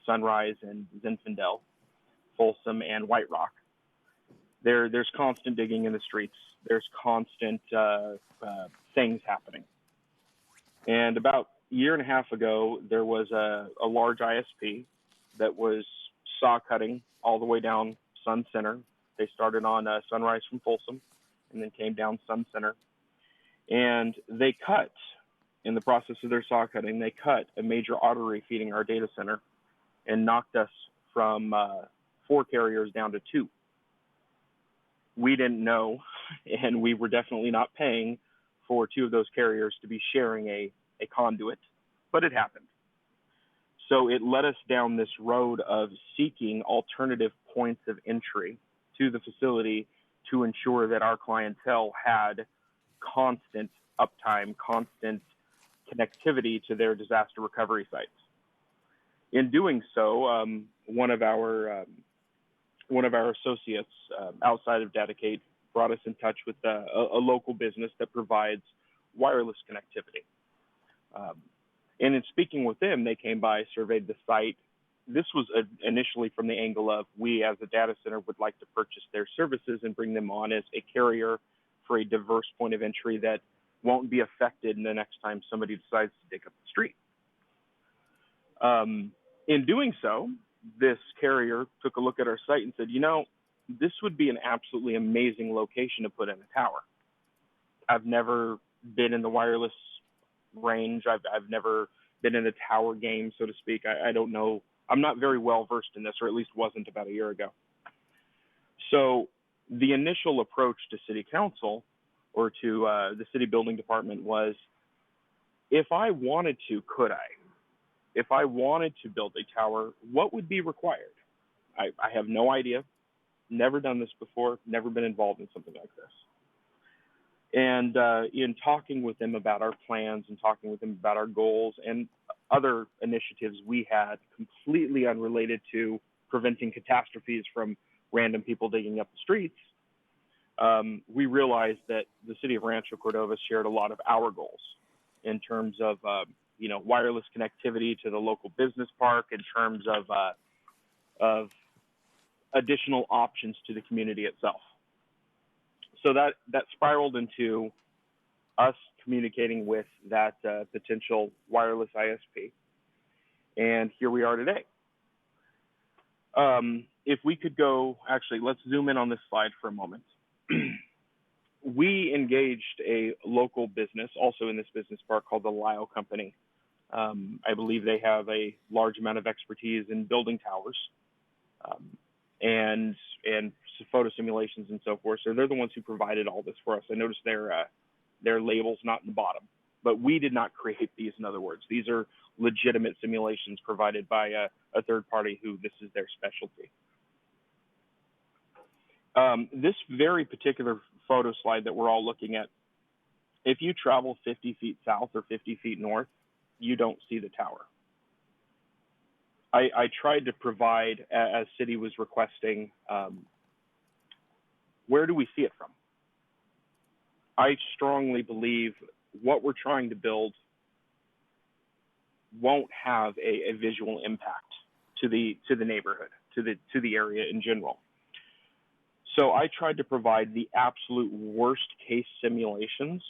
Sunrise and Zinfandel, Folsom and White Rock, there's constant digging in the streets. There's constant things happening. And about a year and a half ago, there was a large ISP that was saw cutting all the way down Sun Center. They started on Sunrise from Folsom and then came down Sun Center. And they cut, in the process of their saw cutting, they cut a major artery feeding our data center and knocked us from 4 carriers down to 2. We didn't know, and we were definitely not paying for 2 of those carriers to be sharing a conduit, but it happened. So it led us down this road of seeking alternative points of entry to the facility to ensure that our clientele had constant uptime, constant connectivity to their disaster recovery sites. In doing so, one of our associates outside of Datacate brought us in touch with a local business that provides wireless connectivity. And in speaking with them, they came by, surveyed the site. This was initially from the angle of we as a data center would like to purchase their services and bring them on as a carrier for a diverse point of entry that won't be affected the next time somebody decides to dig up the street. In doing so, this carrier took a look at our site and said, you know, this would be an absolutely amazing location to put in a tower. I've never been in the wireless range. I've never been in a tower game, so to speak. I don't know. I'm not very well versed in this, or at least wasn't about a year ago. So the initial approach to city council or to the city building department was, if I wanted to, could I? If I wanted to build a tower, what would be required? I have no idea. Never done this before. Never been involved in something like this. And in talking with them about our plans and talking with them about our goals and other initiatives we had completely unrelated to preventing catastrophes from random people digging up the streets, we realized that the city of Rancho Cordova shared a lot of our goals in terms of wireless connectivity to the local business park, in terms of additional options to the community itself. So that spiraled into us communicating with that potential wireless ISP. And here we are today. If we could go, actually, let's zoom in on this slide for a moment. We engaged a local business, also in this business park, called the Lyle Company. I believe they have a large amount of expertise in building towers and photo simulations and so forth. So they're the ones who provided all this for us. I noticed their labels not in the bottom, but we did not create these. In other words, these are legitimate simulations provided by a third party who this is their specialty. This very particular photo slide that we're all looking at, if you travel 50 feet south or 50 feet north, you don't see the tower. I tried to provide, as City was requesting, where do we see it from? I strongly believe what we're trying to build won't have a visual impact to the neighborhood, to the area in general. So I tried to provide the absolute worst case simulations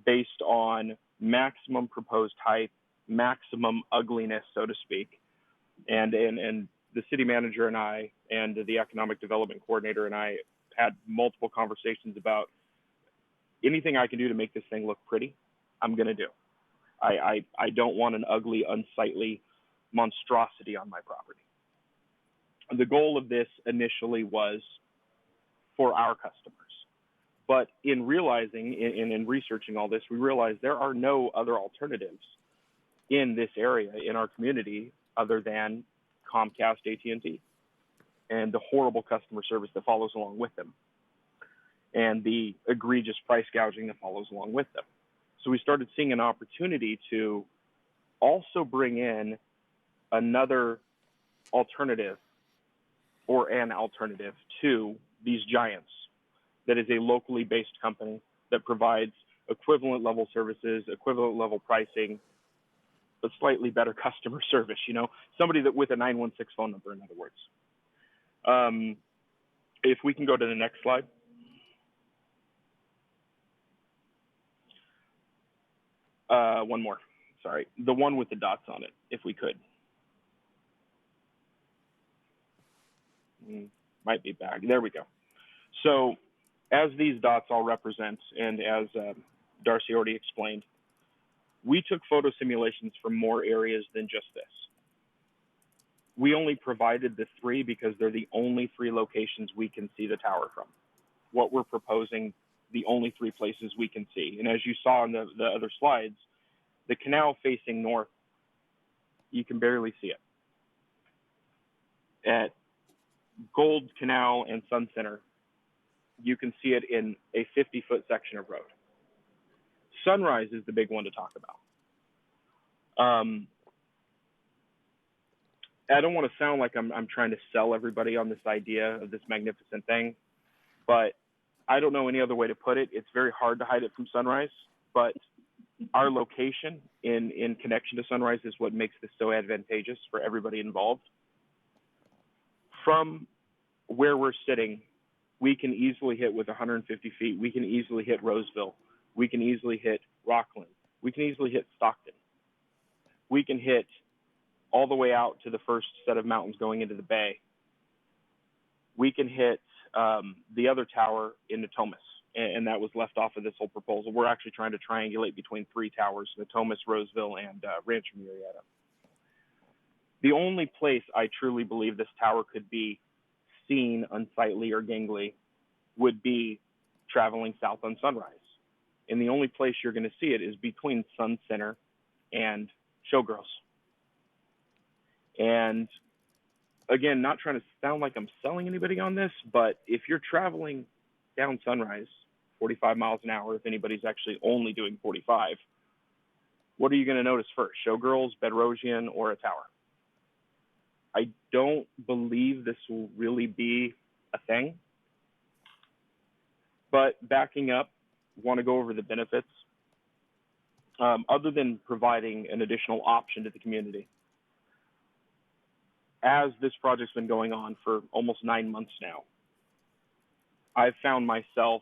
based on maximum proposed height, maximum ugliness, so to speak. And the city manager and I, and the economic development coordinator and I, had multiple conversations about anything I can do to make this thing look pretty, I'm gonna do. I don't want an ugly, unsightly monstrosity on my property. The goal of this initially was for our customers. But in realizing, in researching all this, we realized there are no other alternatives in this area, in our community, other than Comcast, AT&T, and the horrible customer service that follows along with them, and the egregious price gouging that follows along with them. So we started seeing an opportunity to also bring in another alternative, or an alternative to these giants, that is a locally based company that provides equivalent level services, equivalent level pricing, but slightly better customer service, somebody that with a 916 phone number, in other words. If we can go to the next slide. One more, sorry. The one with the dots on it, if we could. Might be back, there we go. So as these dots all represent, and as Darcy already explained, we took photo simulations from more areas than just this. We only provided the 3 because they're the only 3 locations we can see the tower from. What we're proposing, the only 3 places we can see. And as you saw in the other slides, the canal facing north, you can barely see it. At Gold Canal and Sun Center, you can see it in a 50-foot section of road. Sunrise is the big one to talk about. I don't want to sound like I'm trying to sell everybody on this idea of this magnificent thing, but I don't know any other way to put it. It's very hard to hide it from Sunrise, but our location in connection to Sunrise is what makes this so advantageous for everybody involved. From where we're sitting, we can easily hit with 150 feet. We can easily hit Roseville. We can easily hit Rockland. We can easily hit Stockton. We can hit all the way out to the first set of mountains going into the bay. We can hit the other tower in Natomas, and that was left off of this whole proposal. We're actually trying to triangulate between 3 towers, Natomas, Roseville, and Rancho Murrieta. The only place I truly believe this tower could be seen unsightly or gangly would be traveling south on Sunrise. And the only place you're going to see it is between Sun Center and Showgirls. And again, not trying to sound like I'm selling anybody on this, but if you're traveling down Sunrise 45 miles an hour, if anybody's actually only doing 45, what are you going to notice first? Showgirls, Bedrosian, or a tower? I don't believe this will really be a thing. But backing up, want to go over the benefits. other than providing an additional option to the community. As this project's been going on for almost 9 months now, I've found myself,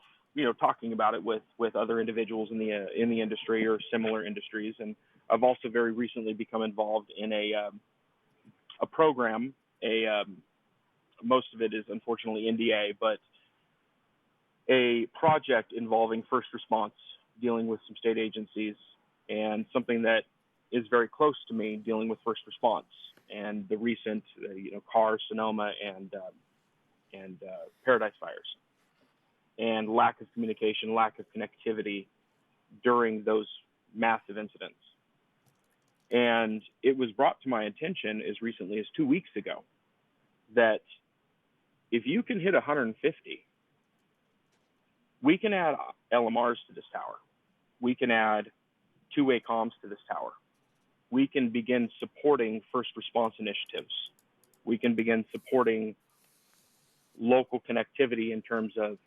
talking about it with other individuals in the industry or similar industries, and I've also very recently become involved in a program. Most of it is unfortunately NDA, but a project involving first response, dealing with some state agencies, and something that is very close to me, dealing with first response and the recent, Carr, Sonoma, and Paradise fires, and lack of communication, lack of connectivity during those massive incidents. And it was brought to my attention as recently as 2 weeks ago that if you can hit 150, we can add LMRs to this tower. We can add two-way comms to this tower. We can begin supporting first response initiatives. We can begin supporting local connectivity in terms of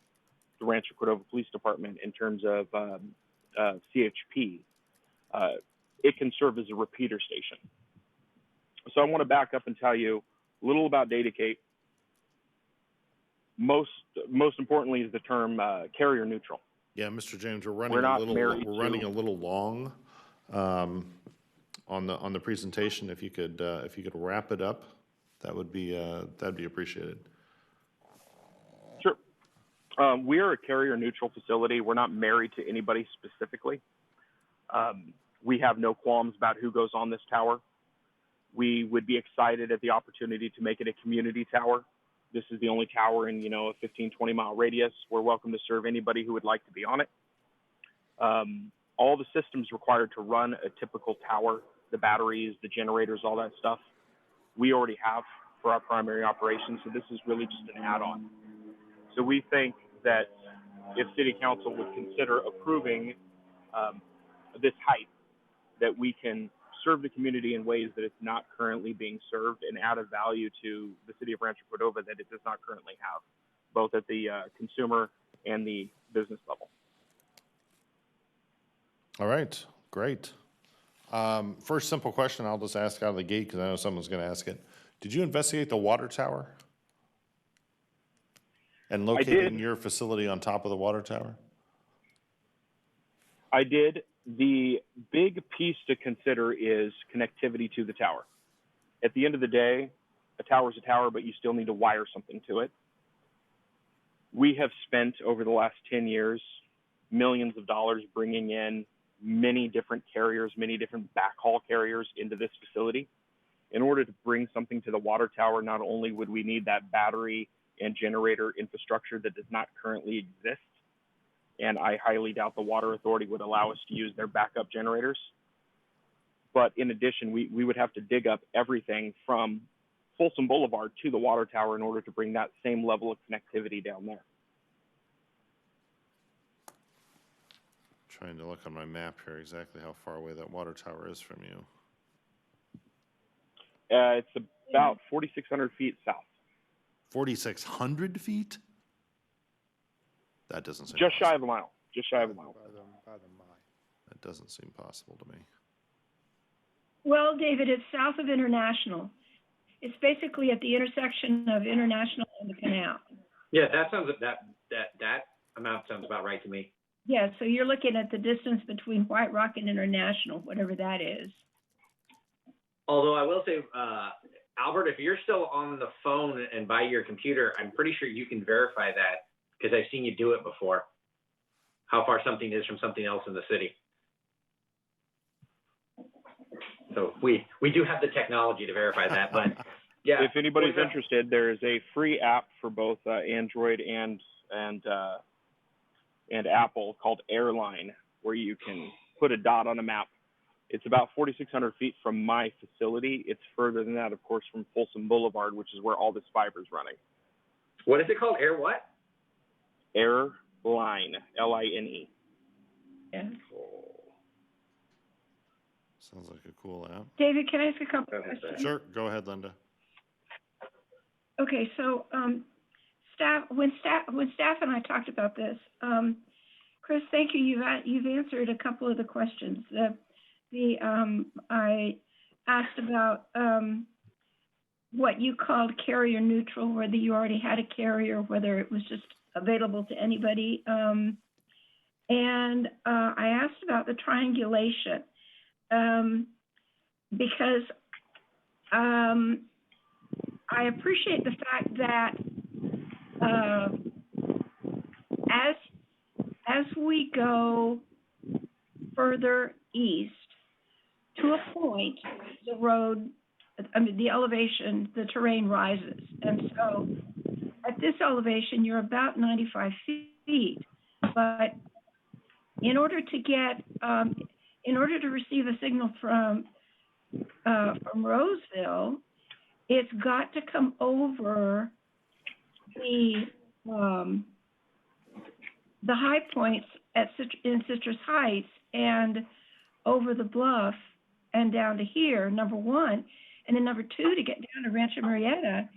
the Rancho Cordova Police Department, in terms of CHP. It can serve as a repeater station. So I want to back up and tell you a little about Datacate. Most importantly is the term carrier neutral. Yeah, Mr. James, we're running a little long on the presentation. If you could wrap it up, that'd be appreciated. Sure. We are a carrier neutral facility. We're not married to anybody specifically. We have no qualms about who goes on this tower. We would be excited at the opportunity to make it a community tower. This is the only tower in, a 15, 20-mile radius. We're welcome to serve anybody who would like to be on it. All the systems required to run a typical tower, the batteries, the generators, all that stuff, we already have for our primary operations. So this is really just an add-on. So we think that if City Council would consider approving this height, that we can serve the community in ways that it's not currently being served and add a value to the city of Rancho Cordova that it does not currently have, both at the consumer and the business level. All right, great. First simple question I'll just ask out of the gate because I know someone's going to ask it. Did you investigate the water tower and locating your facility on top of the water tower? I did. The big piece to consider is connectivity to the tower. At the end of the day, a tower is a tower, but you still need to wire something to it. We have spent over the last 10 years millions of dollars bringing in many different carriers, many different backhaul carriers into this facility. In order to bring something to the water tower, not only would we need that battery and generator infrastructure that does not currently exist, and I highly doubt the Water Authority would allow us to use their backup generators. But in addition, we would have to dig up everything from Folsom Boulevard to the water tower in order to bring that same level of connectivity down there. Trying to look on my map here exactly how far away that water tower is from you. It's about 4,600 feet south. 4,600 feet? That doesn't seem just possible. shy of a mile. Just shy of a mile. That doesn't seem possible to me. Well, David, it's south of International. It's basically at the intersection of International and the canal. Yeah, that amount sounds about right to me. Yeah, so you're looking at the distance between White Rock and International, whatever that is. Although I will say, Albert, if you're still on the phone and by your computer, I'm pretty sure you can verify that because I've seen you do it before, how far something is from something else in the city. So we do have the technology to verify that, but yeah. If anybody's interested, there is a free app for both Android and Apple called Airline, where you can put a dot on a map. It's about 4,600 feet from my facility. It's further than that, of course, from Folsom Boulevard, which is where all this fiber is running. What is it called? Air what? Airline, L-I-N-E. Yeah. Sounds like a cool app. David, can I ask a couple of questions? Sure, go ahead, Linda. Okay, so when staff and I talked about this, Chris, thank you. You've answered a couple of the questions. I asked about what you called carrier neutral, whether you already had a carrier, whether it was just available to anybody. And I asked about the triangulation because I appreciate the fact that as we go further east, to a point, the road, the elevation, the terrain rises. And so at this elevation, you're about 95 feet. But in order to get, in order to receive a signal from Roseville, it's got to come over the high points in Citrus Heights and over the bluff and down to here, number one. And then number two, to get down to Rancho Marietta,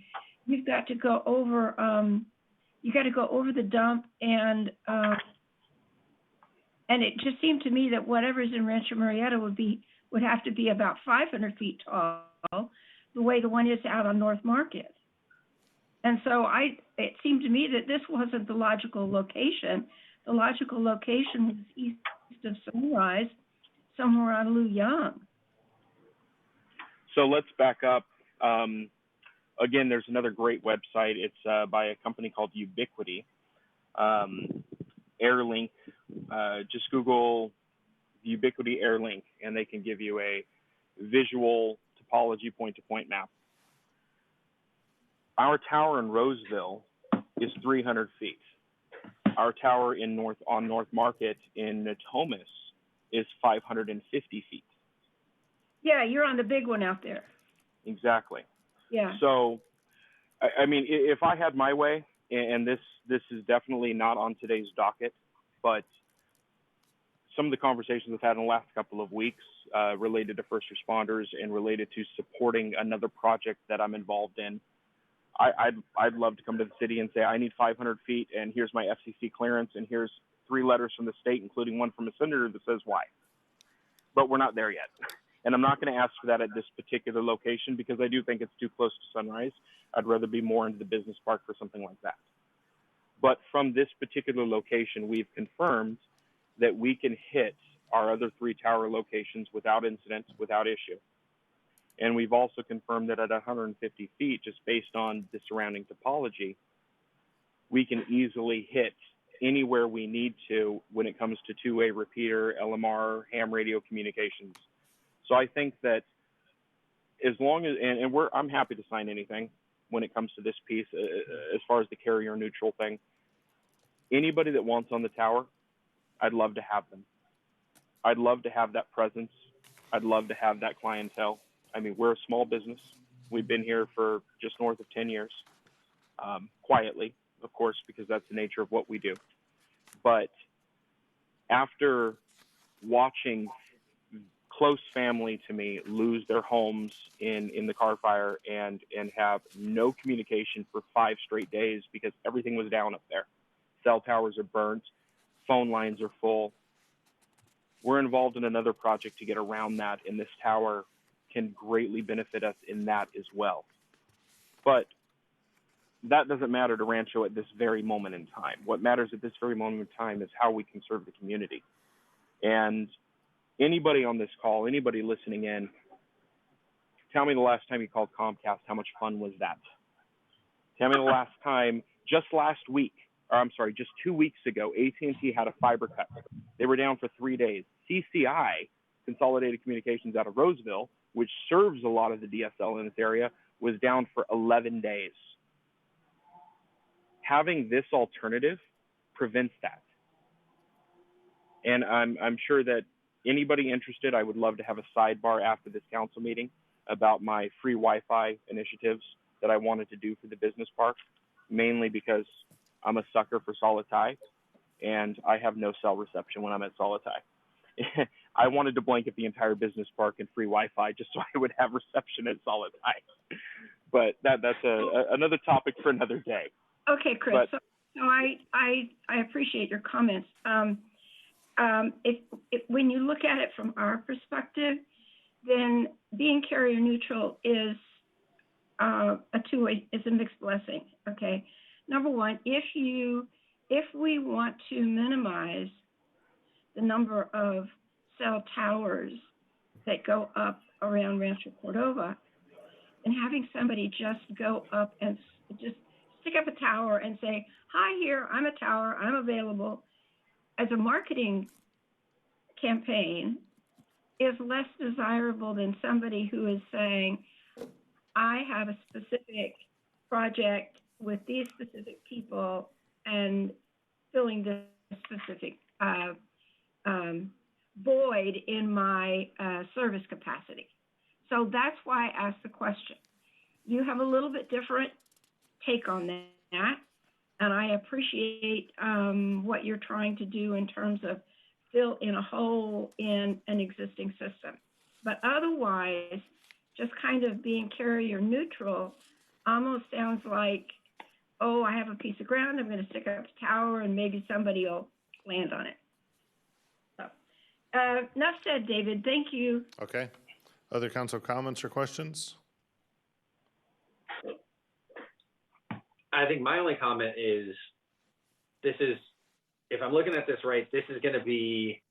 you've got to go over, you got to go over the dump and it just seemed to me that whatever's in Rancho Marietta would have to be about 500 feet tall, the way the one is out on North Market. And so it seemed to me that this wasn't the logical location. The logical location was east of Sunrise, somewhere on Lou Young. So let's back up. Again, there's another great website. It's by a company called Ubiquity. Airlink. Just Google Ubiquity Airlink, and they can give you a visual topology point-to-point map. Our tower in Roseville is 300 feet. Our tower on North Market in Natomas is 550 feet. Yeah, you're on the big one out there. Exactly. Yeah. So, I mean, if I had my way, and this is definitely not on today's docket, but some of the conversations I've had in the last couple of weeks related to first responders and related to supporting another project that I'm involved in, I'd love to come to the city and say, I need 500 feet, and here's my FCC clearance, and here's 3 letters from the state, including one from a senator that says why. But we're not there yet. And I'm not going to ask for that at this particular location because I do think it's too close to Sunrise. I'd rather be more into the business park for something like that. But from this particular location, we've confirmed that we can hit our other 3 tower locations without incident, without issue. And we've also confirmed that at 150 feet, just based on the surrounding topology, we can easily hit anywhere we need to when it comes to two-way repeater, LMR, ham radio communications. So I think that as long as, I'm happy to sign anything when it comes to this piece, as far as the carrier neutral thing. Anybody that wants on the tower, I'd love to have them. I'd love to have that presence. I'd love to have that clientele. I mean, we're a small business. We've been here for just north of 10 years, quietly, of course, because that's the nature of what we do. But after watching close family to me lose their homes in the car fire and have no communication for 5 straight days because everything was down up there. Cell towers are burnt, phone lines are full. We're involved in another project to get around that, and this tower can greatly benefit us in that as well. But that doesn't matter to Rancho at this very moment in time. What matters at this very moment in time is how we can serve the community. And anybody on this call, anybody listening in, tell me the last time you called Comcast, how much fun was that? Tell me the last time, just 2 weeks ago, AT&T had a fiber cut. They were down for 3 days. CCI, Consolidated Communications out of Roseville, which serves a lot of the DSL in this area, was down for 11 days. Having this alternative prevents that. And I'm sure that anybody interested, I would love to have a sidebar after this council meeting about my free Wi-Fi initiatives that I wanted to do for the business park, mainly because I'm a sucker for Solitaire, and I have no cell reception when I'm at Solitaire. I wanted to blanket the entire business park in free Wi-Fi just so I would have reception at Solitaire. But that's another topic for another day. Okay, Chris. But, so I appreciate your comments. when you look at it from our perspective, then being carrier neutral is a two-way, it's a mixed blessing, okay? Number one, if we want to minimize the number of cell towers that go up around Rancho Cordova, and having somebody just go up and just stick up a tower and say, hi, here, I'm a tower, I'm available, as a marketing campaign is less desirable than somebody who is saying, I have a specific project with these specific people and filling this specific void in my service capacity. So that's why I asked the question. You have a little bit different take on that, and I appreciate what you're trying to do in terms of fill in a hole in an existing system. But otherwise, just kind of being carrier neutral almost sounds like, oh, I have a piece of ground, I'm going to stick up a tower, and maybe somebody will land on it. So, enough said, David. Thank you. Okay. Other council comments or questions? I think my only comment is, if I'm looking at this right, this is going to be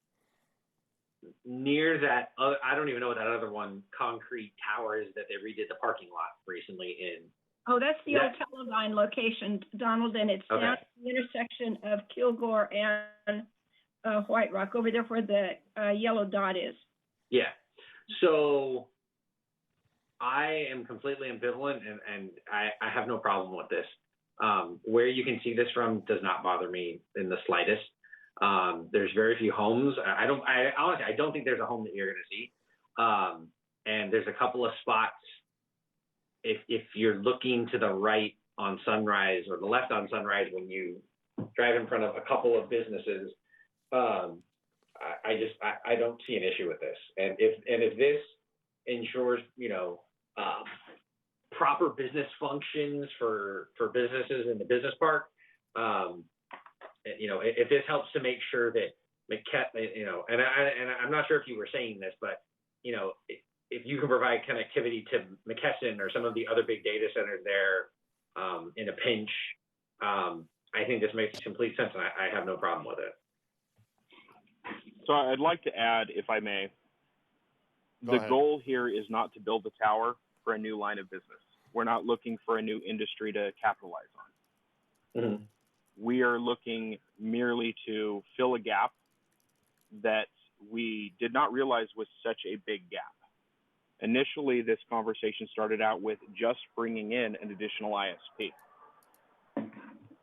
near that, I don't even know what that other one, concrete tower is that they redid the parking lot recently in. Oh, that's the old Teledyne location, Donald, and it's down at the intersection of Kilgore and White Rock, over there where the yellow dot is. Yeah. So I am completely ambivalent, and I have no problem with this. Where you can see this from does not bother me in the slightest. There's very few homes. I honestly, I don't think there's a home that you're going to see. And there's a couple of spots. If you're looking to the right on Sunrise or the left on Sunrise when you drive in front of a couple of businesses, I don't see an issue with this. And if this ensures, proper business functions for businesses in the business park, if this helps to make sure that and I'm not sure if you were saying this, but if you can provide connectivity to McKesson or some of the other big data centers there in a pinch, I think this makes complete sense, and I have no problem with it. So I'd like to add, if I may, the goal here is not to build a tower for a new line of business. We're not looking for a new industry to capitalize on. Mm-hmm. We are looking merely to fill a gap that we did not realize was such a big gap. Initially, this conversation started out with just bringing in an additional ISP.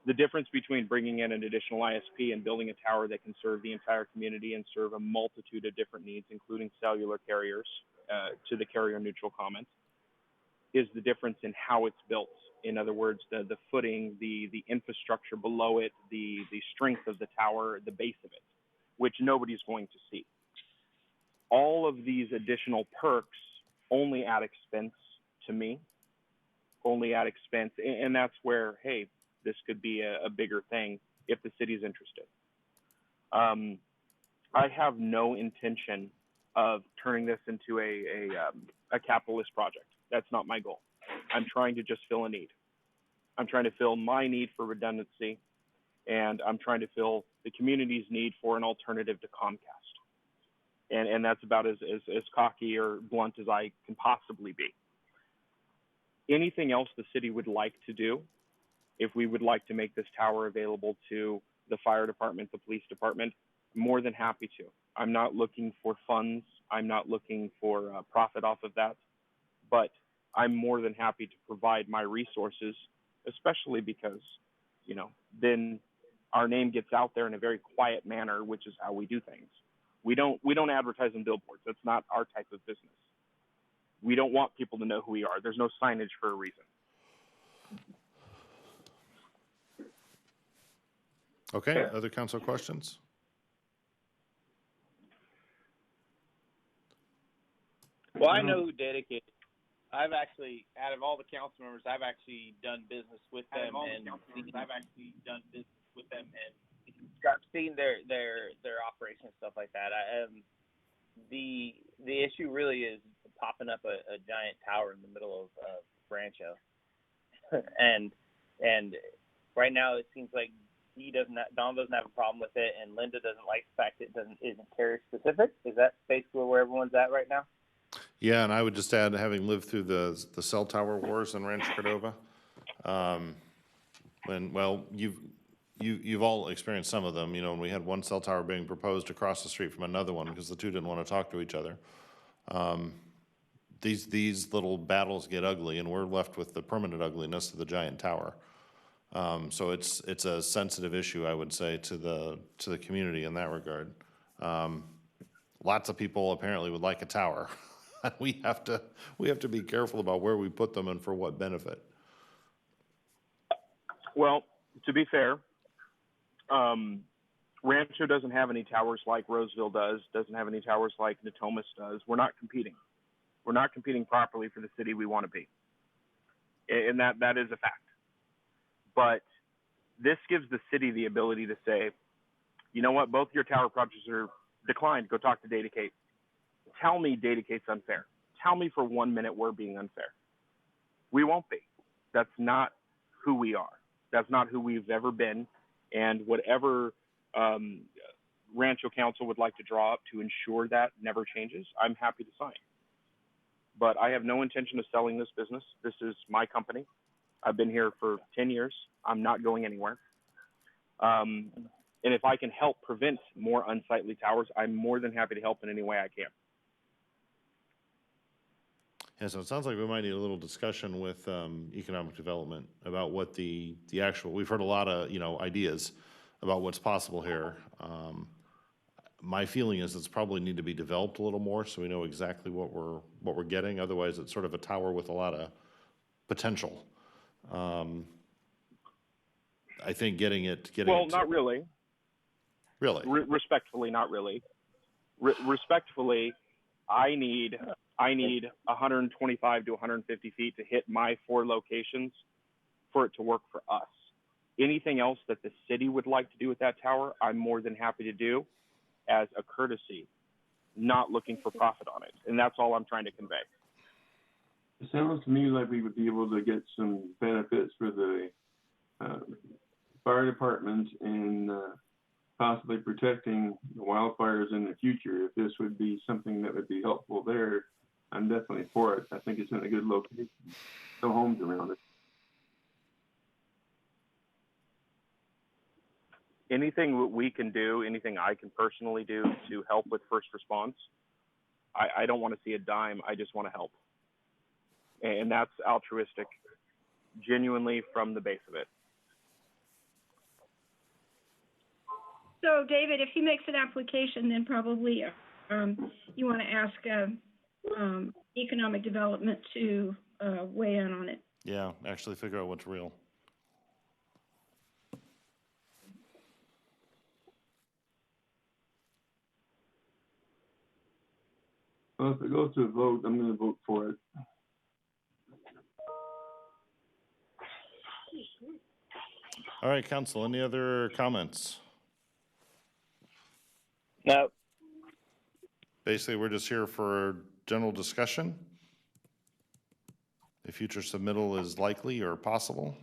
The difference between bringing in an additional ISP and building a tower that can serve the entire community and serve a multitude of different needs, including cellular carriers, to the carrier neutral comment, is the difference in how it's built. In other words, the footing, the infrastructure below it, the strength of the tower, the base of it, which nobody's going to see. All of these additional perks only add expense to me, only add expense. And that's where, hey, this could be a bigger thing if the city's interested. I have no intention of turning this into a capitalist project. That's not my goal. I'm trying to just fill a need. I'm trying to fill my need for redundancy, and I'm trying to fill the community's need for an alternative to Comcast. And that's about as cocky or blunt as I can possibly be. Anything else the city would like to do, if we would like to make this tower available to the fire department, the police department, more than happy to. I'm not looking for funds. I'm not looking for profit off of that, but I'm more than happy to provide my resources, especially because, then our name gets out there in a very quiet manner, which is how we do things. We don't advertise on billboards. That's not our type of business. We don't want people to know who we are. There's no signage for a reason. Okay, other council questions? Well, I know who Dedicated. I've actually, out of all the council members, I've actually done business with them, and I've seen their operation and stuff like that. The issue really is popping up a giant tower in the middle of Rancho, and right now it seems like Don doesn't have a problem with it, and Linda doesn't like the fact it isn't carrier specific. Is that basically where everyone's at right now? Yeah, and I would just add, having lived through the cell tower wars in Rancho Cordova, you've all experienced some of them, when we had one cell tower being proposed across the street from another one because the two didn't want to talk to each other. These little battles get ugly, and we're left with the permanent ugliness of the giant tower. So it's a sensitive issue, I would say, to the community in that regard. Lots of people apparently would like a tower. We have to be careful about where we put them and for what benefit. Well, to be fair, Rancho doesn't have any towers like Roseville doesn't have any towers like Natomas does. We're not competing. We're not competing properly for the city we want to be. And that is a fact. But this gives the city the ability to say, you know what, both your tower projects are declined. Go talk to Data Cape. Tell me Data Cape's unfair. Tell me for 1 minute we're being unfair. We won't be. That's not who we are. That's not who we've ever been. And whatever Rancho Council would like to draw up to ensure that never changes, I'm happy to sign. But I have no intention of selling this business. This is my company. I've been here for 10 years. I'm not going anywhere. And if I can help prevent more unsightly towers, I'm more than happy to help in any way I can. Yeah, so it sounds like we might need a little discussion with economic development about what the actual, we've heard a lot of, ideas about what's possible here. My feeling is it's probably need to be developed a little more so we know exactly what we're getting. Otherwise, it's sort of a tower with a lot of potential. I think getting it. Well, not really. Really? Respectfully, not really. Respectfully, I need 125 to 150 feet to hit my 4 locations for it to work for us. Anything else that the city would like to do with that tower, I'm more than happy to do as a courtesy, not looking for profit on it. And that's all I'm trying to convey. It sounds to me like we would be able to get some benefits for the fire departments and possibly protecting the wildfires in the future. If this would be something that would be helpful there, I'm definitely for it. I think it's in a good location. No homes around it. Anything we can do, anything I can personally do to help with first response, I don't want to see a dime. I just want to help. And that's altruistic, genuinely from the base of it. So, David, if he makes an application, then probably you want to ask economic development to weigh in on it. Yeah, actually figure out what's real. Well, if it goes to a vote, I'm going to vote for it. All right, council, any other comments? No. Basically, we're just here for general discussion. A future submittal is likely or possible.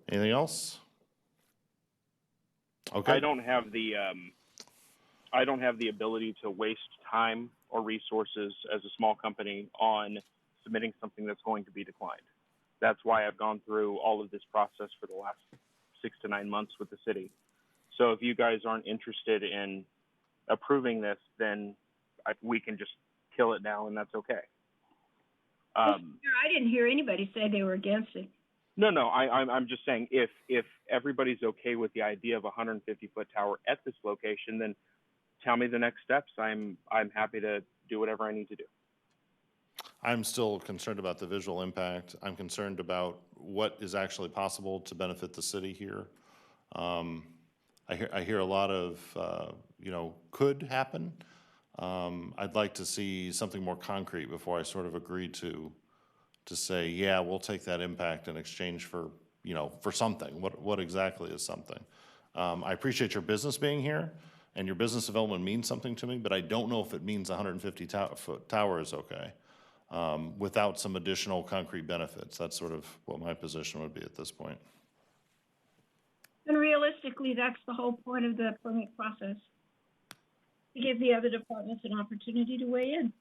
Anything else? Okay. I don't have the ability to waste time or resources as a small company on submitting something that's going to be declined. That's why I've gone through all of this process for the last 6 to 9 months with the city. So if you guys aren't interested in approving this, then we can just kill it now, and that's okay. I didn't hear anybody say they were against it. No, I'm just saying if everybody's okay with the idea of a 150-foot tower at this location, then tell me the next steps. I'm happy to do whatever I need to do. I'm still concerned about the visual impact. I'm concerned about what is actually possible to benefit the city here. I hear a lot of, could happen. I'd like to see something more concrete before I sort of agree to say, yeah, we'll take that impact in exchange for, you know, for something. What exactly is something? I appreciate your business being here, and your business development means something to me, but I don't know if it means 150-foot tower is okay without some additional concrete benefits. That's sort of what my position would be at this point. And realistically, that's the whole point of the permit process, to give the other departments an opportunity to weigh in.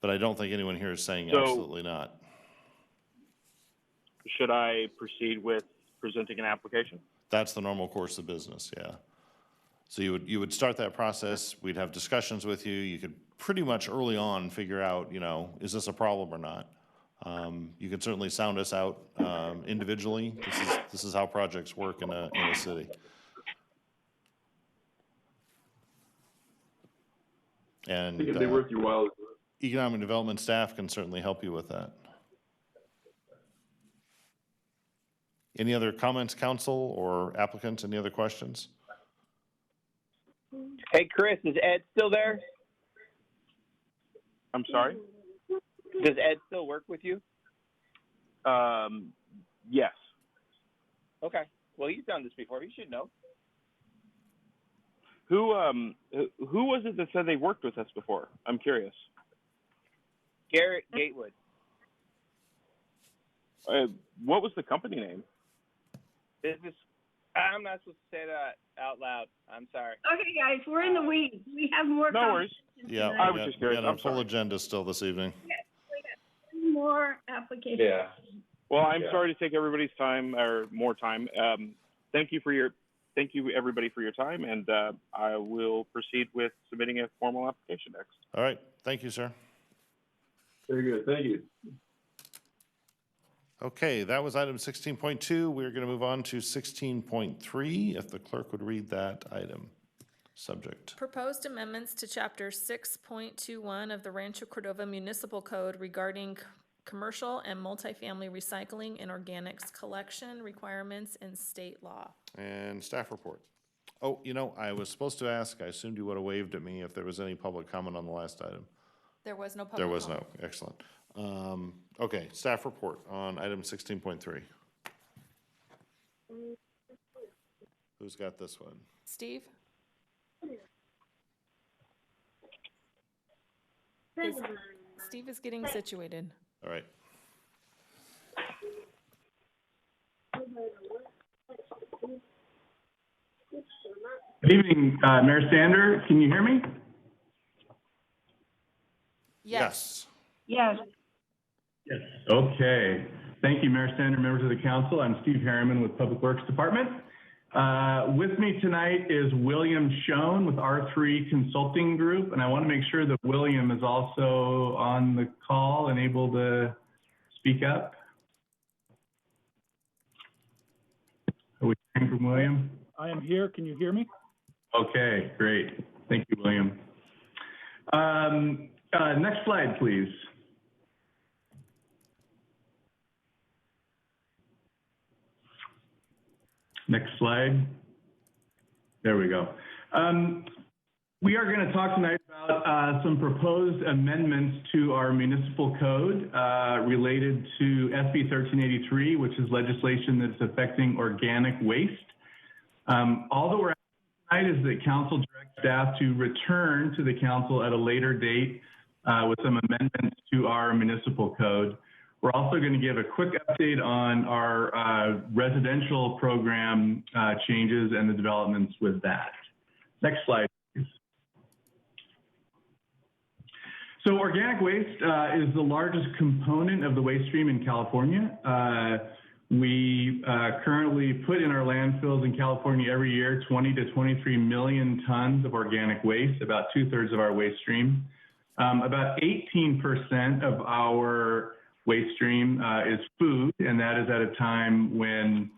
But I don't think anyone here is saying So- absolutely not. Should I proceed with presenting an application? That's the normal course of business, yeah. So you would start that process, we'd have discussions with you, you could pretty much early on figure out, you know, is this a problem or not? You could certainly sound us out individually. This is how projects work in a city. And I think it'd be worth your while. economic development staff can certainly help you with that. Any other comments, council or applicants? Any other questions? Hey, Chris, is Ed still there? I'm sorry? Does Ed still work with you? Yes. Okay. Well, he's done this before. He should know. Who was it that said they worked with us before? I'm curious. Garrett Gatewood. What was the company name? I'm not supposed to say that out loud. I'm sorry. Okay, guys, we're in the weeds. We have more. No worries. Yeah, I was just curious. we got a I'm full sorry. agenda still this evening. More applications. Yeah. Well, I'm sorry to take everybody's time or more time. Thank you everybody for your time, and I will proceed with submitting a formal application next. All right, thank you, sir. Very good, thank you. Okay, that was item 16.2. We're going to move on to 16.3. If the clerk would read that item. Subject. Proposed amendments to Chapter 6.21 of the Rancho Cordova Municipal Code regarding commercial and multifamily recycling and organics collection requirements in state law. And staff report. Oh, you know, I was supposed to ask, I assumed you would have waved at me if there was any public comment on the last item. There was no public There was comment. no, excellent. Okay, staff report on item 16.3. Who's got this one? Steve? Steve is getting situated. All right. Good evening, Mayor Sander. Can you hear me? Yes. Yes. Yes. Okay. Thank you, Mayor Sander, members of the council. I'm Steve Harriman with Public Works Department. With me tonight is William Schoen with R3 Consulting Group, and I want to make sure that William is also on the call and able to speak up. Are we hearing from William? I am here. Can you hear me? Okay, great. Thank you, William. Next slide, please. Next slide. There we go. We are going to talk tonight about some proposed amendments to our municipal code related to SB 1383, which is legislation that's affecting organic waste. All that we're asking tonight is that council direct staff to return to the council at a later date with some amendments to our municipal code. We're also going to give a quick update on our residential program changes and the developments with that. Next slide, please. So organic waste is the largest component of the waste stream in California. We currently put in our landfills in California every year 20 to 23 million tons of organic waste, about 2/3 of our waste stream. About 18% of our waste stream is food, and that is at a time when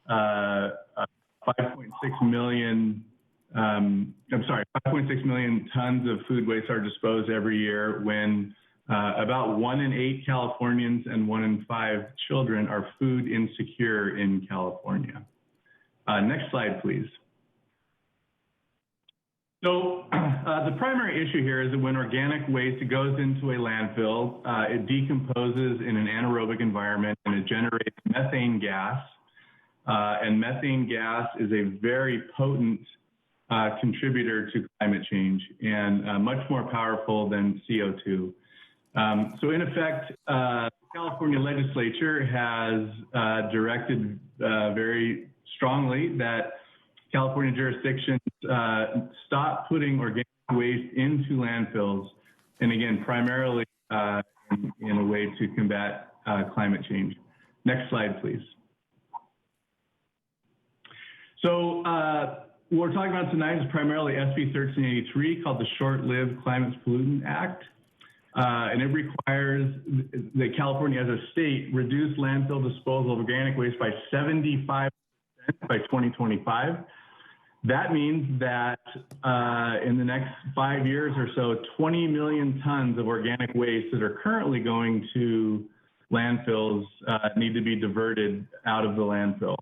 5.6 million tons of food waste are disposed every year, when about 1 in 8 Californians and 1 in 5 children are food insecure in California. Next slide, please. So the primary issue here is that when organic waste goes into a landfill, it decomposes in an anaerobic environment and it generates methane gas. And methane gas is a very potent contributor to climate change and much more powerful than CO2. So in effect, the California legislature has directed very strongly that California jurisdictions stop putting organic waste into landfills, and again, primarily in a way to combat climate change. Next slide, please. So what we're talking about tonight is primarily SB 1383, called the Short-Lived Climate Pollutant Act. And it requires that California as a state reduce landfill disposal of organic waste by 75% by 2025. That means that in the next 5 years or so, 20 million tons of organic waste that are currently going to landfills need to be diverted out of the landfill.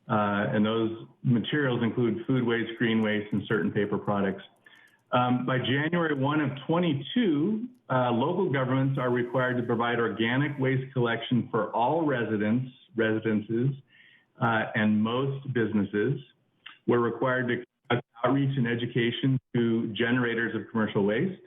And those materials include food waste, green waste, and certain paper products. By January 1 of 22, local governments are required to provide organic waste collection for all residences, and most businesses. We're required to conduct outreach and education to generators of commercial waste.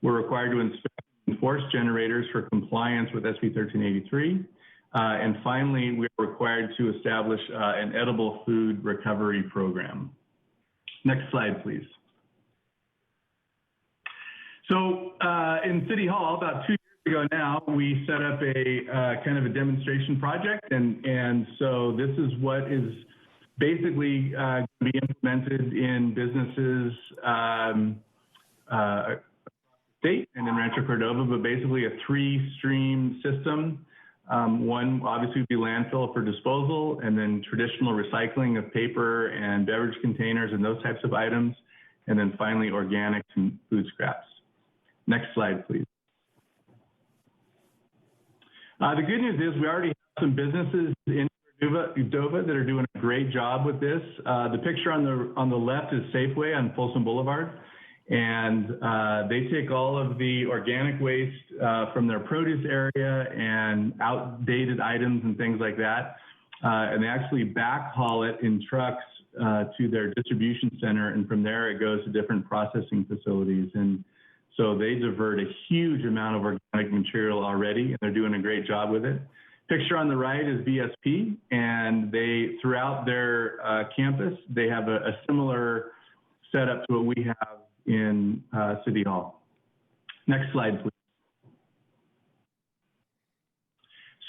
We're required to inspect and enforce generators for compliance with SB 1383. And finally, we are required to establish an edible food recovery program. Next slide, please. So in City Hall, about 2 years ago now, we set up a kind of a demonstration project. And so this is what is basically going to be implemented in businesses state and in Rancho Cordova, but basically a 3-stream system. One obviously would be landfill for disposal, and then traditional recycling of paper and beverage containers and those types of items, and then finally organics and food scraps. Next slide, please. The good news is we already have some businesses in Cordova that are doing a great job with this. The picture on the left is Safeway on Folsom Boulevard, and they take all of the organic waste from their produce area and outdated items and things like that, and they actually backhaul it in trucks to their distribution center, and from there it goes to different processing facilities. And so they divert a huge amount of organic material already, and they're doing a great job with it. Picture on the right is VSP, and they, throughout their campus, they have a similar setup to what we have in City Hall. Next slide, please.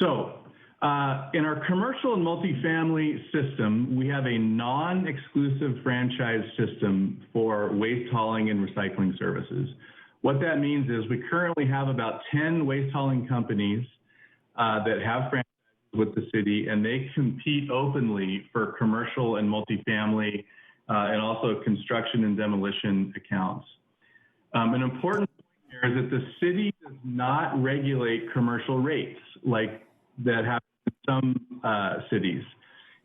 So in our commercial and multifamily system, we have a non-exclusive franchise system for waste hauling and recycling services. What that means is we currently have about 10 waste hauling companies that have franchises with the city, and they compete openly for commercial and multifamily and also construction and demolition accounts. An important point here is that the city does not regulate commercial rates like that happens in some cities.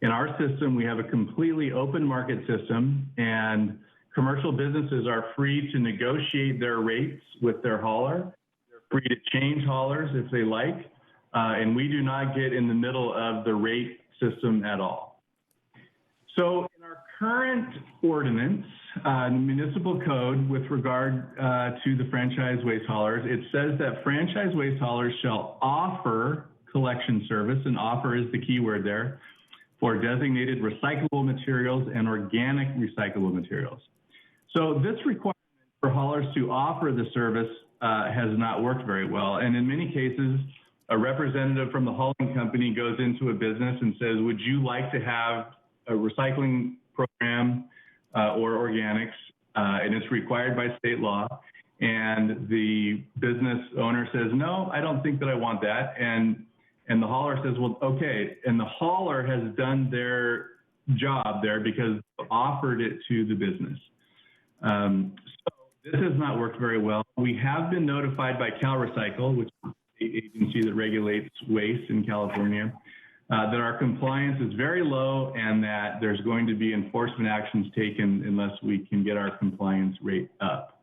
In our system, we have a completely open market system, and commercial businesses are free to negotiate their rates with their hauler. They're free to change haulers if they like, and we do not get in the middle of the rate system at all. So in our current ordinance, the municipal code with regard to the franchise waste haulers, it says that franchise waste haulers shall offer collection service, and offer is the key word there, for designated recyclable materials and organic recyclable materials. So this requirement for haulers to offer the service has not worked very well. And in many cases, a representative from the hauling company goes into a business and says, would you like to have a recycling program or organics? And it's required by state law. And the business owner says, no, I don't think that I want that. And the hauler says, well, okay. And the hauler has done their job there because they offered it to the business. So this has not worked very well. We have been notified by CalRecycle, which is the agency that regulates waste in California, that our compliance is very low and that there's going to be enforcement actions taken unless we can get our compliance rate up.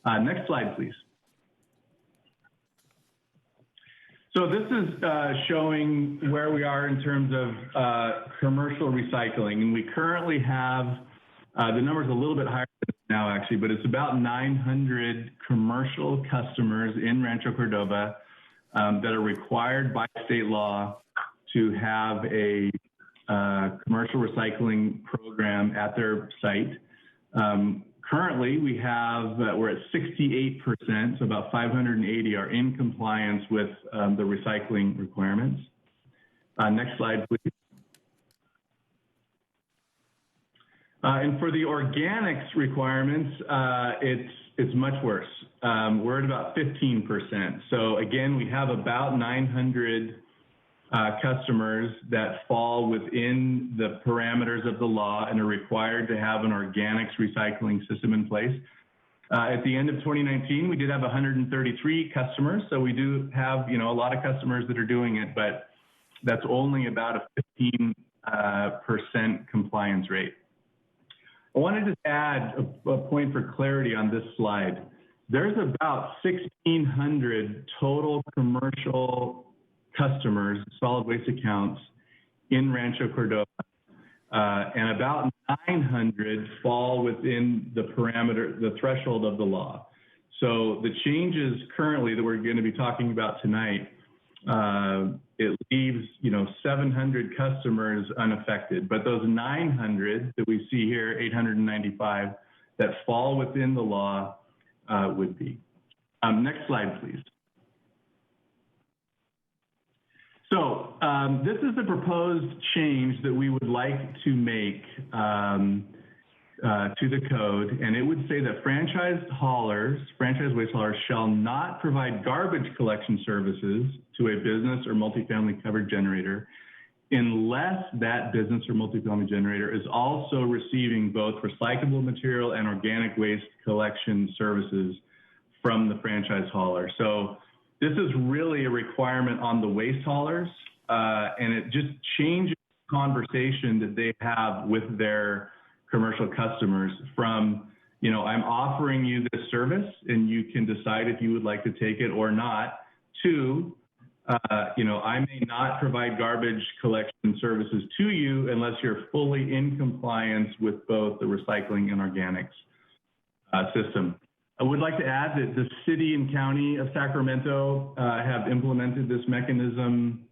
Next slide, please. So this is showing where we are in terms of commercial recycling. And we currently have, the number's a little bit higher now actually, but it's about 900 commercial customers in Rancho Cordova that are required by state law to have a commercial recycling program at their site. Currently, we have, we're at 68%, so about 580 are in compliance with the recycling requirements. Next slide, please. And for the organics requirements, it's much worse. We're at about 15%. So again, we have about 900 customers that fall within the parameters of the law and are required to have an organics recycling system in place. At the end of 2019, we did have 133 customers. So we do have, a lot of customers that are doing it, but that's only about a 15% compliance rate. I wanted to add a point for clarity on this slide. There's about 1,600 total commercial customers, solid waste accounts in Rancho Cordova, and about 900 fall within the parameter, the threshold of the law. So the changes currently that we're going to be talking about tonight, it leaves 700 customers unaffected, but those 900 that we see here, 895 that fall within the law would be. Next slide, please. So this is the proposed change that we would like to make to the code, and it would say that franchise waste haulers shall not provide garbage collection services to a business or multifamily covered generator unless that business or multifamily generator is also receiving both recyclable material and organic waste collection services from the franchise hauler. So this is really a requirement on the waste haulers, and it just changes the conversation that they have with their commercial customers from, I'm offering you this service and you can decide if you would like to take it or not, to, I may not provide garbage collection services to you unless you're fully in compliance with both the recycling and organics system. I would like to add that the city and county of Sacramento have implemented this mechanism,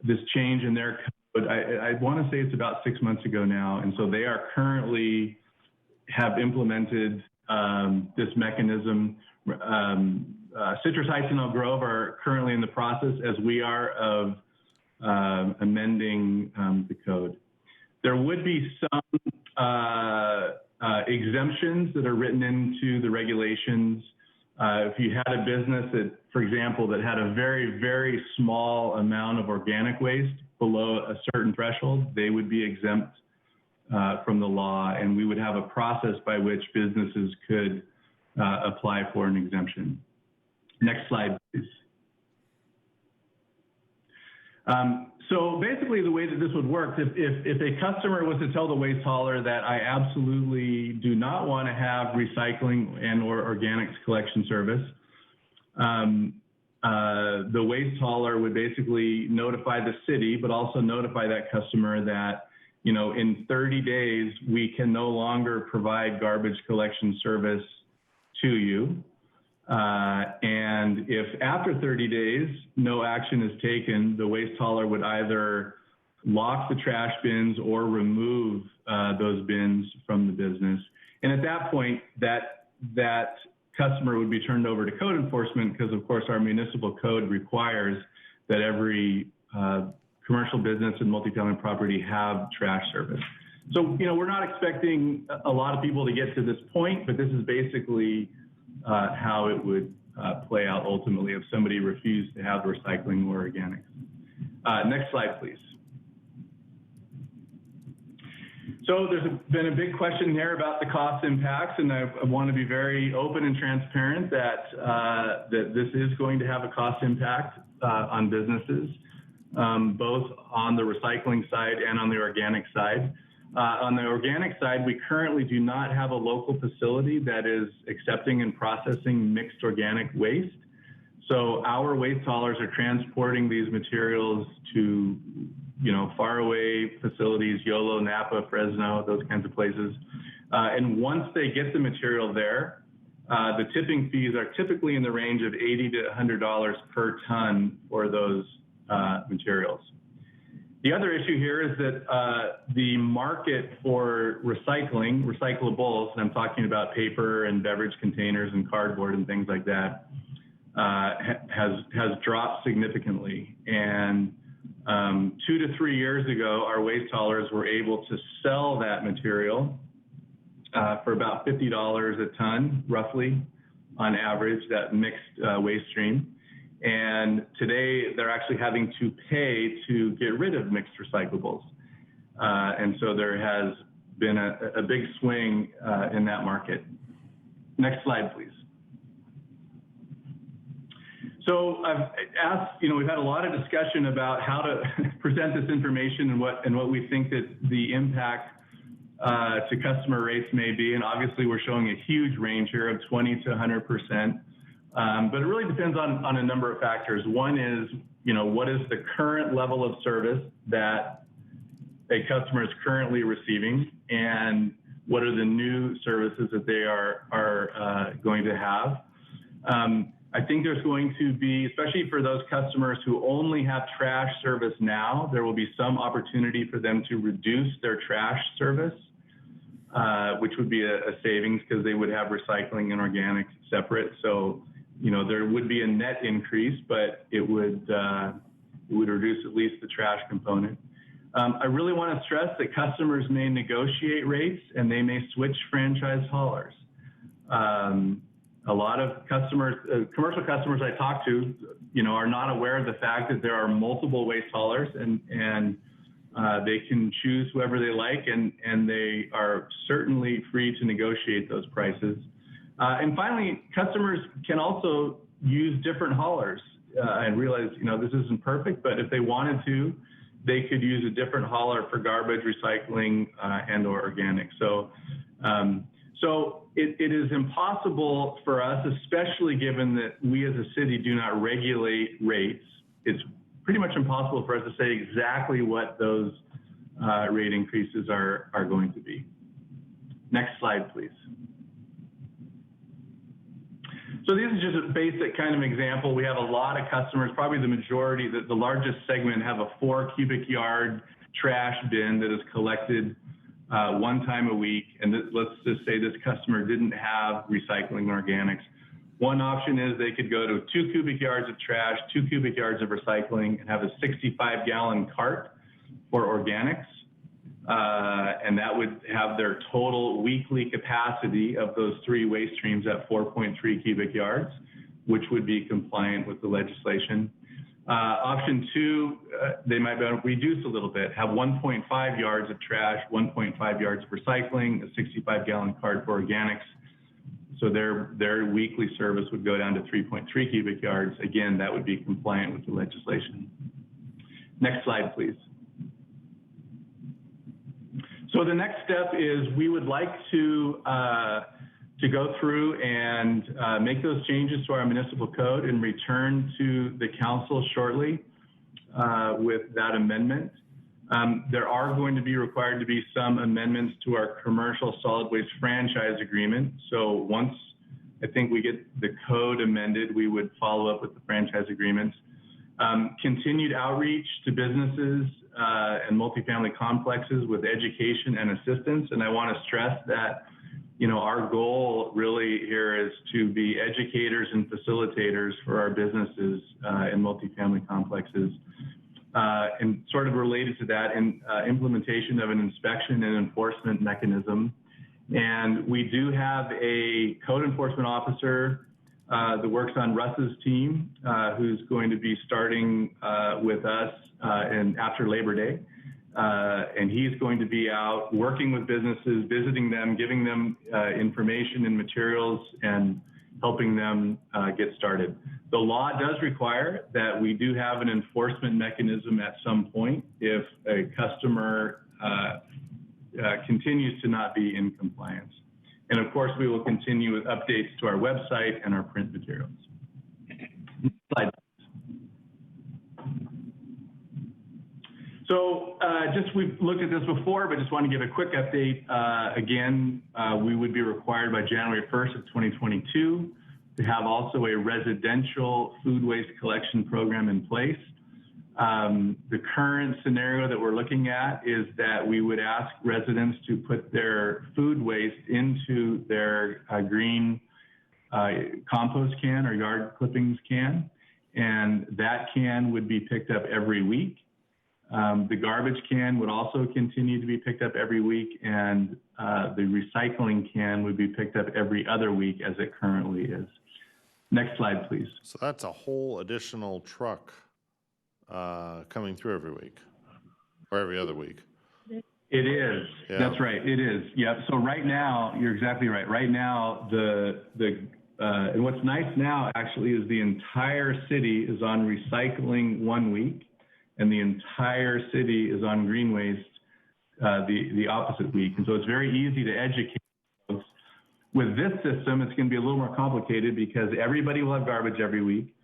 this change in their code. I want to say it's about 6 months ago now. And so they are currently have implemented this mechanism. Citrus Heights and Elk Grove are currently in the process, as we are, of amending the code. There would be some exemptions that are written into the regulations. If you had a business that, for example, that had a very, very small amount of organic waste below a certain threshold, they would be exempt from the law, and we would have a process by which businesses could apply for an exemption. Next slide, please. So basically the way that this would work, if a customer was to tell the waste hauler that I absolutely do not want to have recycling and or organics collection service, the waste hauler would basically notify the city, but also notify that customer that, in 30 days, we can no longer provide garbage collection service to you. And if after 30 days, no action is taken, the waste hauler would either lock the trash bins or remove those bins from the business. And at that point, that customer would be turned over to code enforcement because, of course, our municipal code requires that every commercial business and multifamily property have trash service. So, we're not expecting a lot of people to get to this point, but this is basically how it would play out ultimately if somebody refused to have the recycling or organics. Next slide, please. So there's been a big question here about the cost impacts, and I want to be very open and transparent that this is going to have a cost impact on businesses. both on the recycling side and on the organic side. On the organic side, we currently do not have a local facility that is accepting and processing mixed organic waste. So our waste haulers are transporting these materials to, faraway facilities, Yolo, Napa, Fresno, those kinds of places. And once they get the material there, the tipping fees are typically in the range of $80 to $100 per ton for those materials. The other issue here is that the market for recyclables, and I'm talking about paper and beverage containers and cardboard and things like that, has dropped significantly. And 2 to 3 years ago, our waste haulers were able to sell that material for about $50 a ton, roughly, on average, that mixed waste stream. And today, they're actually having to pay to get rid of mixed recyclables. And so there has been a big swing in that market. Next slide, please. So I've asked, we've had a lot of discussion about how to present this information and what we think that the impact to customer rates may be. And obviously, we're showing a huge range here of 20 to 100%. But it really depends on a number of factors. One is, what is the current level of service that a customer is currently receiving, and what are the new services that they are going to have. I think there's going to be, especially for those customers who only have trash service now, there will be some opportunity for them to reduce their trash service, which would be a savings because they would have recycling and organic separate. So, there would be a net increase, but it would reduce at least the trash component. I really want to stress that customers may negotiate rates and they may switch franchise haulers. A lot of customers, commercial customers I talk to, are not aware of the fact that there are multiple waste haulers and they can choose whoever they like, and they are certainly free to negotiate those prices. And finally, customers can also use different haulers and realize, this isn't perfect, but if they wanted to, they could use a different hauler for garbage, recycling, and or organic. So, it is impossible for us, especially given that we as a city do not regulate rates. It's pretty much impossible for us to say exactly what those rate increases are going to be. Next slide, please. So this is just a basic kind of example. We have a lot of customers, probably the majority, the largest segment have a 4 cubic yard trash bin that is collected 1 time a week. And let's just say this customer didn't have recycling organics. One option is they could go to 2 cubic yards of trash, 2 cubic yards of recycling, and have a 65-gallon cart for organics. And that would have their total weekly capacity of those 3 waste streams at 4.3 cubic yards, which would be compliant with the legislation. Option 2, they might be able to reduce a little bit, have 1.5 yards of trash, 1.5 yards of recycling, a 65-gallon cart for organics. So their weekly service would go down to 3.3 cubic yards. Again, that would be compliant with the legislation. Next slide, please. So the next step is we would like to go through and make those changes to our municipal code and return to the council shortly with that amendment. There are going to be required to be some amendments to our commercial solid waste franchise agreement. So once I think we get the code amended, we would follow up with the franchise agreements. Continued outreach to businesses and multifamily complexes with education and assistance. And I want to stress that, our goal really here is to be educators and facilitators for our businesses in multifamily complexes. And sort of related to that, implementation of an inspection and enforcement mechanism. And we do have a code enforcement officer that works on Russ's team, who's going to be starting with us after Labor Day. And he's going to be out working with businesses, visiting them, giving them information and materials, and helping them get started. The law does require that we do have an enforcement mechanism at some point if a customer continues to not be in compliance. And of course, we will continue with updates to our website and our print materials. Slide. So we've looked at this before, but just want to give a quick update. Again, we would be required by January 1st of 2022 to have also a residential food waste collection program in place. The current scenario that we're looking at is that we would ask residents to put their food waste into their green compost can or yard clippings can, and that can would be picked up every week. The garbage can would also continue to be picked up every week, and the recycling can would be picked up every other week as it currently is. Next slide, please. So that's a whole additional truck coming through every week or every other week. It is. Yeah. That's right. It is. Yep. So right now, you're exactly right. Right now, and what's nice now actually is the entire city is on recycling 1 week, and the entire city is on green waste the opposite week. And so it's very easy to educate folks. With this system, it's going to be a little more complicated because everybody will have garbage every week.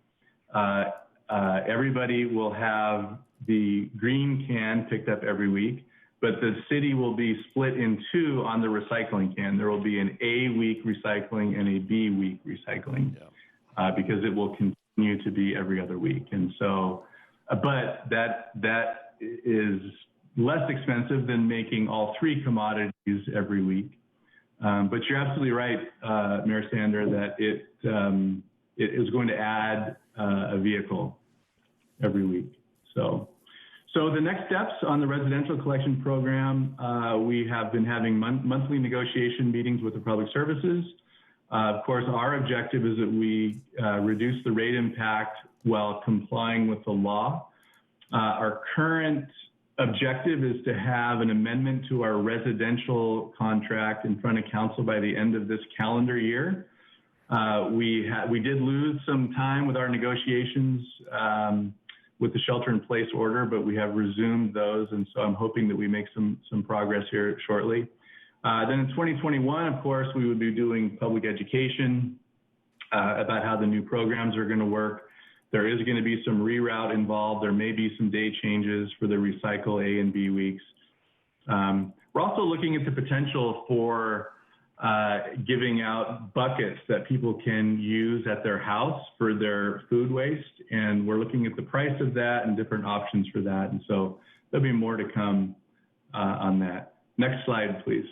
Everybody will have the green can picked up every week, but the city will be split in two on the recycling can. There will be an A week recycling and a B week recycling because it will continue to be every other week. And so, but that is less expensive than making all three commodities every week. But you're absolutely right, Mayor Sander, that it is going to add a vehicle every week. So the next steps on the residential collection program, we have been having monthly negotiation meetings with the public services. Of course, our objective is that we reduce the rate impact while complying with the law. Our current objective is to have an amendment to our residential contract in front of council by the end of this calendar year. We did lose some time with our negotiations with the shelter-in-place order, but we have resumed those, and so I'm hoping that we make some progress here shortly. Then in 2021, of course, we would be doing public education about how the new programs are going to work. There is going to be some reroute involved. There may be some day changes for the recycle A and B weeks. We're also looking at the potential for giving out buckets that people can use at their house for their food waste. And we're looking at the price of that and different options for that. And so there'll be more to come on that. Next slide, please.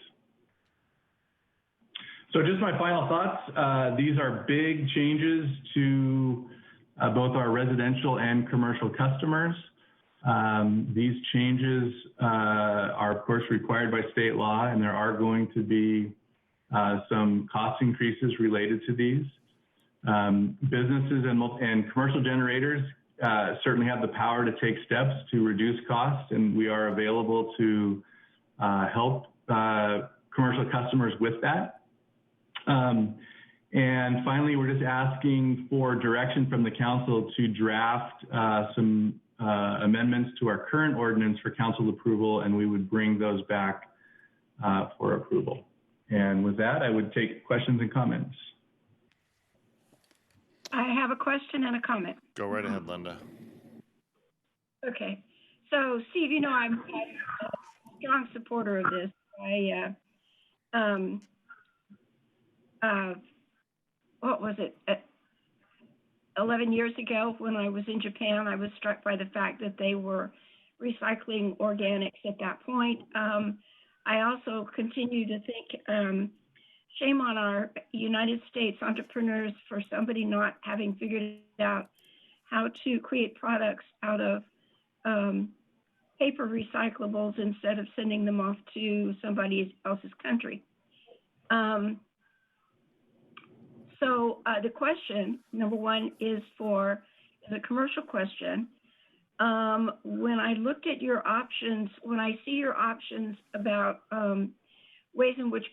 So just my final thoughts. These are big changes to both our residential and commercial customers. These changes are, of course, required by state law, and there are going to be some cost increases related to these. Businesses and commercial generators certainly have the power to take steps to reduce costs, and we are available to help commercial customers with that. And finally, we're just asking for direction from the council to draft some amendments to our current ordinance for council approval, and we would bring those back for approval. And with that, I would take questions and comments. I have a question and a comment. Go right ahead, Linda. Okay. So, Steve, you know, I'm a strong supporter of this. What was it? 11 years ago when I was in Japan, I was struck by the fact that they were recycling organics at that point. I also continue to think shame on our United States entrepreneurs for somebody not having figured out how to create products out of paper recyclables instead of sending them off to somebody else's country. So the question, number one, is a commercial question. When I looked at your options, when I see your options about ways in which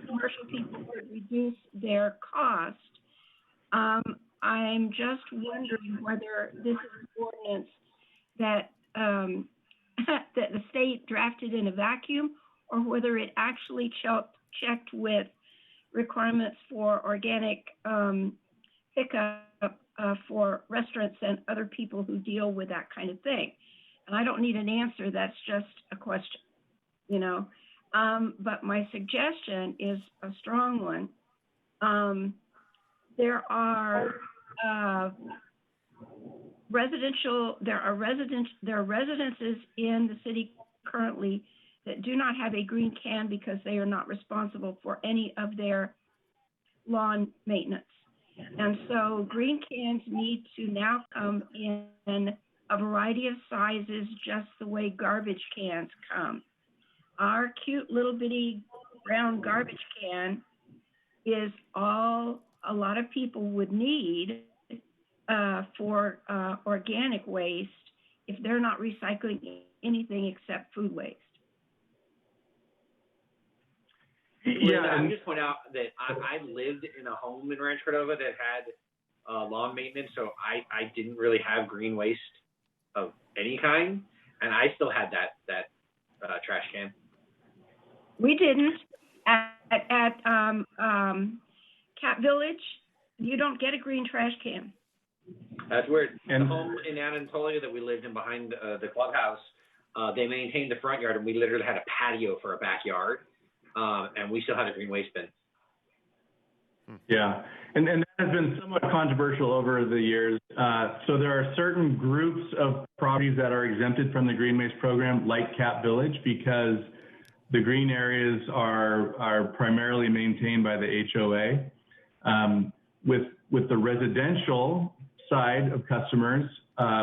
commercial people could reduce their cost, I'm just wondering whether this is an ordinance that, that the state drafted in a vacuum, or whether it actually checked with requirements for organic pickup for restaurants and other people who deal with that kind of thing. And I don't need an answer, that's just a question, you know. But my suggestion is a strong one. There are residences in the city currently that do not have a green can because they are not responsible for any of their lawn maintenance. And so green cans need to now come in a variety of sizes, just the way garbage cans come. Our cute little bitty brown garbage can is all a lot of people would need for organic waste if they're not recycling anything except food waste. Yeah, I would just point out that I lived in a home in Rancho Cordova that had lawn maintenance, so I didn't really have green waste of any kind, and I still had that trash can. We didn't. At Cat Village, you don't get a green trash can. That's weird. The home in Anatolia that we lived in behind the clubhouse, they maintained the front yard, and we literally had a patio for a backyard, and we still had a green waste bin. Yeah, and that has been somewhat controversial over the years. So there are certain groups of properties that are exempted from the green waste program, like Cat Village, because the green areas are primarily maintained by the HOA. With the residential side of customers,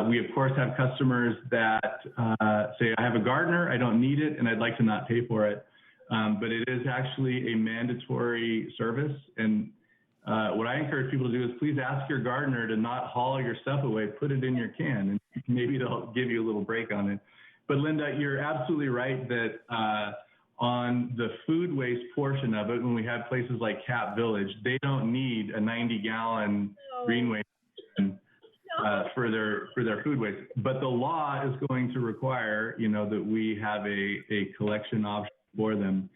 we of course have customers that say, I have a gardener, I don't need it, and I'd like to not pay for it. But it is actually a mandatory service. And what I encourage people to do is please ask your gardener to not haul your stuff away, put it in your can, and maybe they'll give you a little break on it. But Linda, you're absolutely right that on the food waste portion of it, when we have places like Cat Village, they don't need a 90-gallon green waste for their food waste. But the law is going to require, that we have a collection option for them.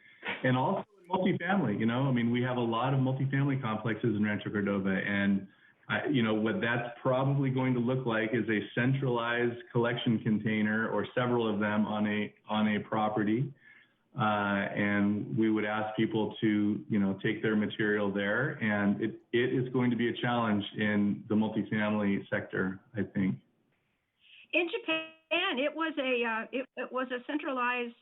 And also multifamily, we have a lot of multifamily complexes in Rancho Cordova, and what that's probably going to look like is a centralized collection container or several of them on a property. And we would ask people to, take their material there, and it is going to be a challenge in the multifamily sector, I think. In Japan, it was a centralized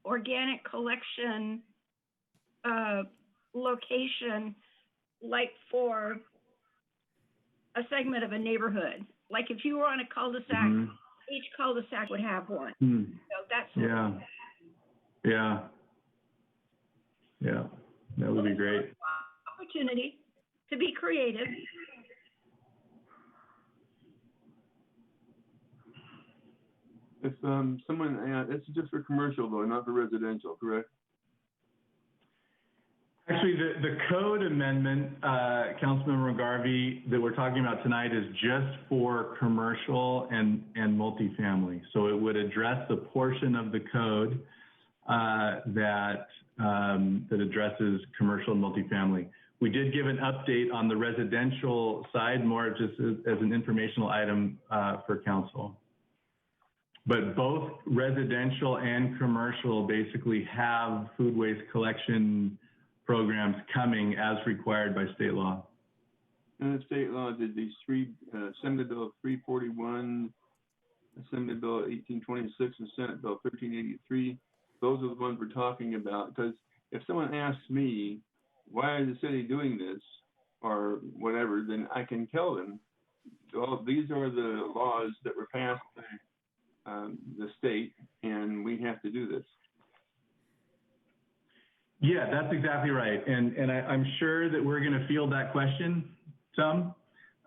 organic collection location, like for a segment of a neighborhood. Like if you were on a cul-de-sac, each cul-de-sac would have one. So that's Yeah, that would be great. Opportunity to be creative. If someone, it's just for commercial though, not for residential, correct? Actually, the code amendment, Councilmember McGarvey, that we're talking about tonight is just for commercial and multifamily. So it would address the portion of the code that addresses commercial and multifamily. We did give an update on the residential side, more just as an informational item for council. But both residential and commercial basically have food waste collection programs coming as required by state law. And the state law did these three, Senate Bill 341, Assembly Bill 1826, and Senate Bill 1383. Those are the ones we're talking about. Because if someone asks me, why is the city doing this, or whatever, then I can tell them, well, these are the laws that were passed by the state, and we have to do this. Yeah, that's exactly right. And I'm sure that we're going to field that question some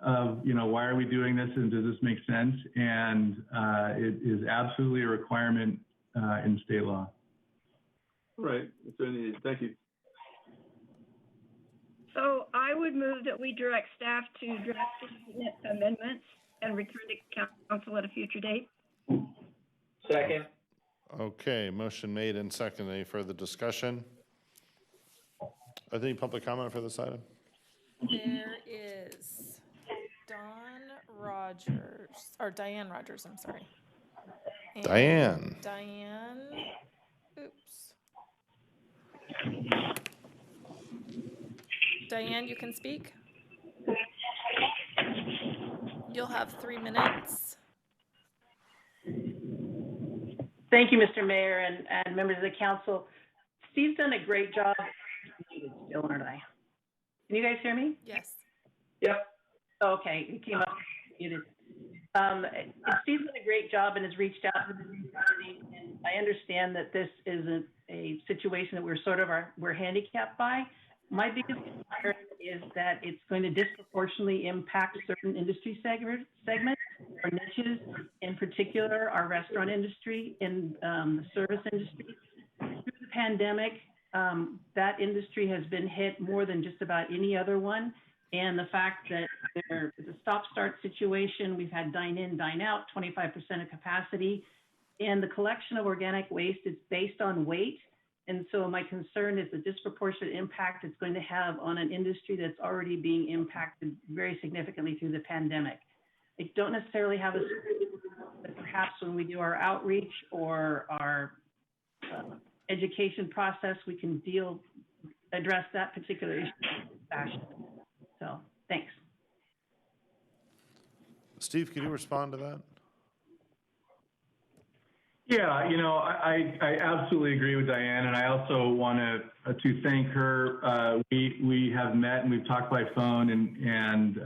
of, why are we doing this and does this make sense? And it is absolutely a requirement in state law. Right. It's needed. Thank you. So I would move that we direct staff to draft amendments and return to council at a future date. Second. Okay, motion made and seconded. Any further discussion? Are there any public comment for this item? There is Diane Rogers, I'm sorry. And Diane. Diane, oops. Diane, you can speak. You'll have 3 minutes. Thank you, Mr. Mayor and members of the council. Steve's done a great job. Still, aren't I? Can you guys hear me? Yes. Yep. Okay, it came up. Steve's done a great job and has reached out to the community. And I understand that this isn't a situation that we're handicapped by. My biggest concern is that it's going to disproportionately impact certain industry segments or niches, in particular our restaurant industry and the service industry. Through the pandemic, that industry has been hit more than just about any other one. And the fact that there is a stop-start situation, we've had dine-in, dine-out, 25% of capacity, and the collection of organic waste is based on weight. And so my concern is the disproportionate impact it's going to have on an industry that's already being impacted very significantly through the pandemic. I don't necessarily have a, but perhaps when we do our outreach or our education process, we can address that particular issue in fashion. So, thanks. Steve, can you respond to that? Yeah, I absolutely agree with Diane, and I also want to thank her. We have met and we've talked by phone, and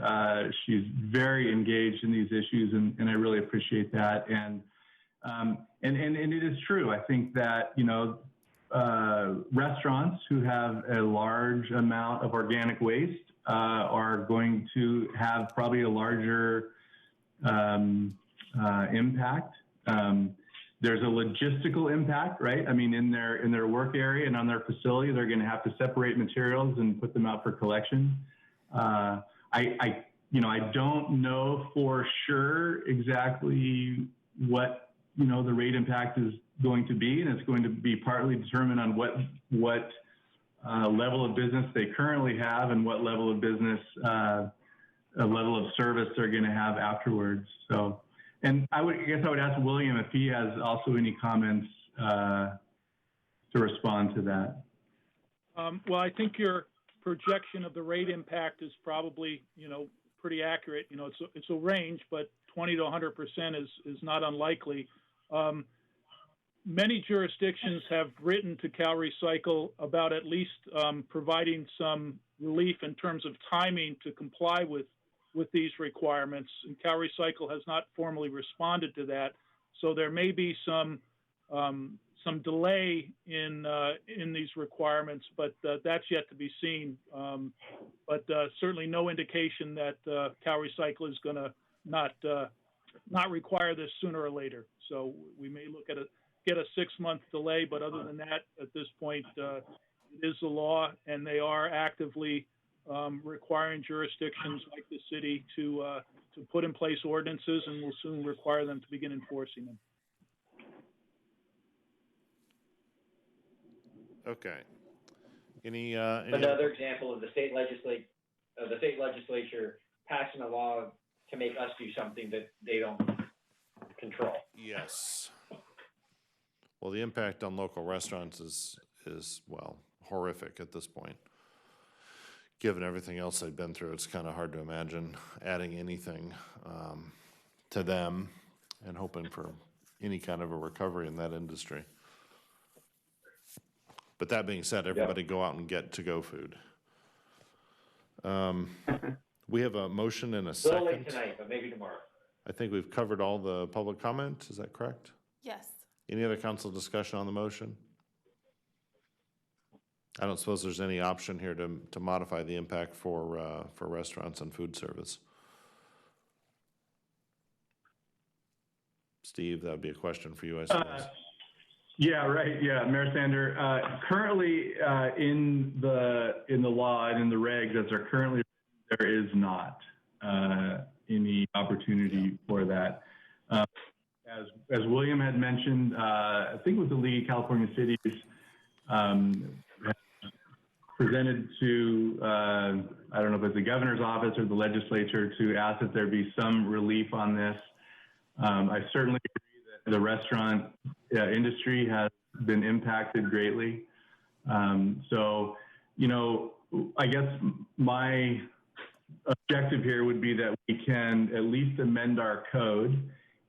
she's very engaged in these issues, and I really appreciate that. And it is true. I think that restaurants who have a large amount of organic waste are going to have probably a larger impact. There's a logistical impact, right? I mean, in their work area and on their facility, they're going to have to separate materials and put them out for collection. I don't know for sure exactly what the rate impact is going to be, and it's going to be partly determined on what level of business they currently have and what level of business, level of service they're going to have afterwards. So. And I guess I would ask William if he has also any comments to respond to that. Well, I think your projection of the rate impact is probably, pretty accurate. It's a range, but 20 to 100% is not unlikely. Many jurisdictions have written to Cal Recycle about at least providing some relief in terms of timing to comply with these requirements, and Cal Recycle has not formally responded to that. So there may be some delay in these requirements, but that's yet to be seen. But certainly no indication that Cal Recycle is going to not require this sooner or later. So we may get a 6-month delay, but other than that, at this point, it is the law, and they are actively requiring jurisdictions like the city to put in place ordinances, and will soon require them to begin enforcing them. Okay. Another example of the state legislature passing a law to make us do something that they don't control. Yes. Well, the impact on local restaurants is well, horrific at this point. Given everything else they've been through, it's kind of hard to imagine adding anything to them and hoping for any kind of a recovery in that industry. But that being said, everybody go out and get to-go food. We have a motion and a second. A little late tonight, but maybe tomorrow. I think we've covered all the public comment. Is that correct? Yes. Any other council discussion on the motion? I don't suppose there's any option here to modify the impact for restaurants and food service. Steve, that would be a question for you, I suppose. Yeah, right. Yeah, Mayor Sander. Currently, in the law and in the regs as are currently, there is not any opportunity for that. As William had mentioned, I think with the League of California Cities, presented to, I don't know if it's the governor's office or the legislature, to ask that there be some relief on this. I certainly agree that the restaurant industry has been impacted greatly. So, you know, I guess my objective here would be that we can at least amend our code,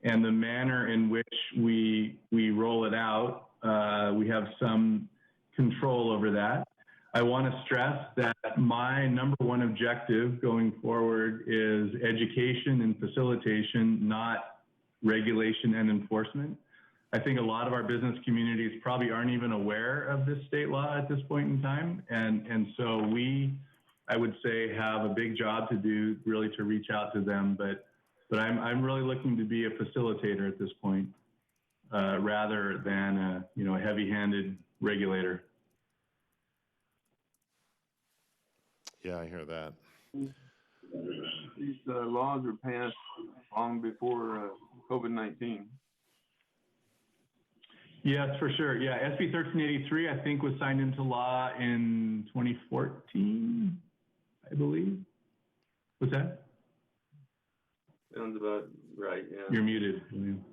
and the manner in which we roll it out, we have some control over that. I want to stress that my number one objective going forward is education and facilitation, not regulation and enforcement. I think a lot of our business communities probably aren't even aware of this state law at this point in time. And so we, I would say, have a big job to do really to reach out to them. But I'm really looking to be a facilitator at this point, rather than a heavy-handed regulator. Yeah, I hear that. These laws were passed long before COVID-19. Yes, for sure. Yeah, SB 1383, I think, was signed into law in 2014, I believe. What's that? Sounds about right, yeah. You're muted, William.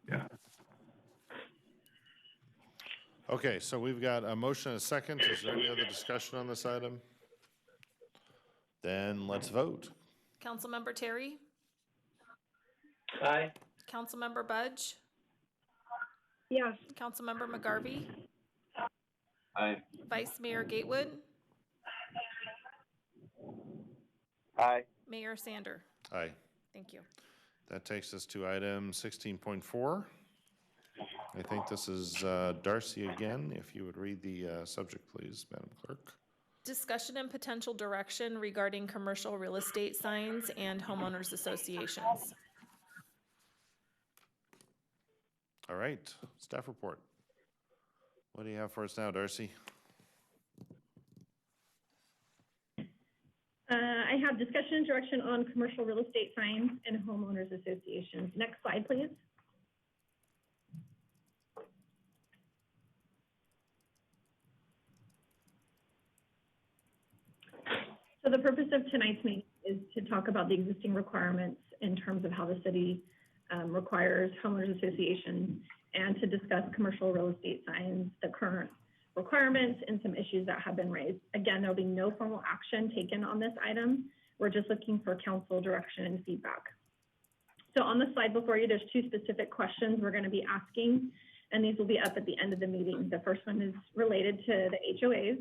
Yeah. Okay, so we've got a motion and a second. Is there any other discussion on this item? Then let's vote. Councilmember Terry? Aye. Councilmember Budge? Yes. Councilmember McGarvey? Aye. Vice Mayor Gatewood? Aye. Mayor Sander? Aye. Thank you. That takes us to item 16.4. I think this is Darcy again. If you would read the subject, please, Madam Clerk. Discussion and potential direction regarding commercial real estate signs and homeowners associations. All right, staff report. What do you have for us now, Darcy? I have discussion and direction on commercial real estate signs and homeowners associations. Next slide, please. So the purpose of tonight's meeting is to talk about the existing requirements in terms of how the city requires homeowners associations, and to discuss commercial real estate signs, the current requirements, and some issues that have been raised. Again, there'll be no formal action taken on this item. We're just looking for council direction and feedback. So on the slide before you, there's two specific questions we're going to be asking, and these will be up at the end of the meeting. The first one is related to the HOAs.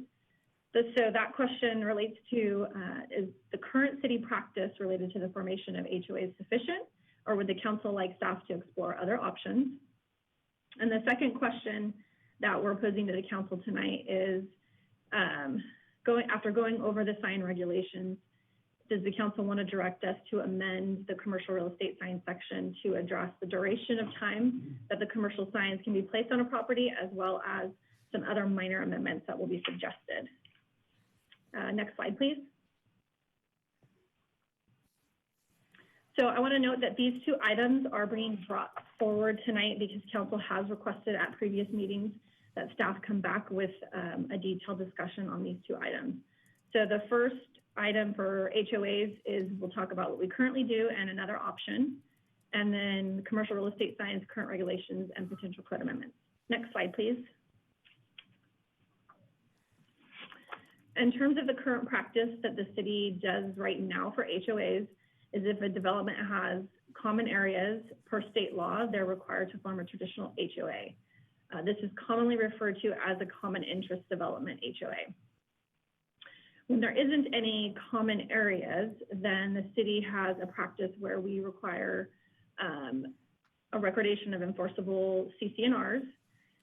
So that question relates to, is the current city practice related to the formation of HOAs sufficient, or would the council like staff to explore other options? And the second question that we're posing to the council tonight is, after going over the sign regulations, does the council want to direct us to amend the commercial real estate sign section to address the duration of time that the commercial signs can be placed on a property, as well as some other minor amendments that will be suggested? Next slide, please. So I want to note that these two items are being brought forward tonight because council has requested at previous meetings that staff come back with a detailed discussion on these two items. So the first item for HOAs is we'll talk about what we currently do and another option, and then commercial real estate signs, current regulations, and potential code amendments. Next slide, please. In terms of the current practice that the city does right now for HOAs, is if a development has common areas per state law, they're required to form a traditional HOA. This is commonly referred to as a common interest development HOA. When there isn't any common areas, then the city has a practice where we require a recordation of enforceable CC&Rs,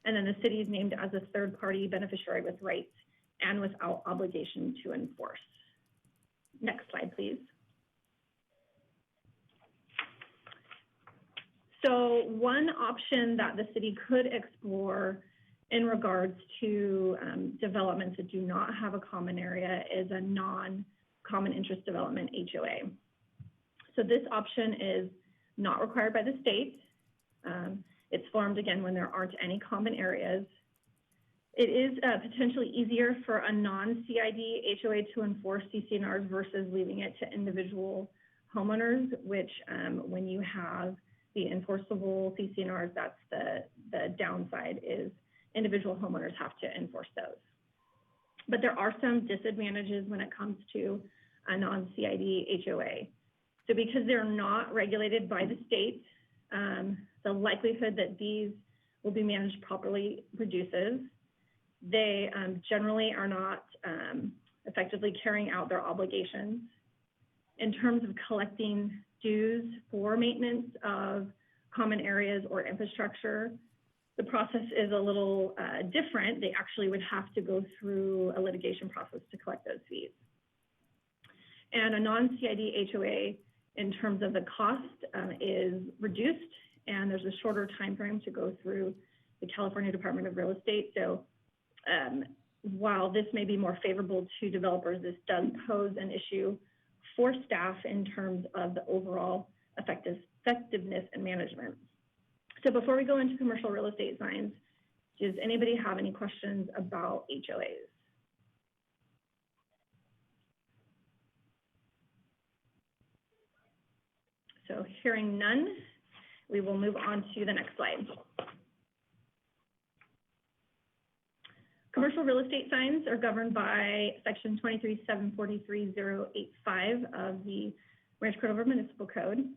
and then the city is named as a third-party beneficiary with rights and without obligation to enforce. Next slide, please. So one option that the city could explore in regards to developments that do not have a common area is a non-common interest development HOA. So this option is not required by the state. It's formed again when there aren't any common areas. It is potentially easier for a non-CID HOA to enforce CC&Rs versus leaving it to individual homeowners, which when you have the enforceable CC&Rs, that's the downside is individual homeowners have to enforce those. But there are some disadvantages when it comes to a non-CID HOA. So because they're not regulated by the state, the likelihood that these will be managed properly reduces. They generally are not effectively carrying out their obligations. In terms of collecting dues for maintenance of common areas or infrastructure, the process is a little different. They actually would have to go through a litigation process to collect those fees. And a non-CID HOA, in terms of the cost, is reduced, and there's a shorter time frame to go through the California Department of Real Estate. So while this may be more favorable to developers, this does pose an issue for staff in terms of the overall effectiveness and management. So before we go into commercial real estate signs, does anybody have any questions about HOAs? So hearing none, we will move on to the next slide. Commercial real estate signs are governed by Section 23-743-085 of the Rancho Cordova Municipal Code.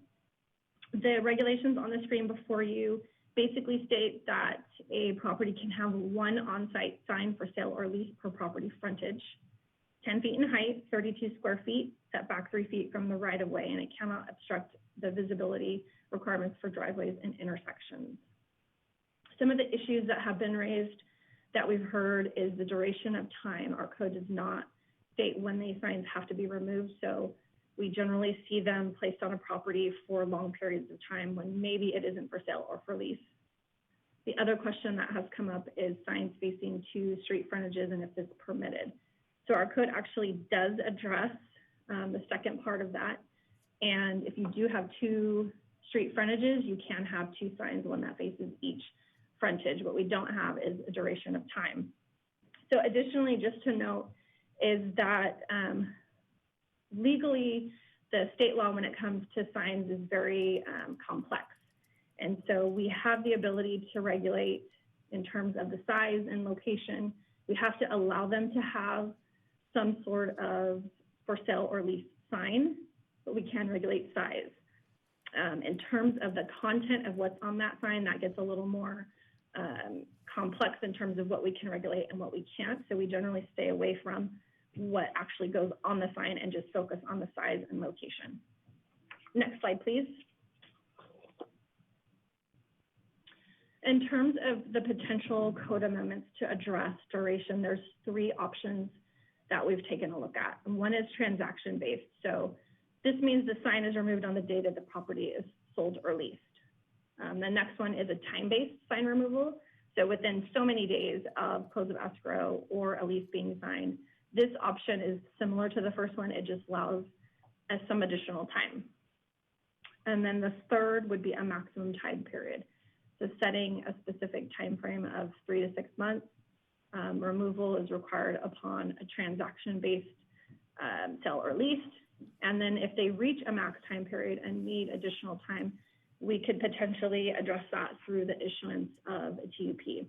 The regulations on the screen before you basically state that a property can have one on-site sign for sale or lease per property frontage, 10 feet in height, 32 square feet, set back 3 feet from the right-of-way, and it cannot obstruct the visibility requirements for driveways and intersections. Some of the issues that have been raised that we've heard is the duration of time. Our code does not state when these signs have to be removed, so we generally see them placed on a property for long periods of time when maybe it isn't for sale or for lease. The other question that has come up is signs facing two street frontages and if it's permitted. So our code actually does address the second part of that. And if you do have two street frontages, you can have two signs, one that faces each frontage. What we don't have is a duration of time. So additionally, just to note is that legally, the state law when it comes to signs is very complex. And so we have the ability to regulate in terms of the size and location. We have to allow them to have some sort of for sale or lease sign, but we can regulate size. In terms of the content of what's on that sign, that gets a little more complex in terms of what we can regulate and what we can't. So we generally stay away from what actually goes on the sign and just focus on the size and location. Next slide, please. In terms of the potential code amendments to address duration, there's three options that we've taken a look at. And one is transaction-based. So this means the sign is removed on the day that the property is sold or leased. The next one is a time-based sign removal. So within so many days of close of escrow or a lease being signed, this option is similar to the first one. It just allows some additional time. And then the third would be a maximum time period. So setting a specific time frame of 3 to 6 months. Removal is required upon a transaction-based sale or lease. And then if they reach a max time period and need additional time, we could potentially address that through the issuance of a TUP.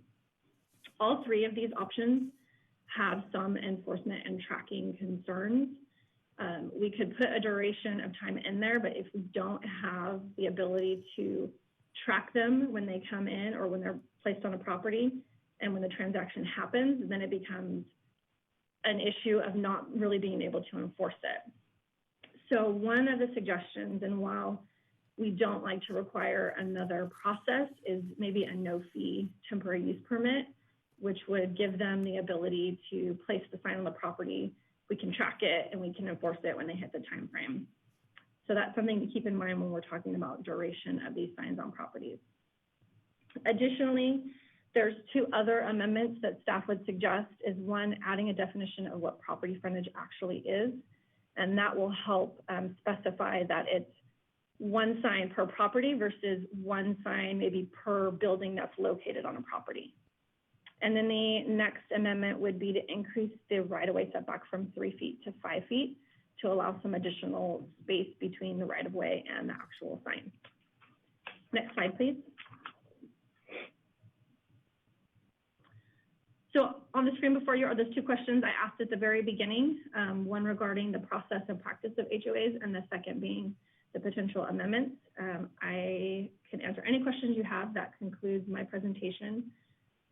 All three of these options have some enforcement and tracking concerns. We could put a duration of time in there, but if we don't have the ability to track them when they come in or when they're placed on a property and when the transaction happens, then it becomes an issue of not really being able to enforce it. So one of the suggestions, and while we don't like to require another process, is maybe a no-fee temporary use permit, which would give them the ability to place the sign on the property. We can track it and we can enforce it when they hit the time frame. So that's something to keep in mind when we're talking about duration of these signs on properties. Additionally, there's 2 other amendments that staff would suggest is one, adding a definition of what property frontage actually is, and that will help specify that it's 1 sign per property versus 1 sign maybe per building that's located on a property. And then the next amendment would be to increase the right-of-way setback from 3 feet to 5 feet to allow some additional space between the right-of-way and the actual sign. Next slide, please. So on the screen before you are those 2 questions I asked at the very beginning, one regarding the process and practice of HOAs, and the second being the potential amendments. I can answer any questions you have. That concludes my presentation.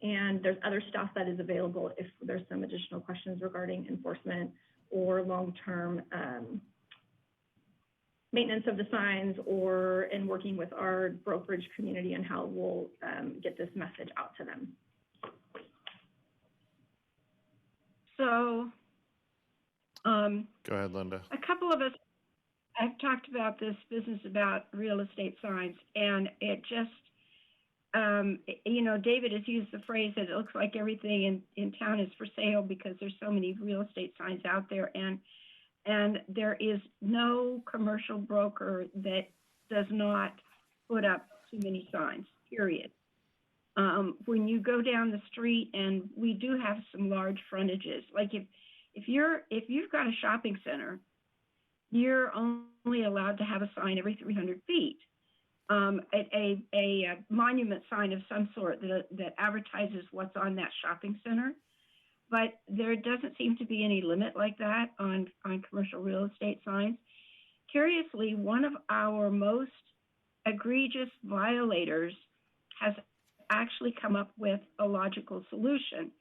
And there's other stuff that is available if there's some additional questions regarding enforcement or long-term maintenance of the signs, or in working with our brokerage community and how we'll get this message out to them. So, Go ahead, Linda. a couple of us have talked about this business about real estate signs, and it just, you know, David has used the phrase that it looks like everything in town is for sale because there's so many real estate signs out there, and there is no commercial broker that does not put up too many signs, period. When you go down the street, and we do have some large frontages, like if you've got a shopping center, you're only allowed to have a sign every 300 feet. A monument sign of some sort that advertises what's on that shopping center. But there doesn't seem to be any limit like that on commercial real estate signs. Curiously, one of our most egregious violators has actually come up with a logical solution.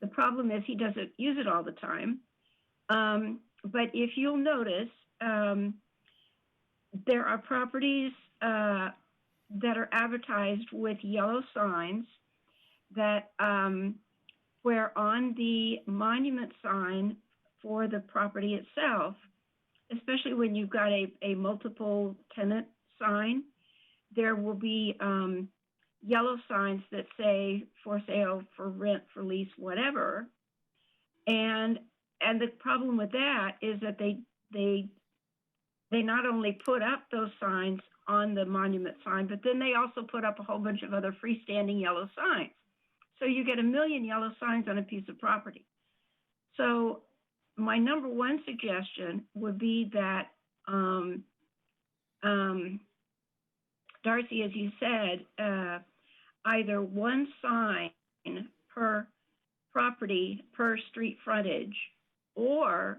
The problem is he doesn't use it all the time. But if you'll notice, there are properties that are advertised with yellow signs that where on the monument sign for the property itself, especially when you've got a multiple tenant sign, there will be yellow signs that say for sale, for rent, for lease, whatever. And the problem with that is that they not only put up those signs on the monument sign, but then they also put up a whole bunch of other freestanding yellow signs. So you get 1 million yellow signs on a piece of property. So my number 1 suggestion would be that, Darcy, as you said, either 1 sign per property, per street frontage, or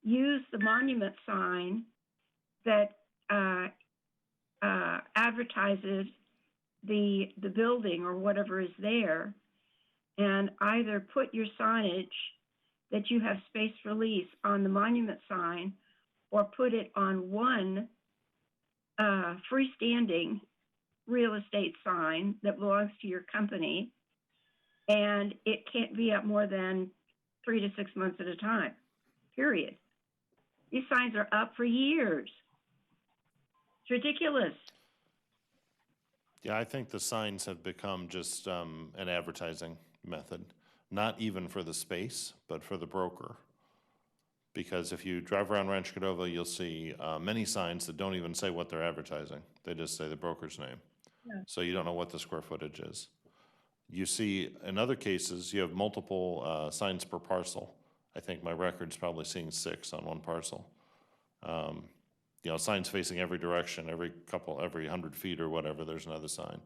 use the monument sign that advertises the building or whatever is there, and either put your signage that you have space for lease on the monument sign, or put it on 1 freestanding real estate sign that belongs to your company, and it can't be up more than 3 to 6 months at a time, period. These signs are up for years. It's ridiculous. Yeah, I think the signs have become just an advertising method, not even for the space, but for the broker. Because if you drive around Rancho Cordova, you'll see many signs that don't even say what they're advertising. They just say the broker's name. Yeah. So you don't know what the square footage is. You see, in other cases, you have multiple signs per parcel. I think my record's probably seeing 6 on 1 parcel. You know, signs facing every direction, every 100 feet or whatever, there's another sign.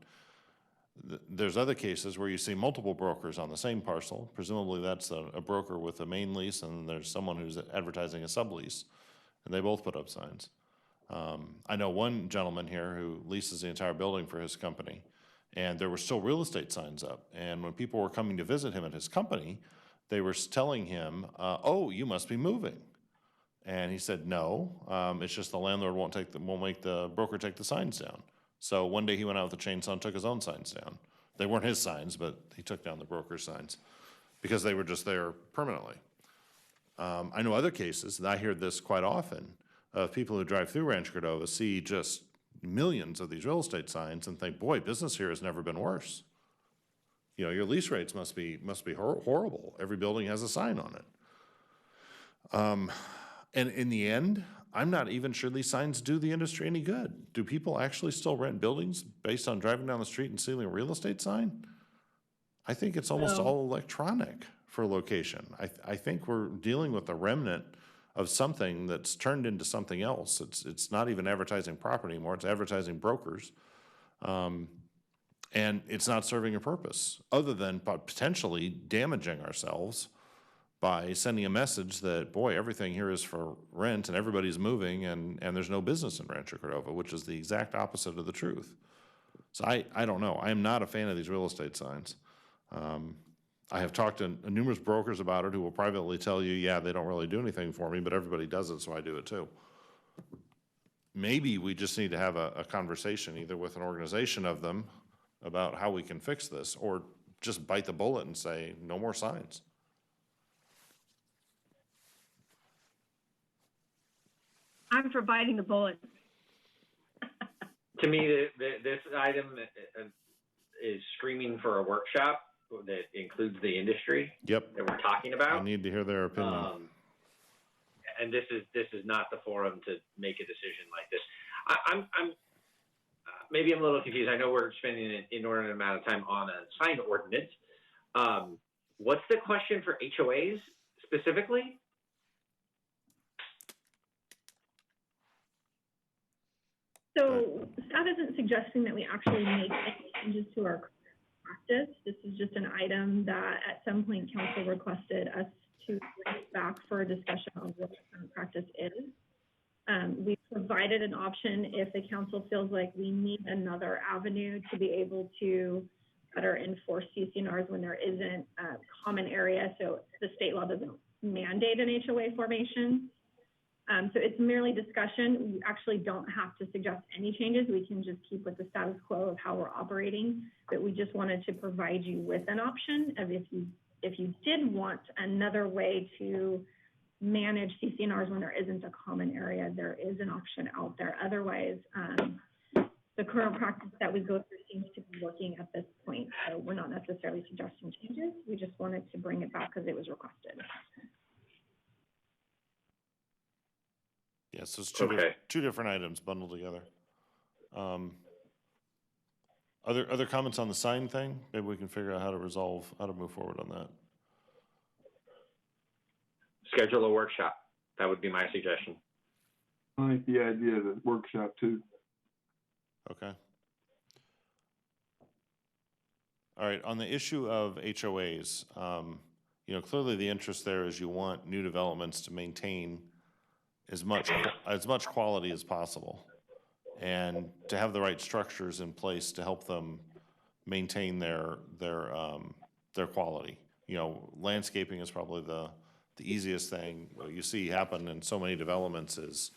There's other cases where you see multiple brokers on the same parcel. Presumably that's a broker with a main lease, and there's someone who's advertising a sublease, and they both put up signs. I know one gentleman here who leases the entire building for his company, and there were still real estate signs up. And when people were coming to visit him at his company, they were telling him, oh, you must be moving. And he said, no, it's just the landlord won't make the broker take the signs down. So one day he went out with a chainsaw and took his own signs down. They weren't his signs, but he took down the broker's signs because they were just there permanently. I know other cases, and I hear this quite often, of people who drive through Rancho Cordova see just millions of these real estate signs and think, boy, business here has never been worse. You know, your lease rates must be horrible. Every building has a sign on it. And in the end, I'm not even sure these signs do the industry any good. Do people actually still rent buildings based on driving down the street and seeing a real estate sign? I think it's almost all electronic for location. I think we're dealing with a remnant of something that's turned into something else. It's not even advertising property anymore, it's advertising brokers. And it's not serving a purpose other than potentially damaging ourselves by sending a message that, boy, everything here is for rent and everybody's moving and there's no business in Rancho Cordova, which is the exact opposite of the truth. So I don't know. I am not a fan of these real estate signs. I have talked to numerous brokers about it who will privately tell you, yeah, they don't really do anything for me, but everybody does it, so I do it too. Maybe we just need to have a conversation either with an organization of them about how we can fix this, or just bite the bullet and say, no more signs. I'm for biting the bullet. To me, this item is screaming for a workshop that includes the industry. Yep. That we're talking about. I need to hear their opinion. And this is not the forum to make a decision like this. Maybe I'm a little confused. I know we're spending an inordinate amount of time on a sign ordinance. What's the question for HOAs specifically? So staff isn't suggesting that we actually make any changes to our practice. This is just an item that at some point council requested us to bring back for a discussion on what the current practice is. We provided an option if the council feels like we need another avenue to be able to better enforce CCNRs when there isn't a common area. So the state law doesn't mandate an HOA formation. So it's merely discussion. We actually don't have to suggest any changes. We can just keep with the status quo of how we're operating, but we just wanted to provide you with an option of if you did want another way to manage CCNRs when there isn't a common area, there is an option out there. Otherwise, the current practice that we go through seems to be working at this point. So we're not necessarily suggesting changes. We just wanted to bring it back because it was requested. Yes, so it's two different items bundled together. Other comments on the sign thing? Maybe we can figure out how to move forward on that. Schedule a workshop. That would be my suggestion. I like the idea of the workshop too. Okay. All right, on the issue of HOAs, clearly the interest there is you want new developments to maintain as much quality as possible, and to have the right structures in place to help them maintain their quality. Landscaping is probably the easiest thing. What you see happen in so many developments is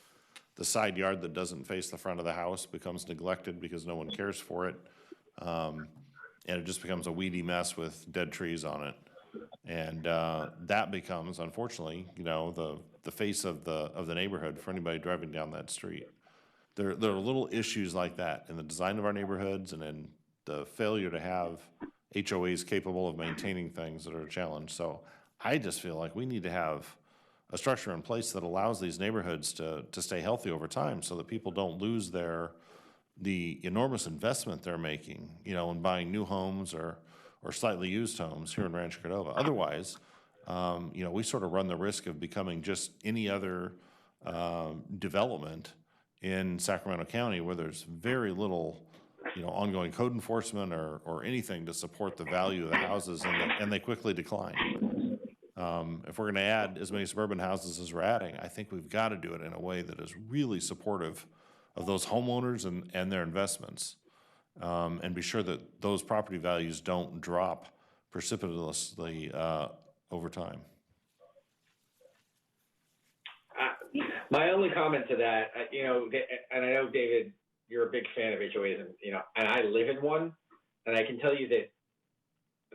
the side yard that doesn't face the front of the house becomes neglected because no one cares for it, and it just becomes a weedy mess with dead trees on it. And that becomes, unfortunately, the face of the neighborhood for anybody driving down that street. There are little issues like that in the design of our neighborhoods and in the failure to have HOAs capable of maintaining things that are a challenge. So I just feel like we need to have a structure in place that allows these neighborhoods to stay healthy over time, so that people don't lose the enormous investment they're making, in buying new homes or slightly used homes here in Rancho Cordova. Otherwise, we sort of run the risk of becoming just any other development in Sacramento County where there's very little, ongoing code enforcement or anything to support the value of the houses, and they quickly decline. If we're going to add as many suburban houses as we're adding, I think we've got to do it in a way that is really supportive of those homeowners and their investments. And be sure that those property values don't drop precipitously over time. My only comment to that, and I know, David, you're a big fan of HOAs, and I live in one, and I can tell you that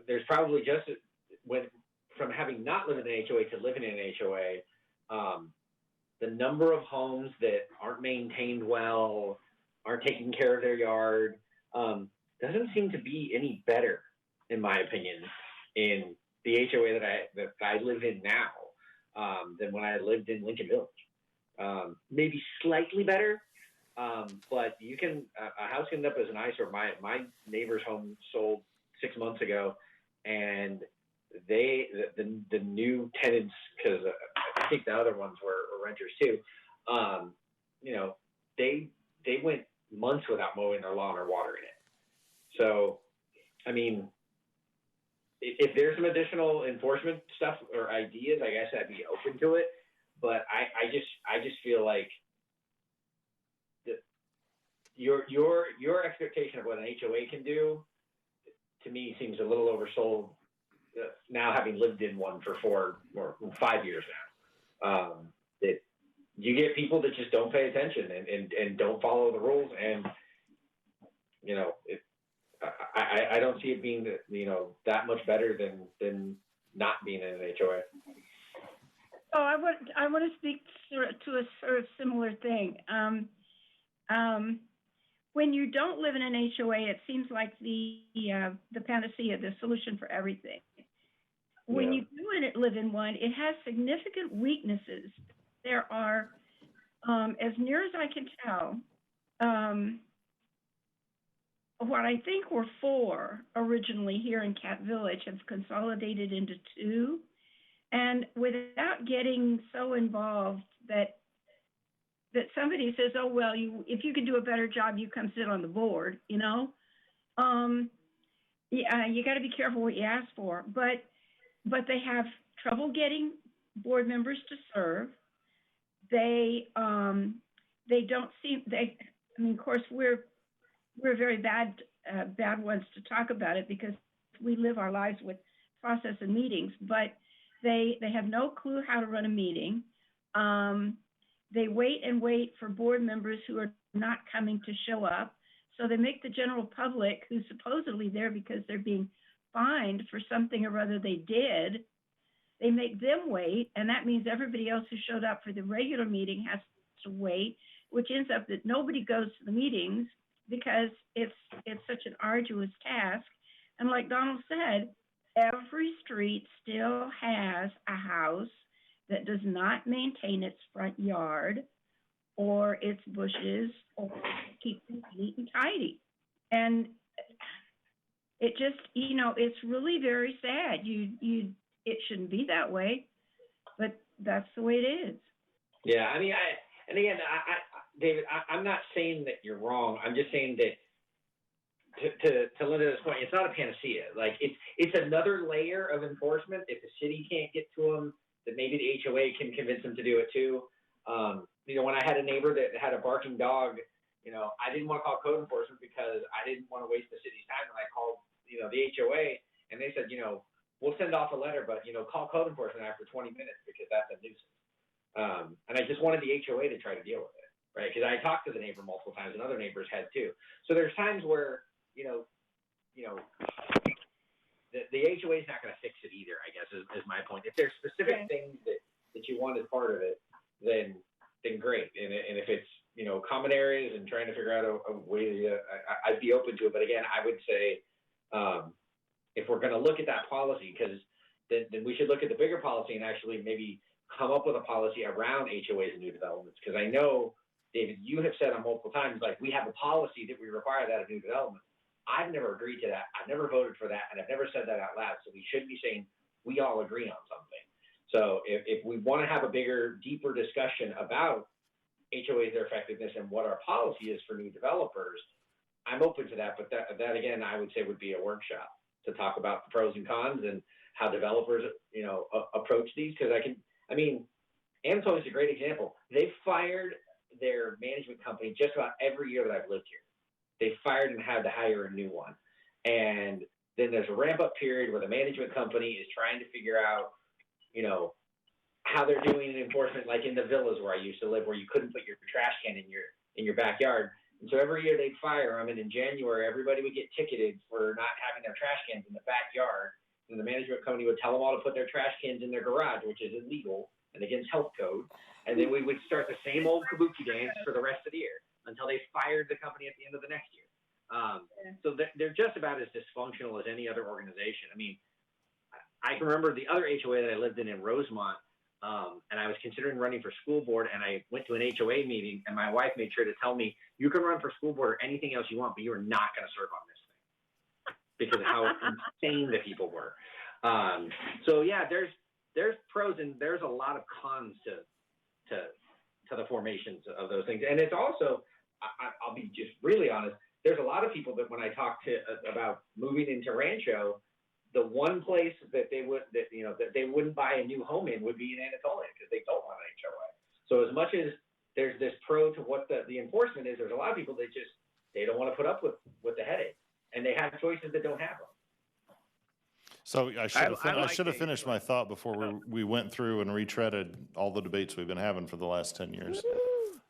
there's probably from having not lived in an HOA to living in an HOA, the number of homes that aren't maintained well, aren't taking care of their yard, doesn't seem to be any better, in my opinion, in the HOA that I live in now, than when I lived in Lincoln Village. Maybe slightly better, but you can, a house can end up as an eyesore. My neighbor's home sold 6 months ago, and the new tenants, because I think the other ones were renters too, you know, they went months without mowing their lawn or watering it. So, I mean, if there's some additional enforcement stuff or ideas, I guess I'd be open to it. But I just feel like your expectation of what an HOA can do, to me, seems a little oversold. Now, having lived in one for 4 or 5 years now, that you get people that just don't pay attention and don't follow the rules, and you know, I don't see it being, you know, that much better than not being in an HOA. Oh, I want to speak to a sort of similar thing. When you don't live in an HOA, it seems like the panacea, the solution for everything. When you do live in one, it has significant weaknesses. There are, as near as I can tell, what I think were 4 originally here in Cat Village have consolidated into 2. And without getting so involved that somebody says, oh, well, if you could do a better job, you come sit on the board, you know? Yeah, you got to be careful what you ask for. But they have trouble getting board members to serve. They don't seem, I mean, of course, we're very bad ones to talk about it because we live our lives with process and meetings, but they have no clue how to run a meeting. They wait and wait for board members who are not coming to show up. So they make the general public, who's supposedly there because they're being fined for something or other they did, they make them wait, and that means everybody else who showed up for the regular meeting has to wait, which ends up that nobody goes to the meetings because it's such an arduous task. And like Donald said, every street still has a house that does not maintain its front yard or its bushes or keep it neat and tidy. And it just, you know, it's really very sad. It shouldn't be that way, but that's the way it is. Yeah, I mean, David, I'm not saying that you're wrong. I'm just saying that to Linda's point, it's not a panacea. Like it's another layer of enforcement. If the city can't get to them, that maybe the HOA can convince them to do it too. You know, when I had a neighbor that had a barking dog, you know, I didn't want to call code enforcement because I didn't want to waste the city's time. And I called, you know, the HOA, and they said, you know, we'll send off a letter, but, you know, call code enforcement after 20 minutes because that's a nuisance. And I just wanted the HOA to try to deal with it, right? Because I talked to the neighbor multiple times, and other neighbors had too. So there's times where, you know, the HOA is not going to fix it either, I guess, is my point. If there's specific things that you want as part of it, then great. And if it's, you know, common areas and trying to figure out a way to, I'd be open to it. But again, I would say, if we're going to look at that policy, because then we should look at the bigger policy and actually maybe come up with a policy around HOAs and new developments. Because I know, David, you have said on multiple times, like, we have a policy that we require that of new development. I've never agreed to that. I've never voted for that, and I've never said that out loud. So we should be saying we all agree on something. So if we want to have a bigger, deeper discussion about HOAs, their effectiveness, and what our policy is for new developers, I'm open to that. But that again, I would say would be a workshop to talk about the pros and cons and how developers, you know, approach these. Because Amazon is a great example. They fired their management company just about every year that I've lived here. They fired and had to hire a new one. And then there's a ramp up period where the management company is trying to figure out, you know, how they're doing enforcement, like in the villas where I used to live, where you couldn't put your trash can in your backyard. And so every year they'd fire them, and in January everybody would get ticketed for not having their trash cans in the backyard, and the management company would tell them all to put their trash cans in their garage, which is illegal and against health code. And then we would start the same old kabuki dance for the rest of the year until they fired the company at the end of the next year. So they're just about as dysfunctional as any other organization. I mean, I can remember the other HOA that I lived in Rosemont, and I was considering running for school board, and I went to an HOA meeting, and my wife made sure to tell me, you can run for school board or anything else you want, but you are not going to serve on this thing because of how insane the people were. So yeah, there's pros and there's a lot of cons to the formations of those things. And it's also, I'll be just really honest, there's a lot of people that when I talk to about moving into Rancho, the one place that they wouldn't buy a new home in would be in Anatolia because they don't want an HOA. So as much as there's this pro to what the enforcement is, there's a lot of people that they don't want to put up with the headache, and they have choices that don't have them. So I should have finished my thought before we went through and retreaded all the debates we've been having for the last 10 years,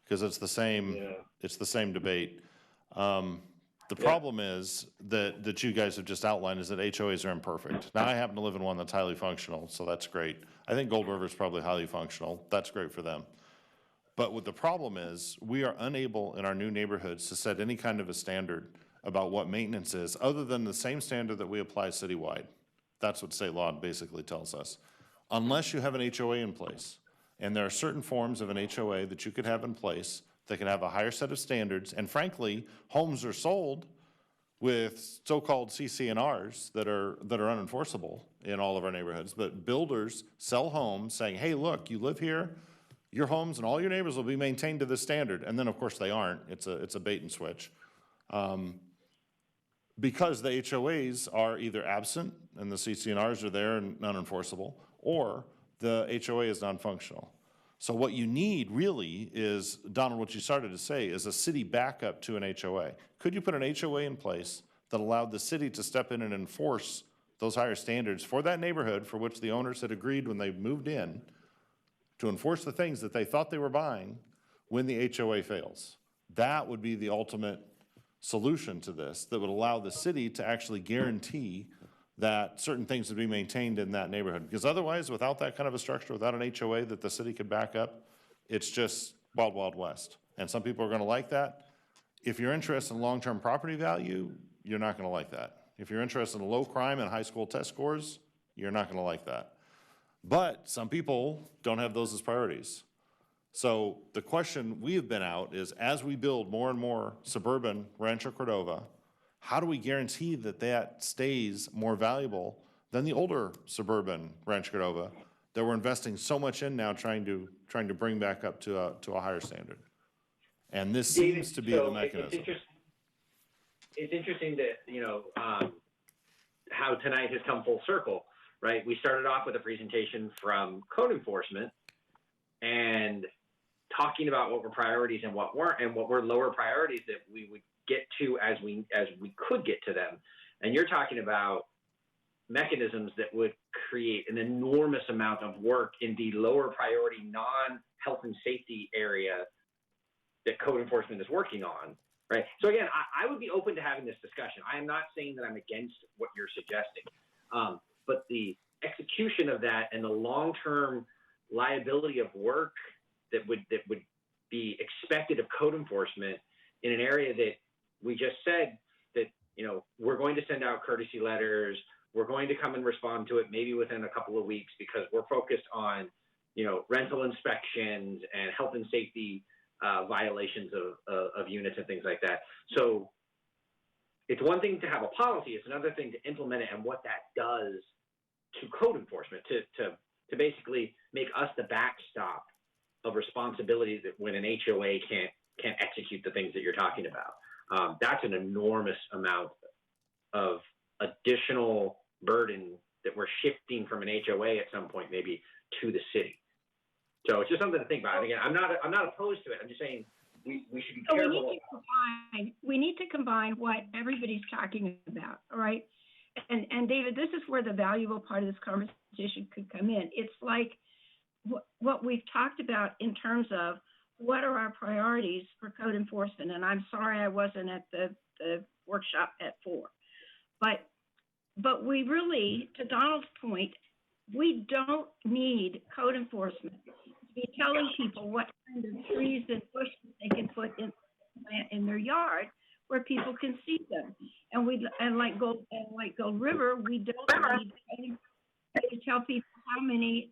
because it's the same debate. The problem is that you guys have just outlined is that HOAs are imperfect. Now, I happen to live in one that's highly functional, so that's great. I think Gold River is probably highly functional. That's great for them. But what the problem is, we are unable in our new neighborhoods to set any kind of a standard about what maintenance is, other than the same standard that we apply citywide. That's what state law basically tells us. Unless you have an HOA in place, and there are certain forms of an HOA that you could have in place that can have a higher set of standards, and frankly, homes are sold with so-called CC&Rs that are unenforceable in all of our neighborhoods, but builders sell homes saying, hey, look, you live here, your homes and all your neighbors will be maintained to this standard, and then of course they aren't. It's a bait and switch. Because the HOAs are either absent and the CC&Rs are there and unenforceable, or the HOA is non-functional. So what you need really is, Donald, what you started to say, is a city backup to an HOA. Could you put an HOA in place that allowed the city to step in and enforce those higher standards for that neighborhood for which the owners had agreed when they moved in to enforce the things that they thought they were buying when the HOA fails? That would be the ultimate solution to this that would allow the city to actually guarantee that certain things would be maintained in that neighborhood. Because otherwise, without that kind of a structure, without an HOA that the city could back up, it's just wild, wild west. And some people are going to like that. If you're interested in long-term property value, you're not going to like that. If you're interested in low crime and high school test scores, you're not going to like that. But some people don't have those as priorities. So the question we have been out is, as we build more and more suburban Rancho Cordova, how do we guarantee that that stays more valuable than the older suburban Rancho Cordova that we're investing so much in now, trying to bring back up to a higher standard? And this seems to be the mechanism. It's interesting that how tonight has come full circle, right? We started off with a presentation from code enforcement and talking about what were priorities and what weren't, and what were lower priorities that we would get to as we could get to them. And you're talking about mechanisms that would create an enormous amount of work in the lower priority non-health and safety area that code enforcement is working on, right? So again, I would be open to having this discussion. I am not saying that I'm against what you're suggesting, but the execution of that and the long-term liability of work that would be expected of code enforcement in an area that we just said that, we're going to send out courtesy letters, we're going to come and respond to it maybe within a couple of weeks because we're focused on, rental inspections and health and safety violations of units and things like that. So it's one thing to have a policy, it's another thing to implement it and what that does to code enforcement, to basically make us the backstop of responsibility that when an HOA can't execute the things that you're talking about. That's an enormous amount of additional burden that we're shifting from an HOA at some point maybe to the city. So it's just something to think about. And again, I'm not opposed to it. I'm just saying we should be careful. We need to combine what everybody's talking about, all right? And David, this is where the valuable part of this conversation could come in. It's like what we've talked about in terms of what are our priorities for code enforcement. And I'm sorry I wasn't at the workshop at 4. But but we really, to Donald's point, we don't need code enforcement to be telling people what kind of trees and bushes they can put in their yard where people can see them. And like Gold River, we don't need to tell people how many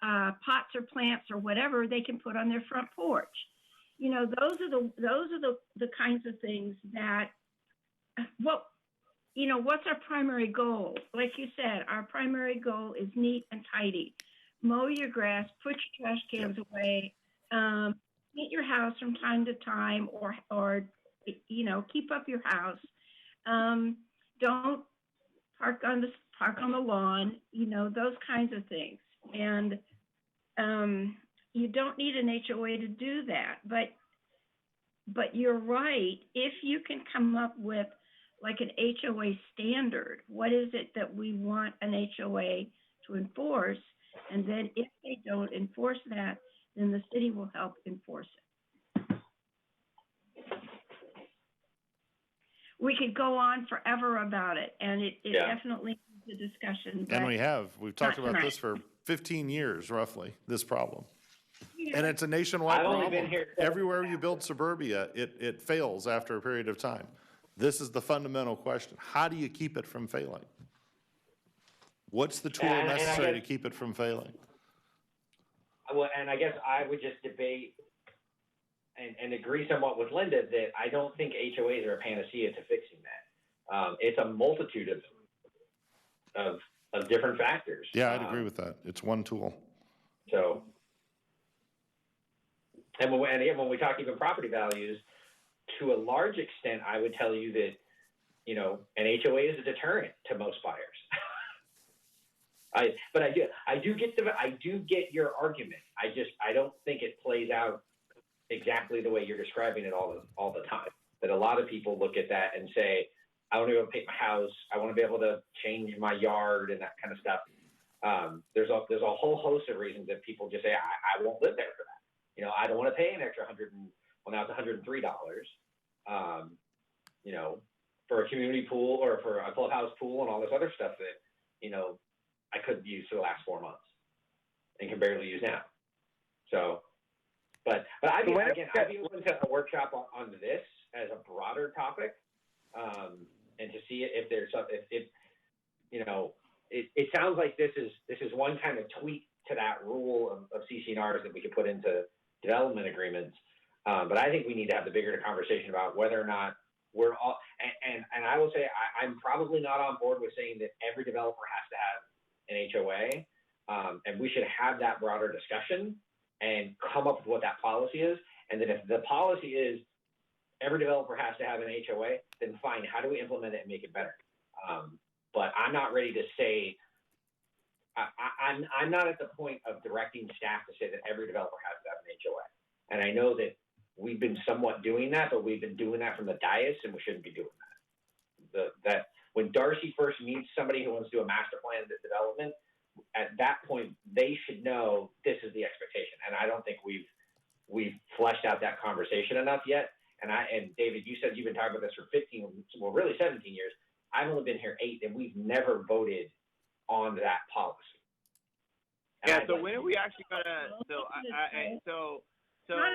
pots or plants or whatever they can put on their front porch. You know, those are the kinds of things that what's our primary goal? Like you said, our primary goal is neat and tidy. Mow your grass, put your trash cans away, paint your house from time to time, or keep up your house. Don't park on the lawn. Those kinds of things. And you don't need an HOA to do that. But you're right. If you can come up with like an HOA standard, what is it that we want an HOA to enforce? And then if they don't enforce that, then the city will help enforce it. We could go on forever about it, and it definitely needs a discussion. And we've talked about tonight. this for 15 years, roughly, this problem. And it's a nationwide I've only problem. been here- Everywhere you build suburbia, it fails after a period of time. This is the fundamental question. How do you keep it from failing? What's the tool And I necessary guess- to keep it from failing? Well, and I guess I would just debate and agree somewhat with Linda that I don't think HOAs are a panacea to fixing that. It's a multitude of different factors. Yeah, I'd agree with that. It's one tool. So, and when we talk even property values, to a large extent, I would tell you that, an HOA is a deterrent to most buyers. But I do get your argument. I don't think it plays out exactly the way you're describing it all the time. That a lot of people look at that and say, I want to be able to paint my house. I want to be able to change my yard and that kind of stuff. There's a whole host of reasons that people just say, I won't live there for that. I don't want to pay an extra now it's $103. For a community pool or for a clubhouse pool and all this other stuff that, I couldn't use for the last 4 months and can barely use now. So, but I'd be open to a workshop on this as a broader topic, and to see if there's something, it sounds like this is one kind of tweak to that rule of CC&Rs that we could put into development agreements. But I think we need to have the bigger conversation about whether or not we're all, and I will say, I'm probably not on board with saying that every developer has to have an HOA. And we should have that broader discussion and come up with what that policy is. And then if the policy is every developer has to have an HOA, then fine, how do we implement it and make it better? But I'm not ready to say, I'm not at the point of directing staff to say that every developer has to have an HOA. And I know that we've been somewhat doing that, but we've been doing that from the dais, and we shouldn't be doing that. That when Darcy first meets somebody who wants to do a master plan development, at that point they should know this is the expectation. And I don't think we've fleshed out that conversation enough yet. And David, you said you've been talking about this for 17 years. I've only been here 8, and we've never voted on that policy. And yeah. So when are we actually gonna? So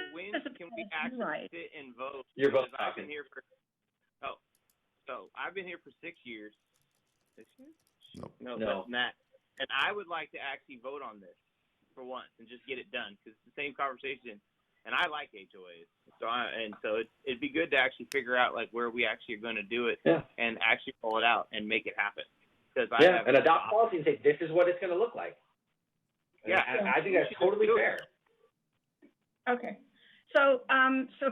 when can we actually sit and vote? You're both I've talking. been here for so I've been here for 6 years. 6 years? No, less than that. And I would like to actually vote on this for once and just get it done, because it's the same conversation. And I like HOAs, so it'd be good to actually figure out like where we actually are going to do it and actually pull it out and make it happen. And adopt policy and say this is what it's going to look like. Yeah, and I think that's totally fair. Okay, so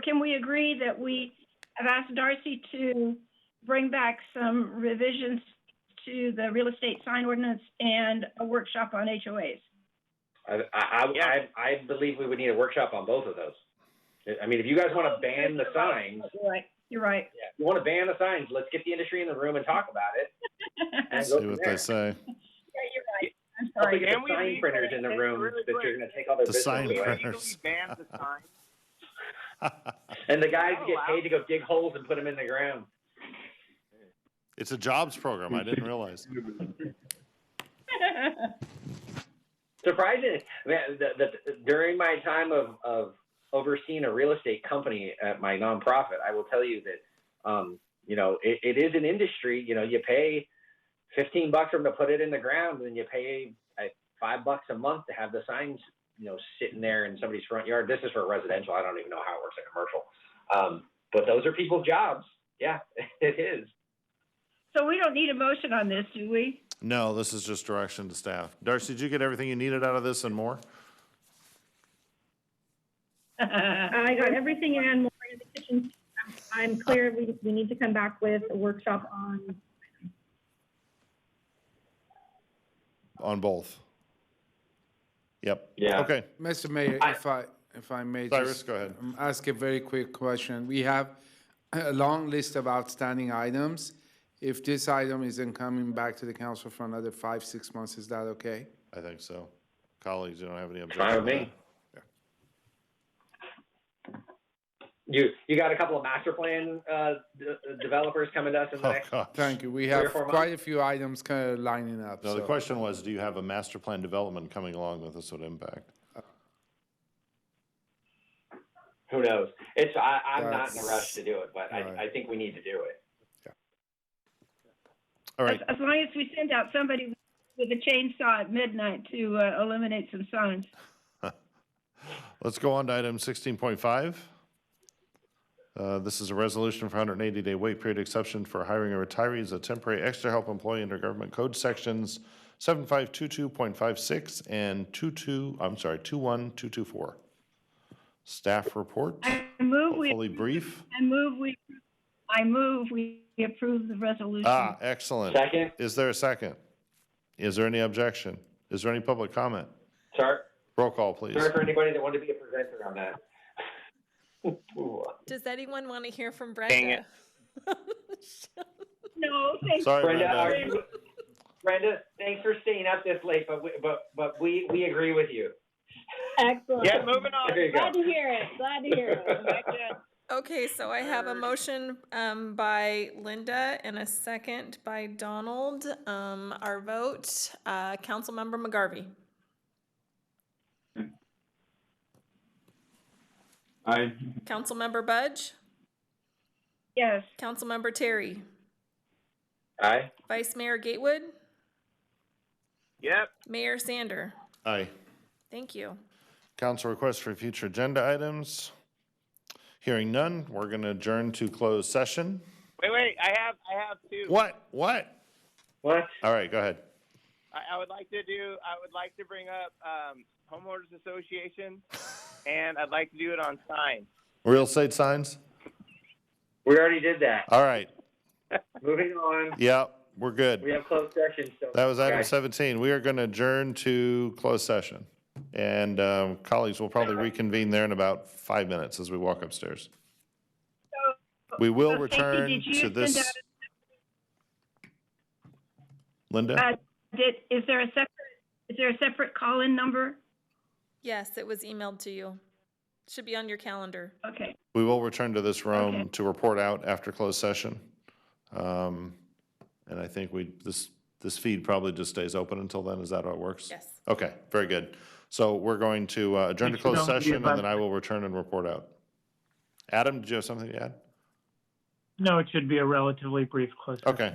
can we agree that we have asked Darcy to bring back some revisions to the real estate sign ordinance and a workshop on HOAs? I believe we would need a workshop on both of those. I mean, if you guys want to ban the signs, You're right. Yeah, if you want to ban the signs, let's get the industry in the room and talk about it. And See what they say. Yeah, you're right. I'm Also sorry. get the sign printers in the room that you're going to take all their The business sign away. printers. Ban the sign. And the guys get paid to go dig holes and put them in the ground. It's a jobs program. I didn't realize. Surprising. During my time of overseeing a real estate company at my nonprofit, I will tell you that, you know, it is an industry. You know, you pay $15 for them to put it in the ground, and you pay $5 a month to have the signs, you know, sitting there in somebody's front yard. This is for residential. I don't even know how it works in commercial. But those are people's jobs. Yeah, it is. So we don't need a motion on this, do we? No, this is just direction to staff. Darcy, did you get everything you needed out of this and more? I got everything and more in the kitchen. I'm clear we need to come back with a workshop On both. Yep. Yeah. Okay. Mr. Mayor, if I may Cyrus, just go ahead. ask a very quick question. We have a long list of outstanding items. If this item isn't coming back to the council for another 5-6 months, is that okay? I think so. Colleagues, you don't have any objections? Fine with me. You got a couple of master plan developers coming to us in the next. Thank you. We 3 or have 4 months? quite a few items kind of lining up. No, the so- question was, do you have a master plan development coming along with this would impact? Who knows? I'm not in a rush to do it, but I think we need to do it. All right. As long as we send out somebody with a chainsaw at midnight to eliminate some signs. Let's go on to item 16.5. This is a resolution for 180-day wait period exception for hiring a retiree as a temporary extra help employee under government code sections 7522.56 and 21224. Staff report. Hopefully brief. I move we approve the resolution. Ah, excellent. Second. Is there a second? Is there any objection? Is there any public comment? Sorry. Roll call, please. Sorry for anybody that wanted to be a presenter on that. Does anyone want to hear from Dang Brenda? No, thanks. Sorry, Brenda. Brenda. Brenda, thanks for staying up this late, but we agree with you. Excellent. Yeah, moving on. There you go. Glad to hear it. Glad to hear it. Okay, so I have a motion by Linda and a second by Donald. Our vote, Councilmember McGarvey. Aye. Councilmember Budge. Yes. Councilmember Terry. Aye. Vice Mayor Gatewood. Yep. Mayor Sander. Aye. Thank you. Council requests for future agenda items. Hearing none, we're going to adjourn to closed session. Wait, I have two. What? What? All right, go ahead. I would like to bring up homeowners association, and I'd like to do it on signs. Real estate signs? We already did that. All right. Moving on. Yeah, we're good. We have closed session. So That was item guys, 17. We are going to adjourn to closed session. And colleagues will probably reconvene there in about 5 minutes as we walk upstairs. We will Stacy, return did you to send this. out Linda? Is there a separate call-in number? Yes, it was emailed to you. Should be on your calendar. Okay. We will return to this room Okay. to report out after closed session. And I think this feed probably just stays open until then. Is that how it works? Yes. Okay, very good. So we're going to adjourn to Thanks, closed Bill. session, and then I will return and report out. Adam, did you have something to add? No, it should be a relatively brief closed session. Okay,